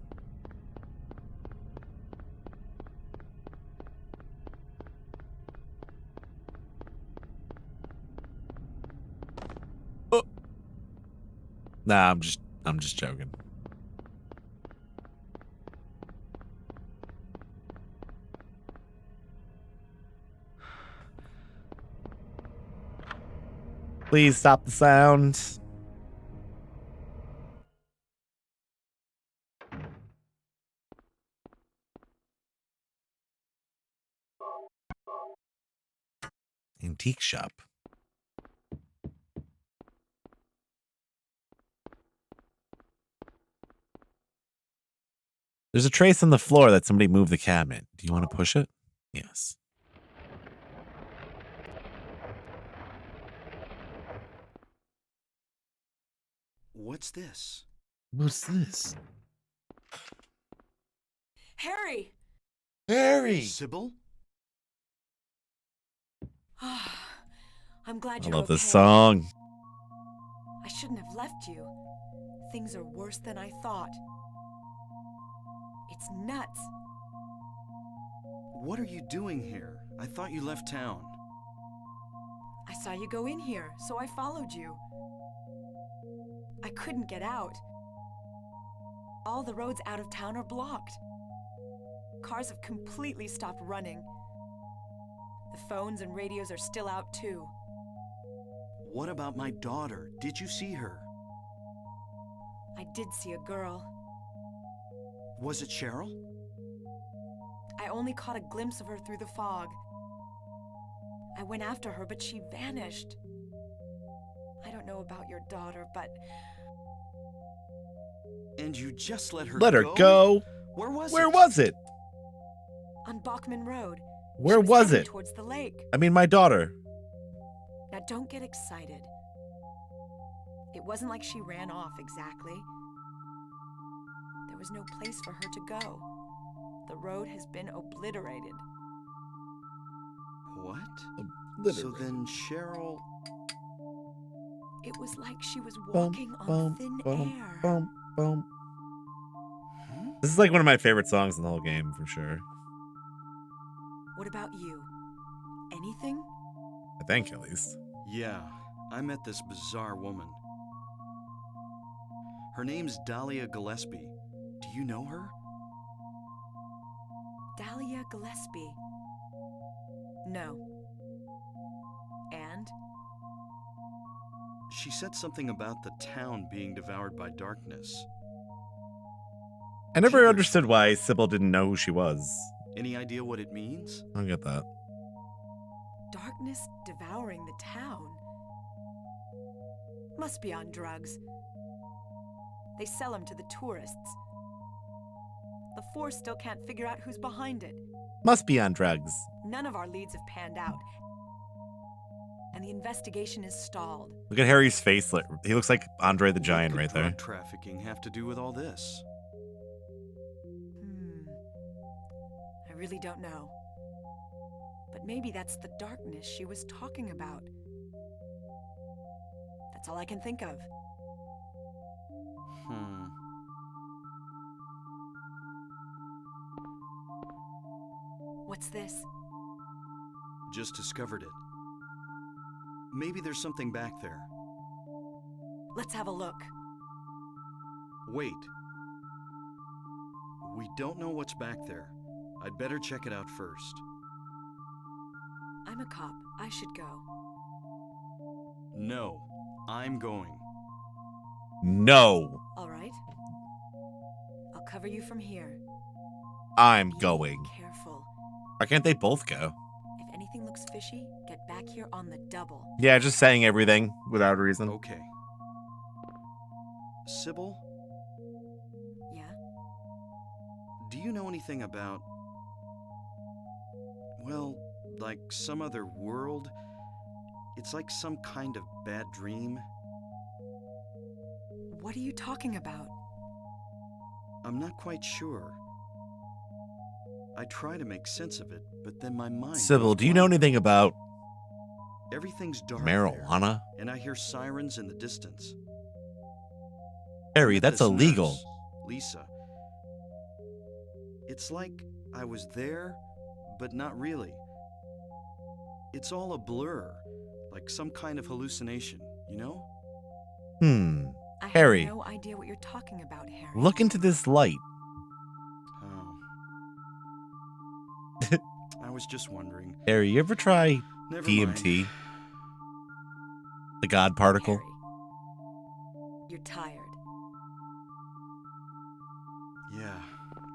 Speaker 1: Oh. Nah, I'm just joking. Please stop the sound. Antique shop. There's a trace on the floor that somebody moved the cabinet. Do you want to push it? Yes.
Speaker 2: What's this?
Speaker 1: What's this?
Speaker 3: Harry!
Speaker 1: Harry!
Speaker 2: Sybil?
Speaker 3: I'm glad
Speaker 1: I
Speaker 3: you're
Speaker 1: love
Speaker 3: okay.
Speaker 1: this song.
Speaker 3: I shouldn't have left you. Things are worse than I thought. It's nuts.
Speaker 2: What are you doing here? I thought you left town.
Speaker 3: I saw you go in here, so I followed you. I couldn't get out. All the roads out of town are blocked. Cars have completely stopped running. The phones and radios are still out too.
Speaker 2: What about my daughter? Did you see her?
Speaker 3: I did see a girl.
Speaker 2: Was it Cheryl?
Speaker 3: I only caught a glimpse of her through the fog. I went after her, but she vanished. I don't know about your daughter, but...
Speaker 2: And you just let her go?
Speaker 1: Let her go?
Speaker 2: Where was it?
Speaker 1: Where was it?
Speaker 3: On Bachman Road.
Speaker 1: Where
Speaker 3: She
Speaker 1: was
Speaker 3: heading
Speaker 1: it?
Speaker 3: Towards the lake.
Speaker 1: I mean, my daughter.
Speaker 3: Now don't get excited. It wasn't like she ran off exactly. There was no place for her to go. The road has been obliterated.
Speaker 2: What? So then Cheryl...
Speaker 3: It was like she was walking on thin air.
Speaker 1: This is like one of my favorite songs in the whole game, for sure.
Speaker 3: What about you? Anything?
Speaker 1: I think, at least.
Speaker 2: Yeah, I met this bizarre woman. Her name's Dahlia Gillespie. Do you know her?
Speaker 3: Dahlia Gillespie. No. And?
Speaker 2: She said something about the town being devoured by darkness.
Speaker 1: I never understood why Sybil didn't know who she was.
Speaker 2: Any idea what it means?
Speaker 1: I don't get that.
Speaker 3: Darkness devouring the town. Must be on drugs. They sell them to the tourists. The Force still can't figure out who's behind it.
Speaker 1: Must be on drugs.
Speaker 3: None of our leads have panned out. And the investigation is stalled.
Speaker 1: Look at Harry's face. He looks like Andre the Giant right there.
Speaker 2: What could drug trafficking have to do with all this?
Speaker 3: I really don't know. But maybe that's the darkness she was talking about. That's all I can think of. What's this?
Speaker 2: Just discovered it. Maybe there's something back there.
Speaker 3: Let's have a look.
Speaker 2: Wait. We don't know what's back there. I'd better check it out first.
Speaker 3: I'm a cop. I should go.
Speaker 2: No, I'm going.
Speaker 1: No.
Speaker 3: All right. cover you from here.
Speaker 1: I'm
Speaker 3: Be
Speaker 1: going.
Speaker 3: careful.
Speaker 1: Why can't they both go?
Speaker 3: If anything looks fishy, get back here on the double.
Speaker 1: Yeah, just saying everything without reason.
Speaker 2: Okay. Sybil,
Speaker 3: Yeah?
Speaker 2: do you know anything about, well, like some other world? It's like some kind of bad dream.
Speaker 3: What are you talking about?
Speaker 2: I'm not quite sure. I try to make sense of it, but then my mind
Speaker 1: Sybil,
Speaker 2: goes
Speaker 1: do you know
Speaker 2: blank.
Speaker 1: anything about
Speaker 2: Everything's dark
Speaker 1: marijuana?
Speaker 2: there, and I hear sirens in the distance.
Speaker 1: Harry,
Speaker 2: Met
Speaker 1: that's
Speaker 2: this
Speaker 1: illegal.
Speaker 2: nurse, Lisa. It's like I was there, but not really. It's all a blur, like some kind of hallucination, you know?
Speaker 3: I
Speaker 1: Harry,
Speaker 3: have no idea what you're talking about, Harry.
Speaker 1: look into this light.
Speaker 2: Oh. I was just wondering.
Speaker 1: Harry, you ever try
Speaker 2: Never
Speaker 1: DMT?
Speaker 2: mind.
Speaker 1: The God particle?
Speaker 3: Harry, you're tired.
Speaker 2: Yeah,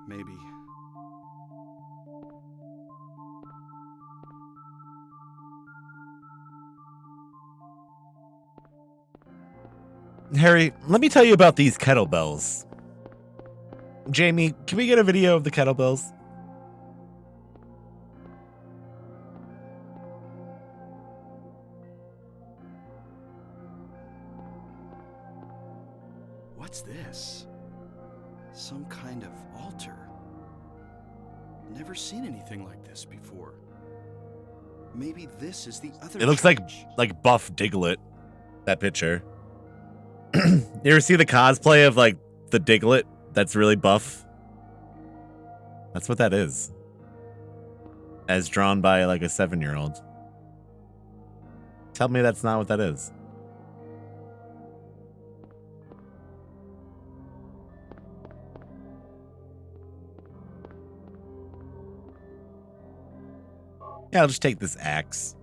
Speaker 2: maybe.
Speaker 1: Harry, let me tell you about these kettlebells. Jamie, can we get a video of the kettlebells?
Speaker 2: What's this? Some kind of altar. Never seen anything like this before. Maybe this is the other
Speaker 1: It looks
Speaker 2: church.
Speaker 1: like Buff Diglett, that picture. You ever see the cosplay of like the Diglett that's really buff? That's what that is. As drawn by like a 7-year-old. Tell me that's not what that is. Yeah, I'll just take this axe.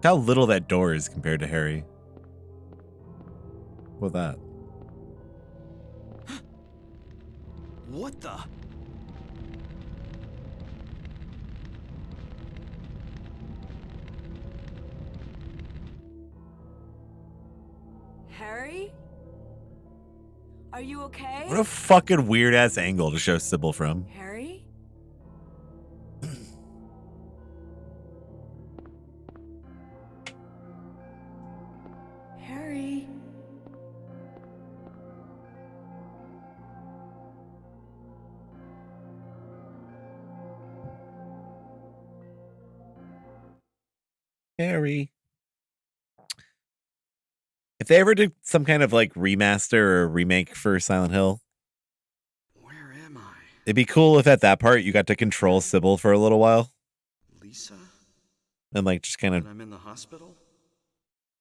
Speaker 1: How little that door is compared to Harry. What that?
Speaker 2: What the?
Speaker 3: Harry? Are you okay?
Speaker 1: What a fucking weird ass angle to show Sybil from.
Speaker 3: Harry? Harry?
Speaker 1: Harry. If they ever did some kind of like remaster or remake for Silent Hill,
Speaker 2: Where am I?
Speaker 1: it'd be cool if at that part you got to control Sybil for a little while
Speaker 2: Lisa?
Speaker 1: and like just kind of
Speaker 2: And I'm in the hospital?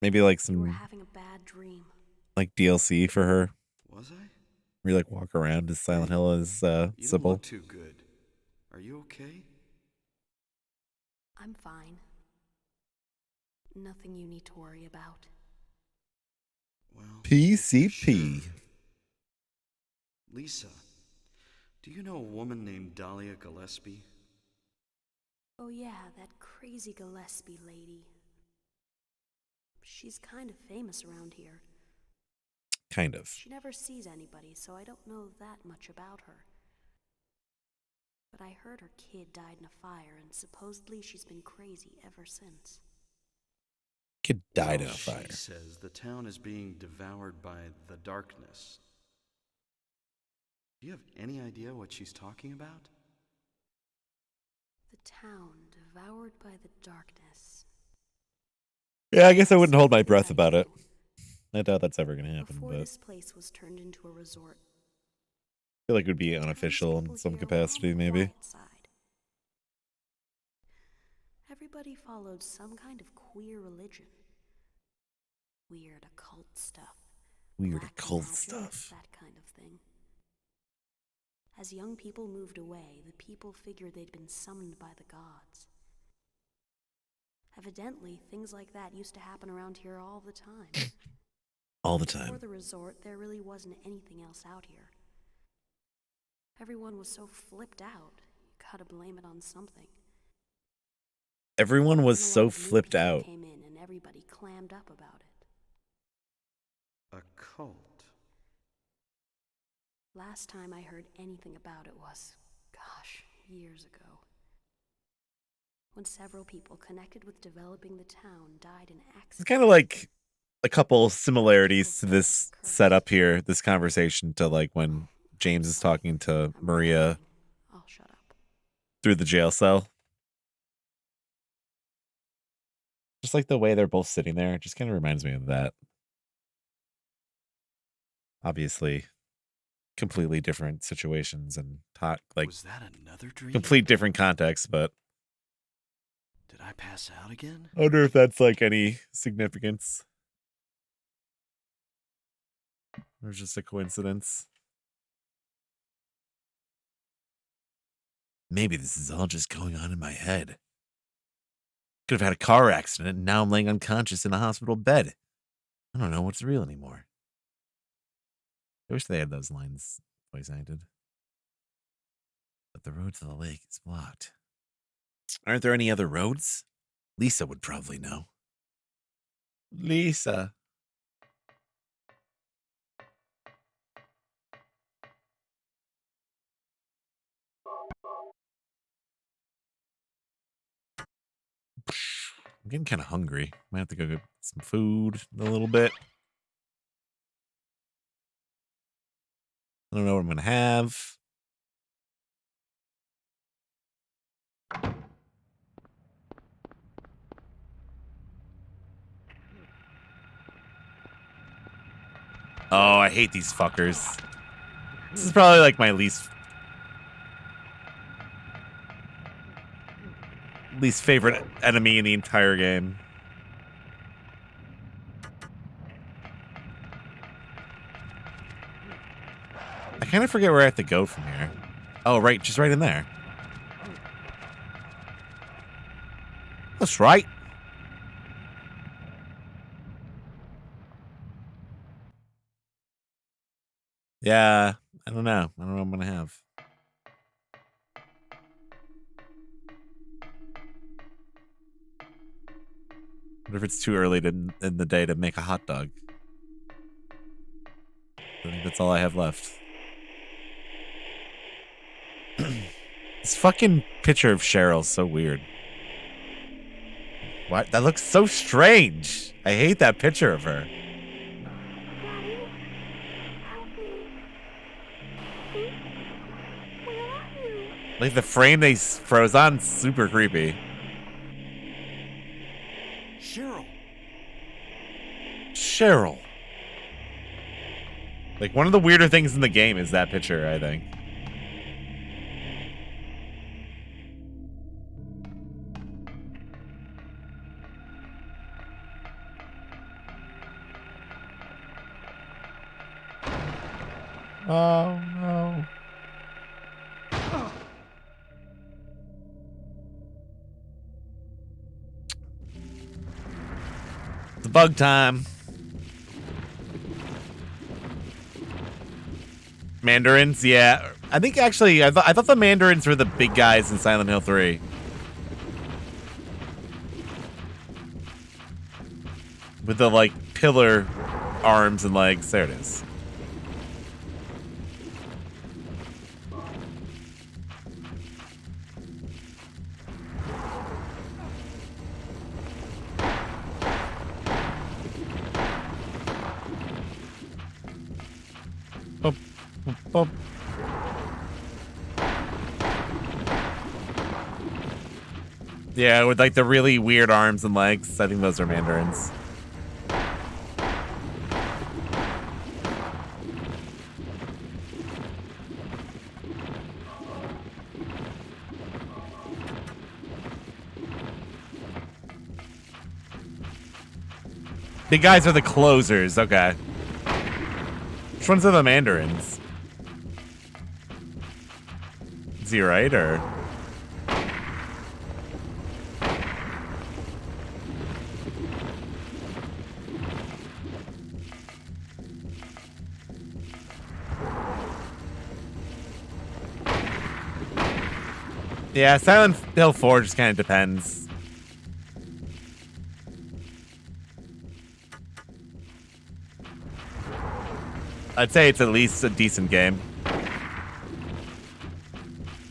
Speaker 1: maybe like
Speaker 9: You were
Speaker 1: some
Speaker 9: having a bad dream.
Speaker 1: like DLC for her.
Speaker 2: Was I?
Speaker 1: Where you like walk around as Silent Hill as
Speaker 2: You don't
Speaker 1: Sybil.
Speaker 2: look too good. Are you okay?
Speaker 9: I'm fine. Nothing you need to worry about.
Speaker 2: Well,
Speaker 1: PCP.
Speaker 2: sure. Lisa, do you know a woman named Dahlia Gillespie?
Speaker 9: Oh yeah, that crazy Gillespie lady. She's kind of famous around here.
Speaker 1: Kind of.
Speaker 9: She never sees anybody, so I don't know that much about her. But I heard her kid died in a fire, and supposedly she's been crazy ever since.
Speaker 1: Kid died in
Speaker 2: Well,
Speaker 1: a fire.
Speaker 2: She says the town is being devoured by the darkness. Do you have any idea what she's talking about?
Speaker 9: The town devoured by the darkness.
Speaker 1: Yeah, I guess I wouldn't hold my breath about it. I doubt that's ever gonna happen,
Speaker 9: Before
Speaker 1: but I
Speaker 9: this place was turned into a resort,
Speaker 1: feel like it would be unofficial in some capacity, maybe.
Speaker 9: quiet side. Everybody followed some kind of queer religion. Weird occult stuff.
Speaker 1: Weird
Speaker 9: Black
Speaker 1: occult
Speaker 9: magic,
Speaker 1: stuff.
Speaker 9: that kind of thing. As young people moved away, the people figured they'd been summoned by the gods. Evidently, things like that used to happen around here all the time.
Speaker 1: All the
Speaker 9: Before
Speaker 1: time.
Speaker 9: the resort, there really wasn't anything else out here. Everyone was so flipped out. You gotta blame it on something.
Speaker 1: Everyone was
Speaker 9: And a lot
Speaker 1: so
Speaker 9: of new
Speaker 1: flipped
Speaker 9: people
Speaker 1: out.
Speaker 9: came in and everybody clammed up about it.
Speaker 2: A cult.
Speaker 9: Last time I heard anything about it was, gosh, years ago. When several people connected with developing the town died in
Speaker 1: It's
Speaker 9: accidents.
Speaker 1: kind of like a couple similarities to this setup here, this conversation, to like when James is talking to Maria
Speaker 9: I'll shut up.
Speaker 1: through the jail cell. Just like the way they're both sitting there, it just kind of reminds me of that. Obviously, completely different situations and like
Speaker 2: Was that another dream?
Speaker 1: complete different context, but
Speaker 2: Did I pass out again?
Speaker 1: I wonder if that's like any significance. Or just a coincidence. Maybe this is all just going on in my head. Could have had a car accident and now I'm laying unconscious in a hospital bed. I don't know what's real anymore. I wish they had those lines voice acted. But the road to the lake is blocked. Aren't there any other roads? Lisa would probably know. Lisa. I'm getting kind of hungry. Might have to go get some food in a little bit. I don't know what I'm going to have. Oh, I hate these fuckers. This is probably like my least favorite enemy in the entire game. I kind of forget where I have to go from here. Oh, right, just right in there. That's right. Yeah, I don't know. I don't know what I'm going to have. What if it's too early in the day to make a hot dog? I think that's all I have left. This fucking picture of Cheryl's so weird. What? That looks so strange. I hate that picture of her.
Speaker 4: Daddy, help me. See? Where are you?
Speaker 1: Like the frame they froze on, super creepy.
Speaker 2: Cheryl!
Speaker 1: Cheryl. Like one of the weirder things in the game is that picture, I think. Oh no. It's bug time. Mandarins, yeah. I think actually, I thought the Mandarins were the big guys in Silent Hill 3. With the like pillar arms and legs. There it is. Boop, boop, boop. Yeah, with like the really weird arms and legs. I think those are Mandarins. The guys are the closers. Okay. Which ones are the Mandarins? Is he right or? Yeah, Silent Hill 4 just kind of depends. I'd say it's at least a decent game.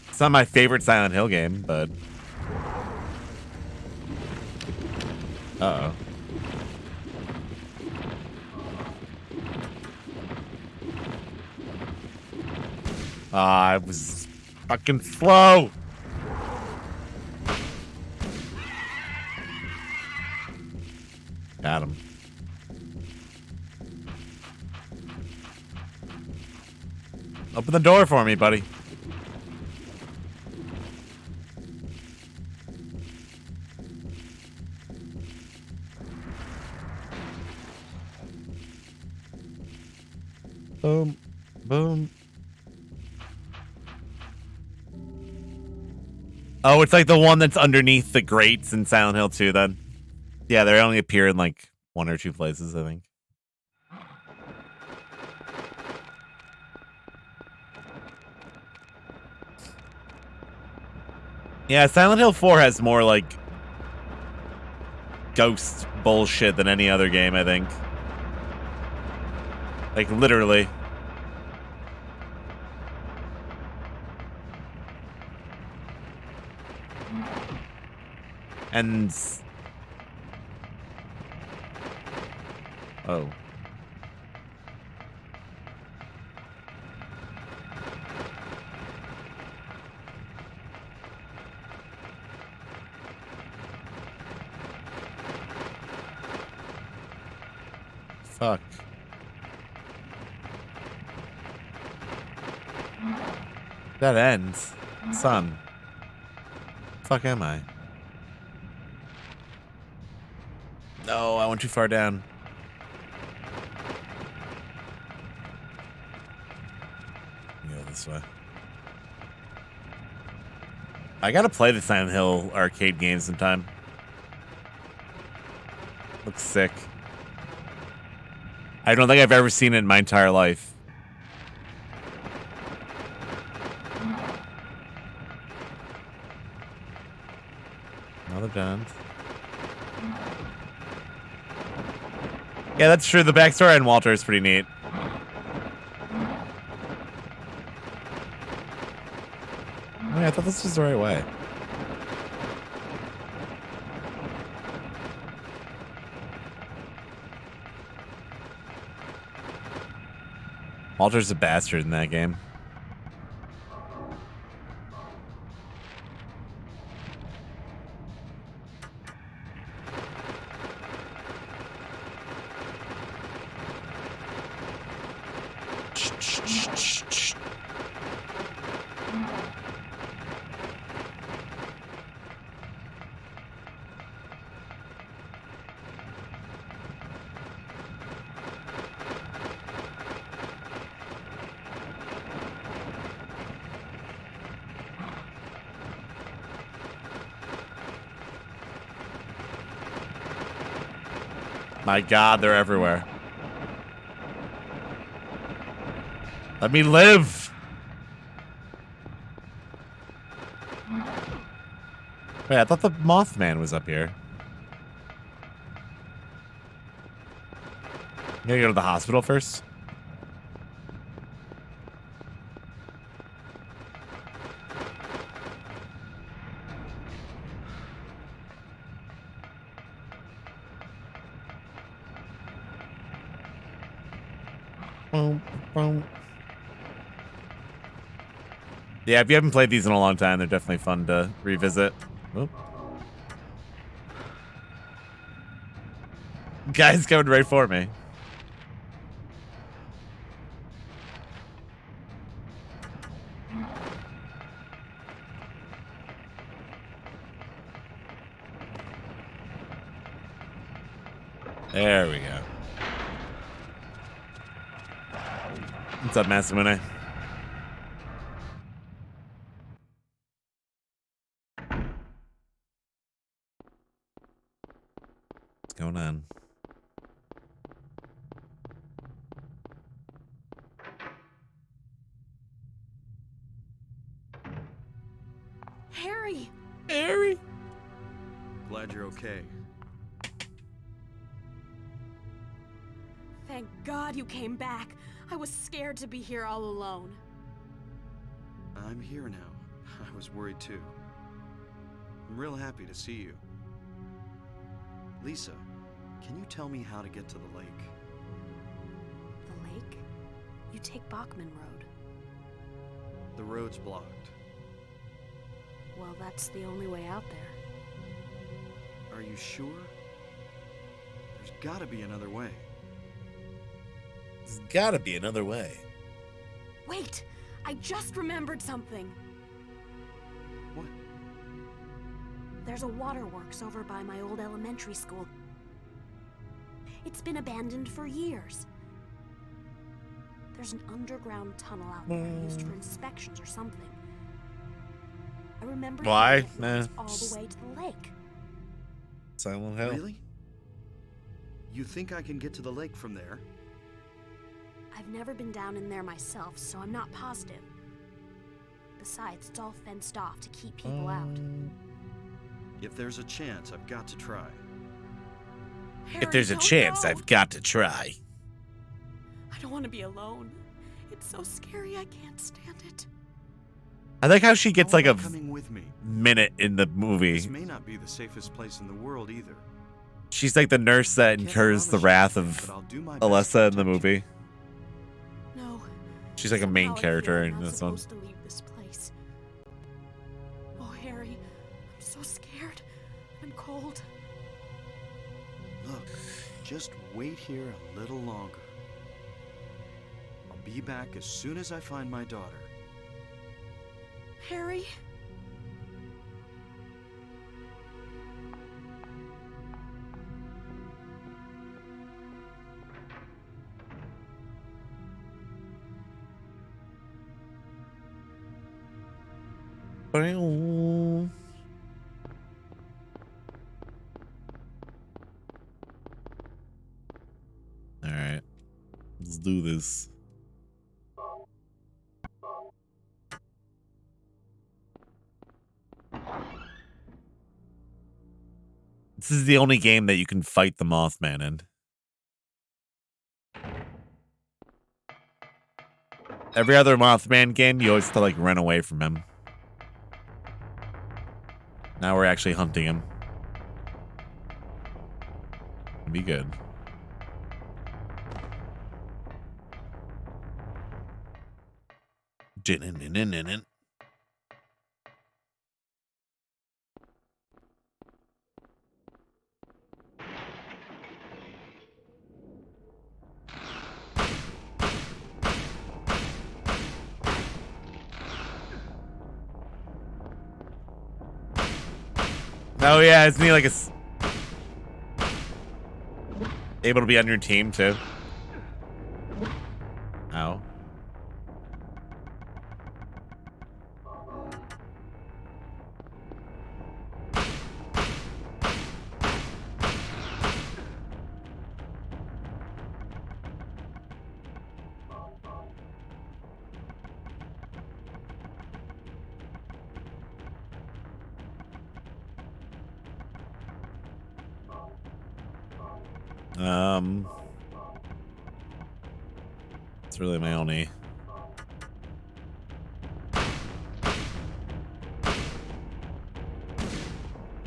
Speaker 1: It's not my favorite Silent Hill game, but... Uh-oh. I was fucking slow. Got him. Open the door for me, buddy. Boom. Boom. Oh, it's like the one that's underneath the grates in Silent Hill 2, then. Yeah, they only appear in like 1 or 2 places, I think. Yeah, Silent Hill 4 has more like ghost bullshit than any other game, I think. Like, literally. And... Oh. Fuck. That ends. Son. Fuck am I? No, I went too far down. Go this way. I gotta play the Silent Hill arcade game sometime. Looks sick. I don't think I've ever seen it in my entire life. Another dance. Yeah, that's true. The backstory on Walter is pretty neat. Oh, yeah, I thought this was the right way. Walter's a bastard in that game. My God, they're everywhere. Let me live. Wait, I thought the Mothman was up here. You gotta go to the hospital first? Boom, boom. Yeah, if you haven't played these in a long time, they're definitely fun to revisit. Oop. Guy's coming right for me. There we go. What's up, Masamune? What's going on?
Speaker 3: Harry!
Speaker 2: Glad you're okay.
Speaker 9: Thank God you came back. I was scared to be here all alone.
Speaker 2: I'm here now. I was worried too. I'm real happy to see you. Lisa, can you tell me how to get to the lake?
Speaker 9: The lake? You take Bachman Road.
Speaker 2: The road's blocked.
Speaker 9: Well, that's the only way out there.
Speaker 2: Are you sure? There's gotta be another way.
Speaker 1: There's gotta be another way.
Speaker 9: Wait! I just remembered something!
Speaker 2: What?
Speaker 9: There's a waterworks over by my old elementary school. It's been abandoned for years. There's an underground tunnel out there used for inspections or something. I remember
Speaker 1: Why?
Speaker 9: it runs all the way to the lake.
Speaker 1: Silent Hill.
Speaker 2: Really? You think I can get to the lake from there?
Speaker 9: I've never been down in there myself, so I'm not positive. Besides, it's all fenced off to keep people out.
Speaker 2: If there's a chance, I've got to try.
Speaker 9: Harry,
Speaker 1: If there's a
Speaker 9: don't
Speaker 1: chance,
Speaker 9: go.
Speaker 1: I've got to try.
Speaker 9: I don't want to be alone. It's so scary, I can't stand it.
Speaker 1: I like how she gets
Speaker 2: How
Speaker 1: like a
Speaker 2: about coming with me?
Speaker 1: minute in the movie.
Speaker 2: This may not be the safest place in the world either.
Speaker 1: She's like the nurse that
Speaker 2: Can't
Speaker 1: incurs the
Speaker 2: promise
Speaker 1: wrath
Speaker 2: anything,
Speaker 1: of
Speaker 2: but I'll do my best to
Speaker 1: Alyssa in the
Speaker 2: protect you.
Speaker 1: movie.
Speaker 9: No.
Speaker 1: She's like a main
Speaker 9: Somehow I
Speaker 1: character
Speaker 9: feel I'm
Speaker 1: in
Speaker 9: not
Speaker 1: this one.
Speaker 9: supposed to leave this place. Oh, Harry, I'm so scared. I'm cold.
Speaker 2: Look, just wait here a little longer. I'll be back as soon as I find my daughter.
Speaker 9: Harry?
Speaker 1: All right, let's do this. This is the only game that you can fight the Mothman in. Every other Mothman game, you always have to like run away from him. Now we're actually hunting him. Be good. Oh yeah, isn't he like able to be on your team too? Ow. It's really my only.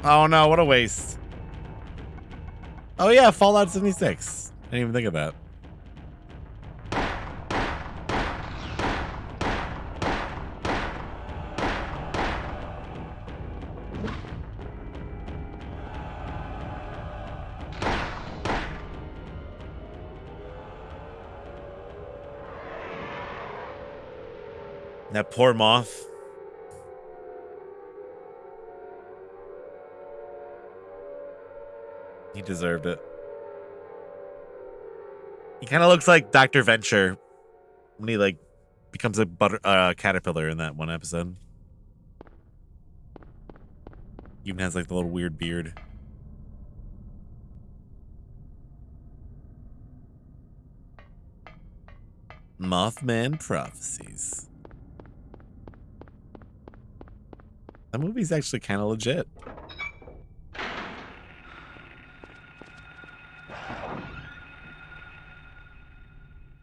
Speaker 1: Oh no, what a waste. Oh yeah, Fallout 76. I didn't even think of that. That poor moth. He deserved it. He kind of looks like Dr. Venture when he like becomes a caterpillar in that one episode. Even has like the little weird beard. Mothman Prophecies. That movie's actually kind of legit.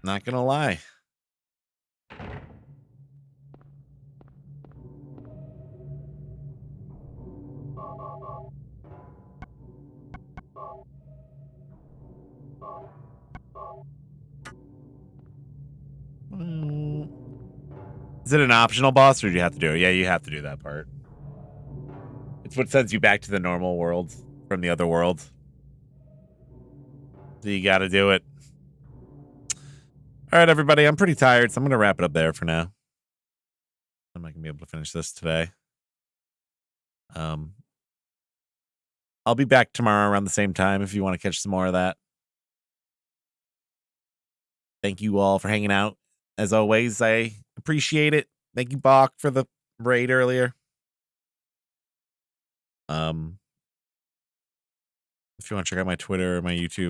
Speaker 1: Not gonna lie. Is it an optional boss, or do you have to do it? Yeah, you have to do that part. It's what sends you back to the normal world from the other world. So you got to do it. All right, everybody. I'm pretty tired, so I'm going to wrap it up there for now. I'm not going to be able to finish this today. I'll be back tomorrow around the same time if you want to catch some more of that. Thank you all for hanging out. As always, I appreciate it. Thank you, Bach, for the raid earlier. If you want to check out my Twitter or my YouTube,